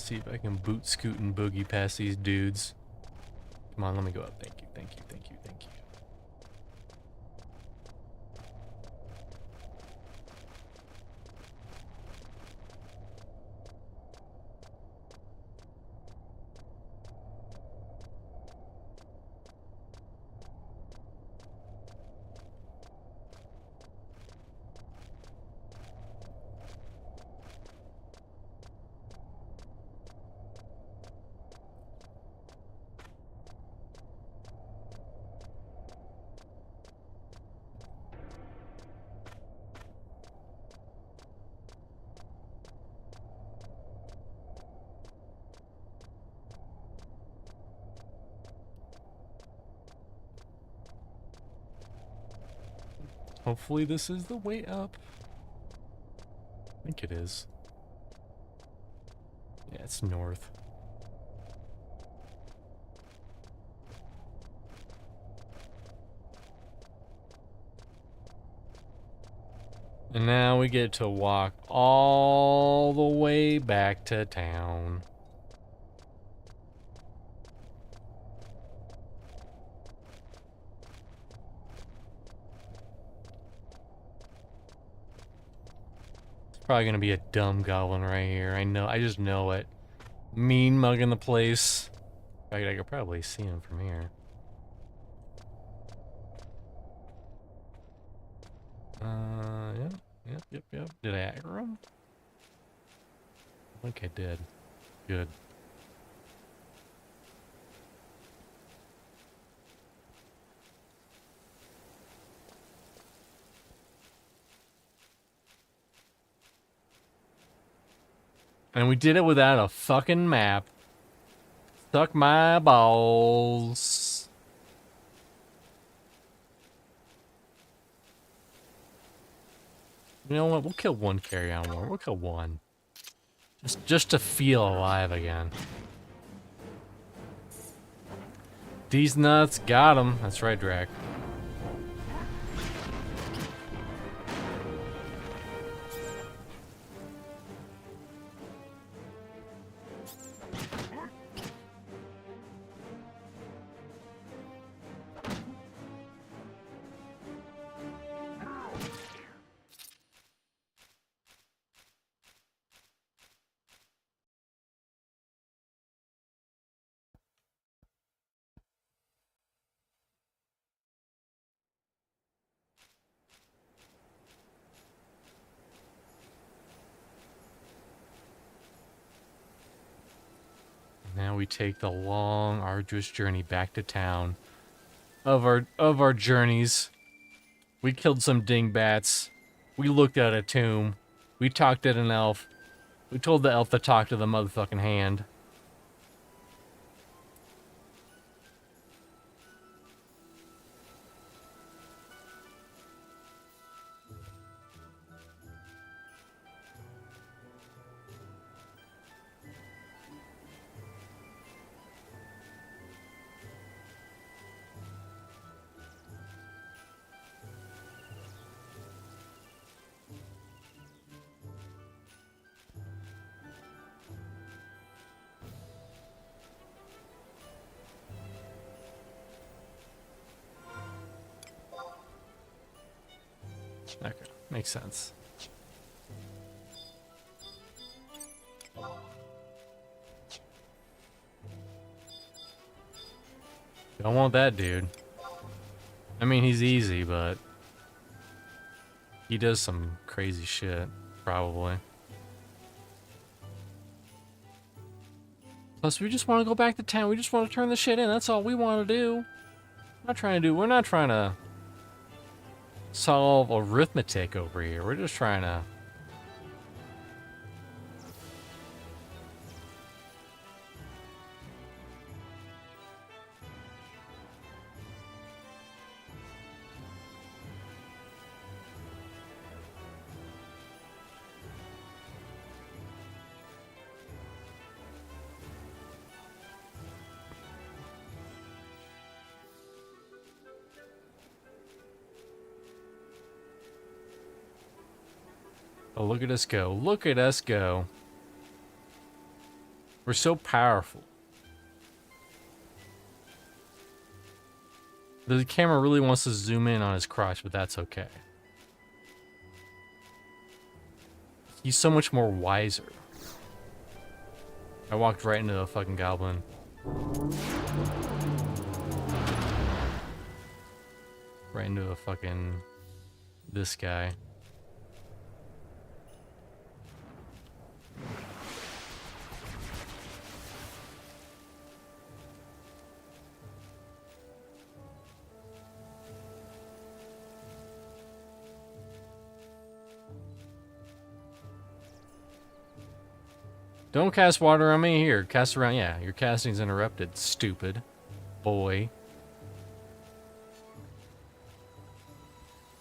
see if I can boot, scoot, and boogie past these dudes. Come on, let me go up. Thank you, thank you, thank you, thank you. Hopefully this is the way up. I think it is. Yeah, it's north. And now we get to walk all the way back to town. Probably gonna be a dumb goblin right here. I know. I just know it. Mean mugging the place. I could probably see him from here. Yep. Did I aggro him? I think I did. Good. And we did it without a fucking map. Suck my balls. You know what? We'll kill one carry-on war. We'll kill one. Just to feel alive again. These nuts got him. That's right, Drac. Now we take the long, arduous journey back to town. Of our journeys, we killed some dingbats. We looked at a tomb. We talked at an elf. We told the elf to talk to the motherfucking hand. Okay, makes sense. Don't want that dude. I mean, he's easy, but he does some crazy shit, probably. Plus, we just want to go back to town. We just want to turn the shit in. That's all we want to do. We're not trying to solve arithmetic over here. We're just trying to... Oh, look at us go. Look at us go. We're so powerful. The camera really wants to zoom in on his crotch, but that's okay. He's so much more wiser. I walked right into a fucking goblin. Right into a fucking... this guy. Don't cast water on me. Here, cast around. Yeah, your casting's interrupted, stupid boy.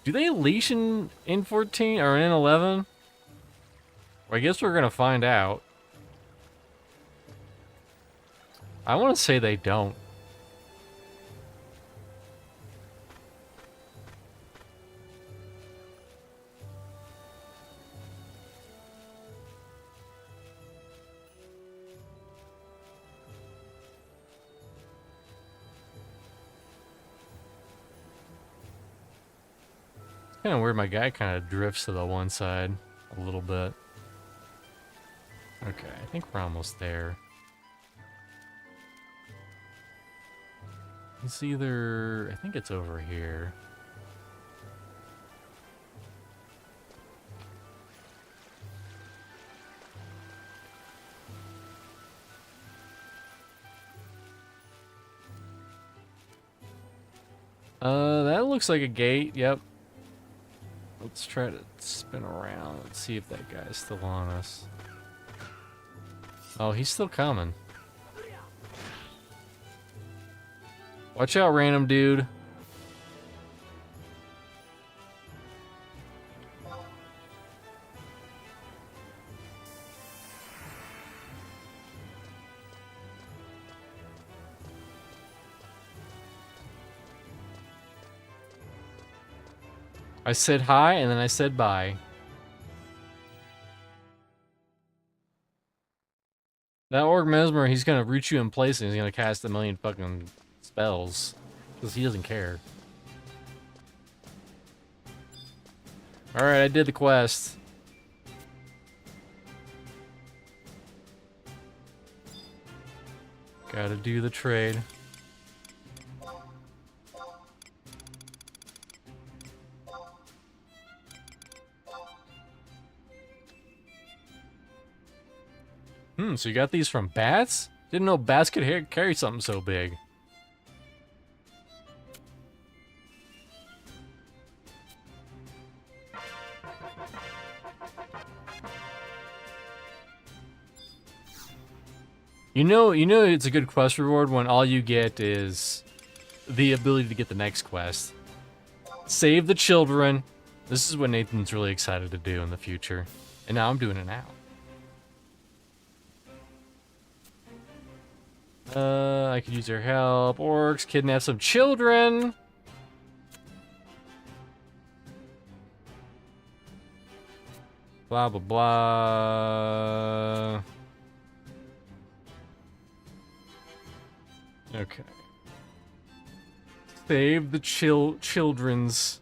Do they leash in 14 or in 11? Well, I guess we're gonna find out. I want to say they don't. Kind of weird. My guy kind of drifts to the one side a little bit. Okay, I think we're almost there. It's either... I think it's over here. That looks like a gate. Yep. Let's try to spin around. Let's see if that guy's still on us. Oh, he's still coming. Watch out, random dude. I said hi, and then I said bye. That Orc Mesmer, he's gonna root you in place, and he's gonna cast a million fucking spells. Because he doesn't care. Alright, I did the quest. Gotta do the trade. So you got these from bats? Didn't know bats could carry something so big. You know it's a good quest reward when all you get is the ability to get the next quest. Save the children. This is what Nathan's really excited to do in the future. And now I'm doing it now. I could use your help. Orcs, kidnap some children. Blah, blah, blah. Okay. Save the children's.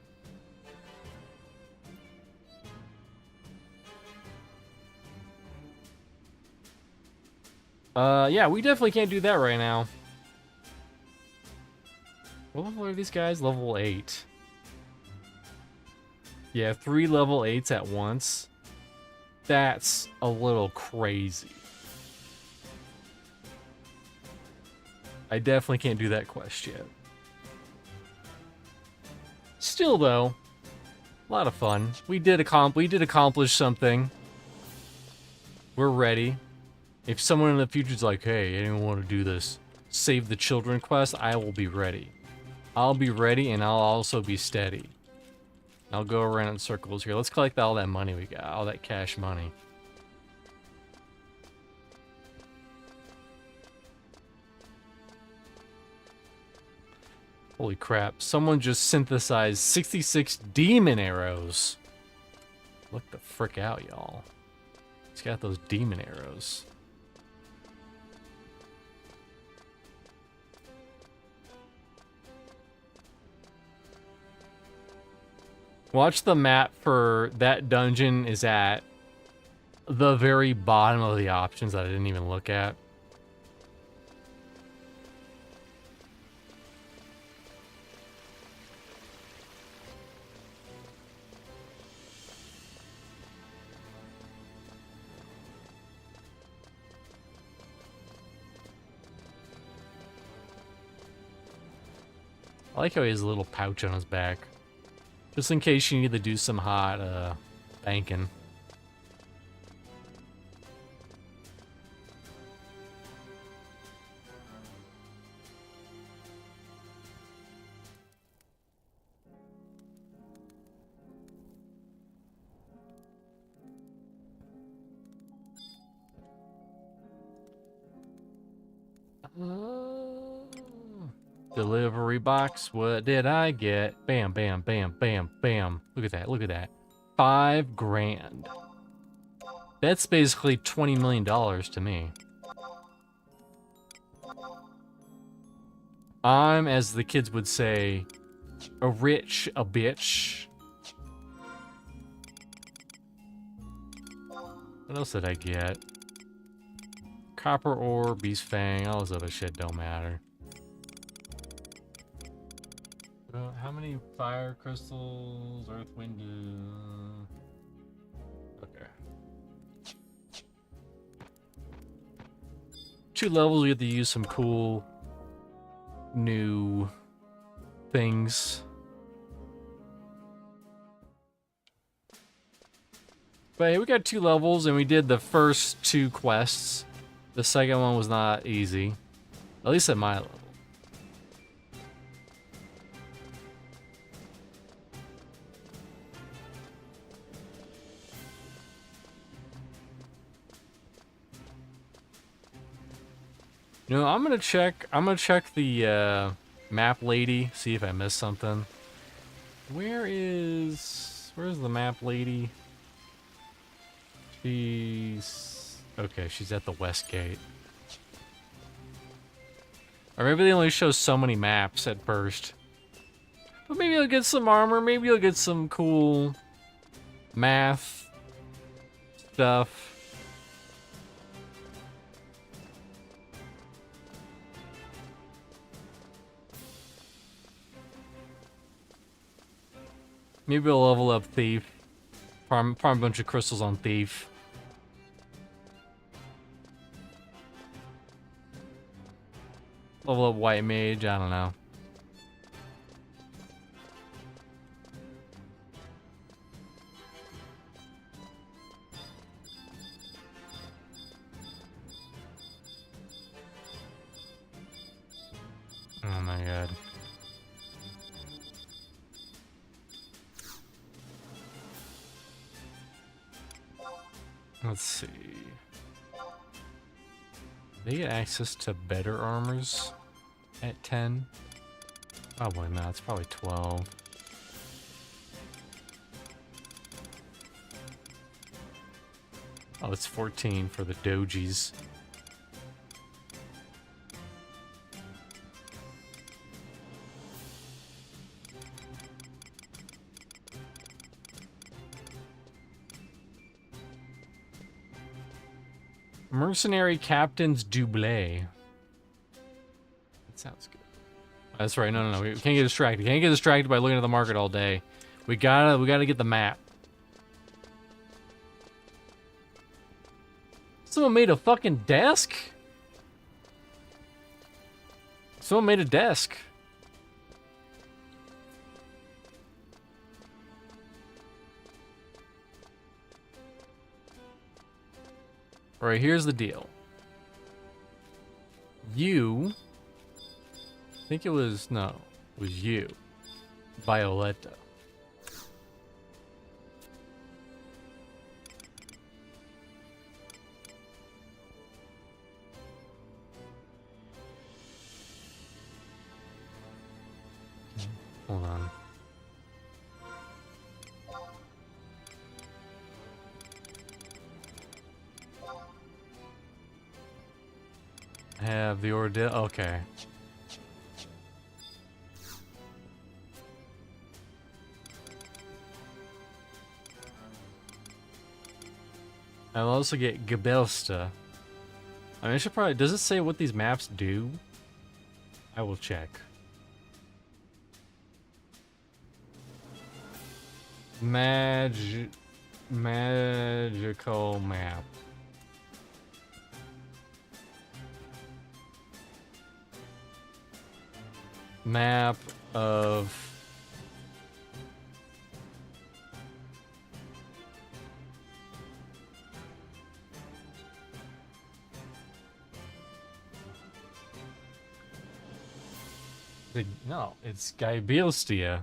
Yeah, we definitely can't do that right now. What level are these guys? Level 8. Yeah, 3 level 8s at once. That's a little crazy. I definitely can't do that quest yet. Still, though, a lot of fun. We did accomplish something. We're ready. If someone in the future's like, hey, anyone want to do this save the children quest, I will be ready. I'll be ready, and I'll also be steady. I'll go around in circles here. Let's collect all that money we got, all that cash money. Holy crap, someone just synthesized 66 demon arrows. Look the frick out, y'all. He's got those demon arrows. Watch the map for that dungeon is at the very bottom of the options that I didn't even look at. I like how he has a little pouch on his back. Just in case you need to do some hot banking. Delivery box, what did I get? Bam, bam, bam, bam, bam. Look at that, look at that. $5 grand. That's basically $20 million to me. I'm, as the kids would say, a bitch. What else did I get? Copper ore, beast fang, all this other shit don't matter. How many fire crystals, earth, wind? Okay. 2 levels, we have to use some cool new things. But hey, we got 2 levels and we did the first 2 quests. The second one was not easy. At least at my level. You know, I'm gonna check the map lady, see if I missed something. Where's the map lady? Okay, she's at the west gate. Or maybe they only show so many maps at first. But maybe you'll get some armor, maybe you'll get some cool math stuff. Maybe we'll level up Thief. Farm a bunch of crystals on Thief. Level up White Mage, I don't know. Oh my god. Let's see. They get access to better armors at 10? Probably not, it's probably 12. Oh, it's 14 for the dojis. Mercenary Captain's Doublé. That sounds good. That's right. No. We can't get distracted. Can't get distracted by looking at the market all day. We gotta get the map. Someone made a fucking desk? Someone made a desk. Alright, here's the deal. You... I think it was... No. It was you. Violetta. Hold on. Have the ordeal. Okay. I'll also get Gebelsta. I mean, I should probably... Does it say what these maps do? I will check. Magical map. Map of... No, it's Gebelsta.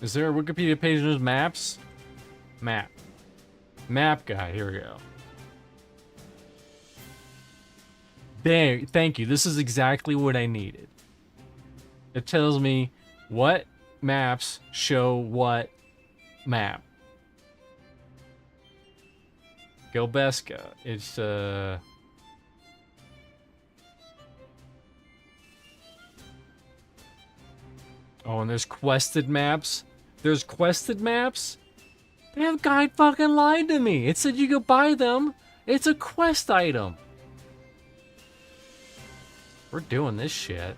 Is there a Wikipedia page that has maps? Map. Map guy, here we go. There, thank you. This is exactly what I needed. It tells me what maps show what map. Gelbeska. It's Oh, and there's quested maps. There's quested maps? That guy fucking lied to me. It said you could buy them. It's a quest item. We're doing this shit.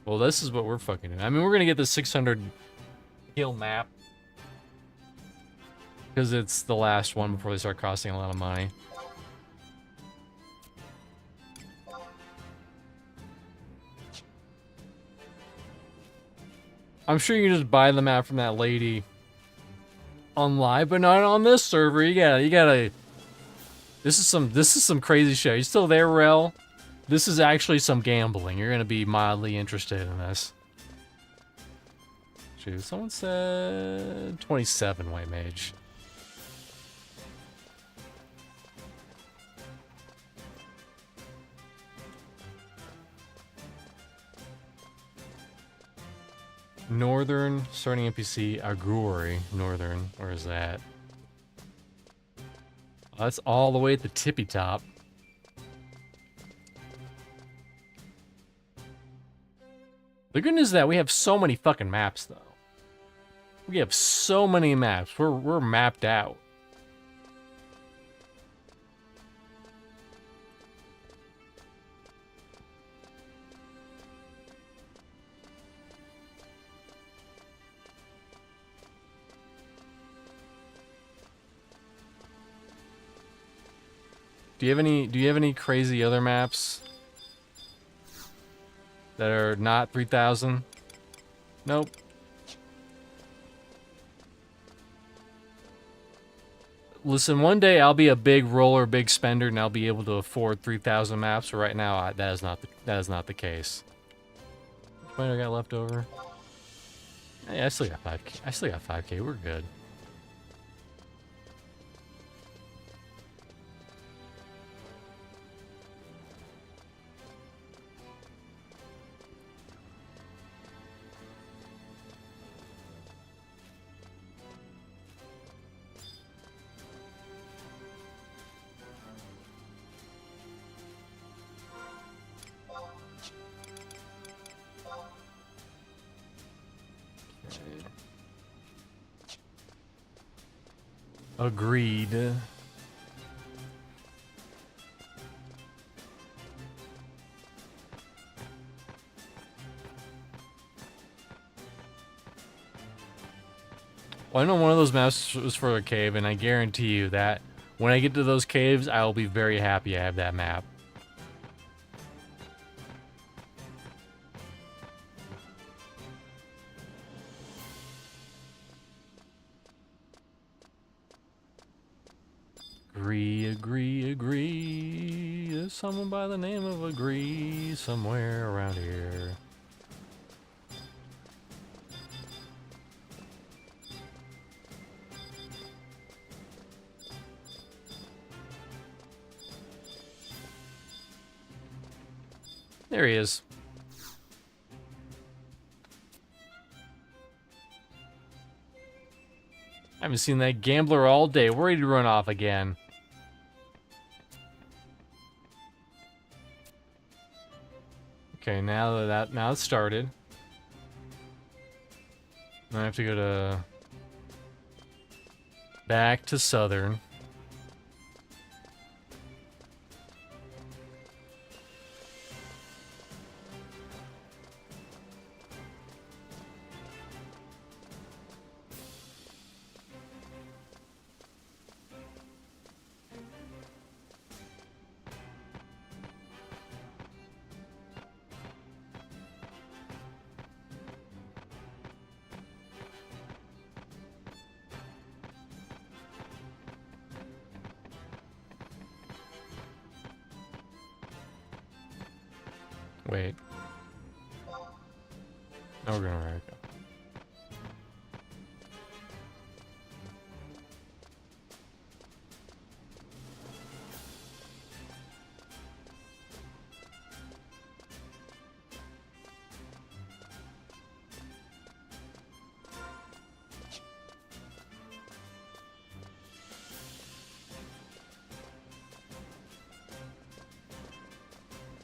Well, this is what we're fucking doing. I mean, we're gonna get the 600 kill map. Because it's the last one before they start costing a lot of money. I'm sure you can just buy the map from that lady on live, but not on this server. You gotta. This is some crazy shit. You still there, Rel? This is actually some gambling. You're gonna be mildly interested in this. Shoot, someone said 27 white mage. Northern starting NPC Aguri. Northern, where is that? Oh, that's all the way at the tippy top. The good news is that we have so many fucking maps, though. We have so many maps. We're mapped out. Do you have any crazy other maps that are not 3,000? Nope. Listen, one day I'll be a big roller, big spender, and I'll be able to afford 3,000 maps. But right now, that is not the case. What do I got left over? Hey, I still got 5K. I still got 5K. We're good. Agreed. Well, I know one of those maps was for a cave, and I guarantee you that when I get to those caves, I will be very happy I have that map. Agree. There's someone by the name of Agree somewhere around here. There he is. I haven't seen that gambler all day. Where did he run off again? Okay, now it's started. I have to go to back to Southern. Wait. No, we're gonna right go.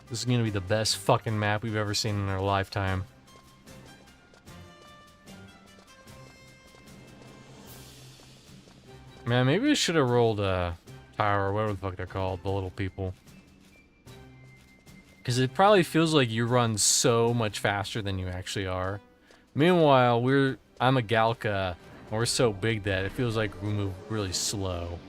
This is gonna be the best fucking map we've ever seen in our lifetime. Man, maybe we should have rolled a tower, or whatever the fuck they're called, the little people. Because it probably feels like you run so much faster than you actually are. Meanwhile, I'm a Galka, and we're so big that it feels like we move really slow.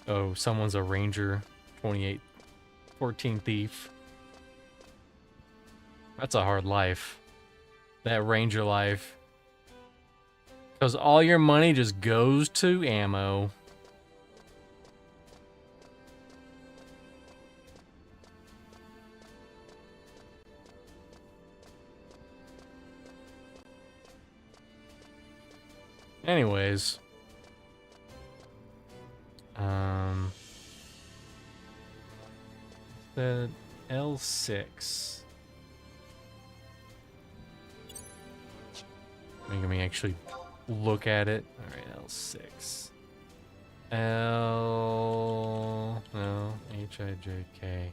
Oh, someone's a ranger, 14 thief. That's a hard life. That ranger life. Because all your money just goes to ammo. Anyways. The L6. Making me actually look at it. Alright, L6. No, H-I-J-K.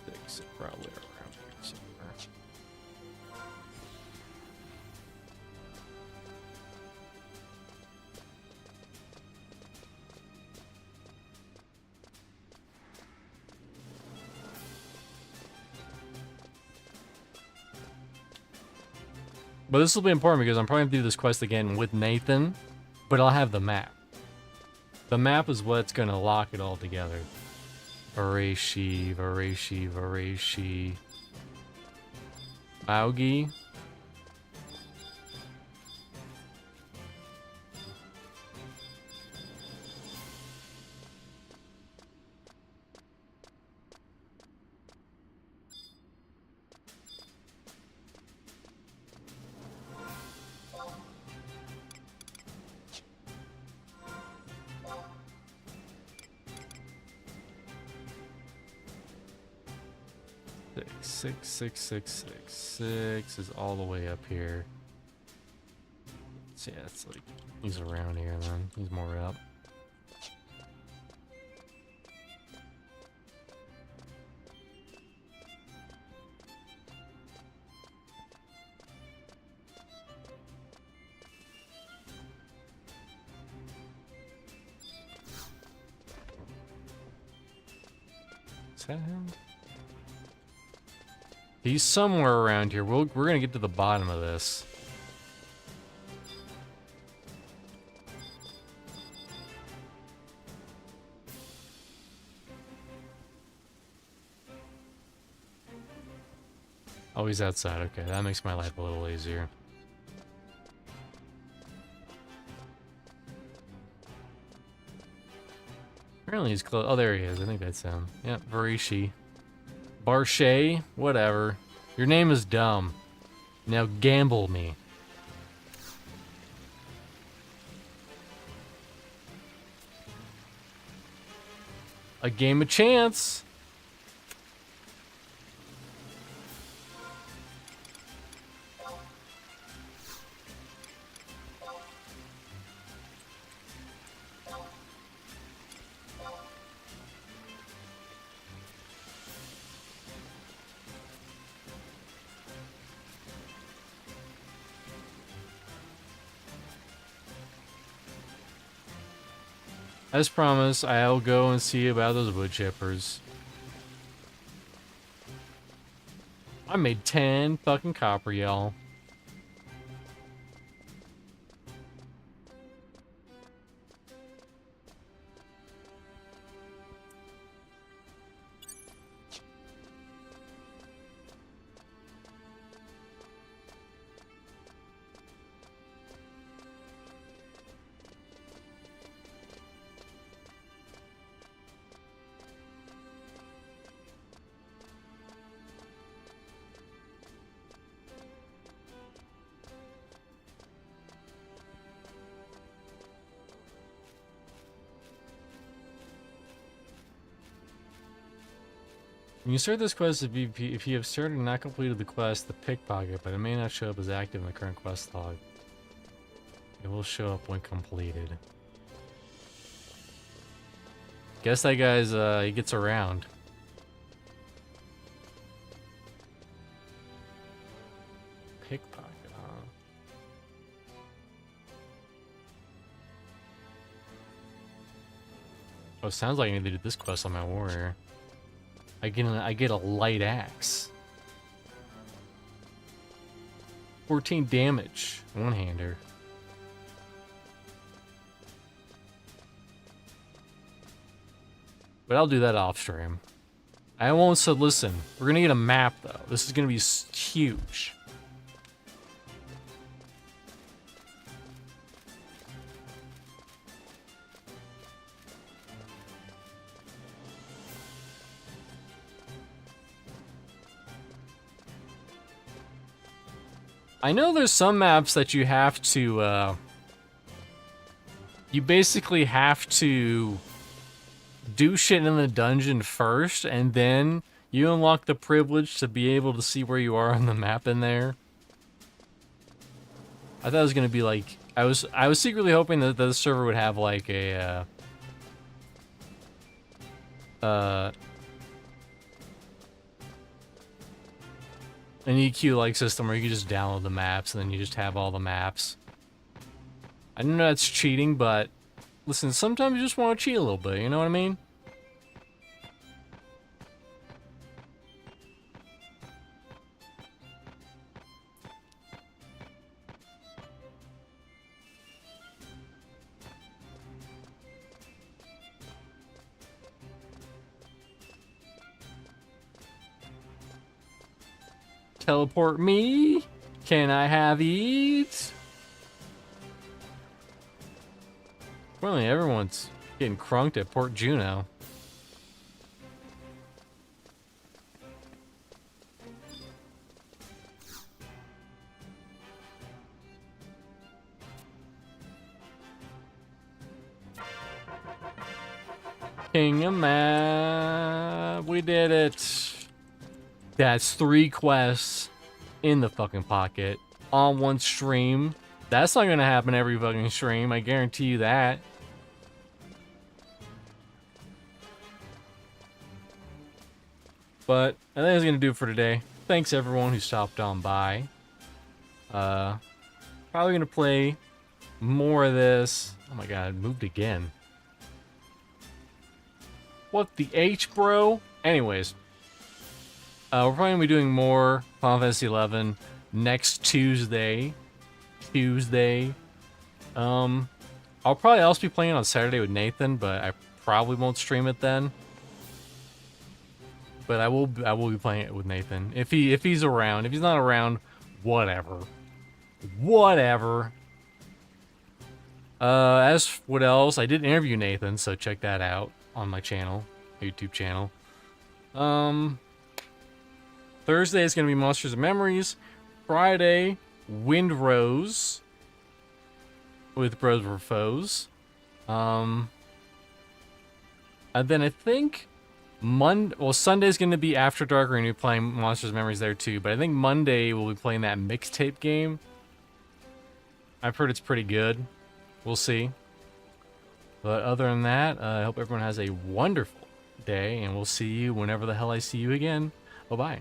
L6, probably around here somewhere. But this will be important because I'm probably going to do this quest again with Nathan, but I'll have the map. The map is what's going to lock it all together. Vareshi, Vareshi, Vareshi. Augie. Six is all the way up here. So yeah, it's like he's around here then. He's more up. Is that him? He's somewhere around here. We're gonna get to the bottom of this. Oh, he's outside. Okay, that makes my life a little easier. Apparently he's close. Oh, there he is. I think that's him. Yep, Vareshi. Barshay, whatever. Your name is dumb. Now gamble me. A game of chance. As promised, I'll go and see about those wood chippers. I made 10 fucking copper, y'all. When you start this quest, if you have started and not completed the quest, the pickpocket, but it may not show up as active in the current quest log. It will show up when completed. Guess that guy's, he gets around. Pickpocket, huh? Oh, sounds like I need to do this quest on my warrior. I get a light axe. 14 damage. One-hander. But I'll do that off stream. I won't. So listen, we're gonna get a map though. This is gonna be huge. I know there's some maps that you have to, you basically have to do shit in the dungeon first, and then you unlock the privilege to be able to see where you are on the map in there. I thought it was gonna be like, I was secretly hoping that the server would have like a, an EQ-like system where you can just download the maps and then you just have all the maps. I know that's cheating, but listen, sometimes you just want to cheat a little bit, you know what I mean? Teleport me? Can I have eats? Apparently everyone's getting crunked at Port Juno. King of Map. We did it. That's 3 quests in the fucking pocket on one stream. That's not gonna happen every fucking stream, I guarantee you that. But I think that's gonna do it for today. Thanks everyone who stopped on by. Probably gonna play more of this. Oh my god, it moved again. What the H, bro? Anyways. We're probably gonna be doing more Final Fantasy XI next Tuesday. I'll probably also be playing on Saturday with Nathan, but I probably won't stream it then. But I will be playing it with Nathan if he's around. If he's not around, whatever. As what else? I did interview Nathan, so check that out on my channel, YouTube channel. Thursday is going to be Monsters and Memories. Friday, Windrose with Bros for Foes. And then I think Sunday's going to be After Dark. We're going to be playing Monsters Memories there too. But I think Monday we'll be playing that mixtape game. I've heard it's pretty good. We'll see. But other than that, I hope everyone has a wonderful day, and we'll see you whenever the hell I see you again. Bye-bye.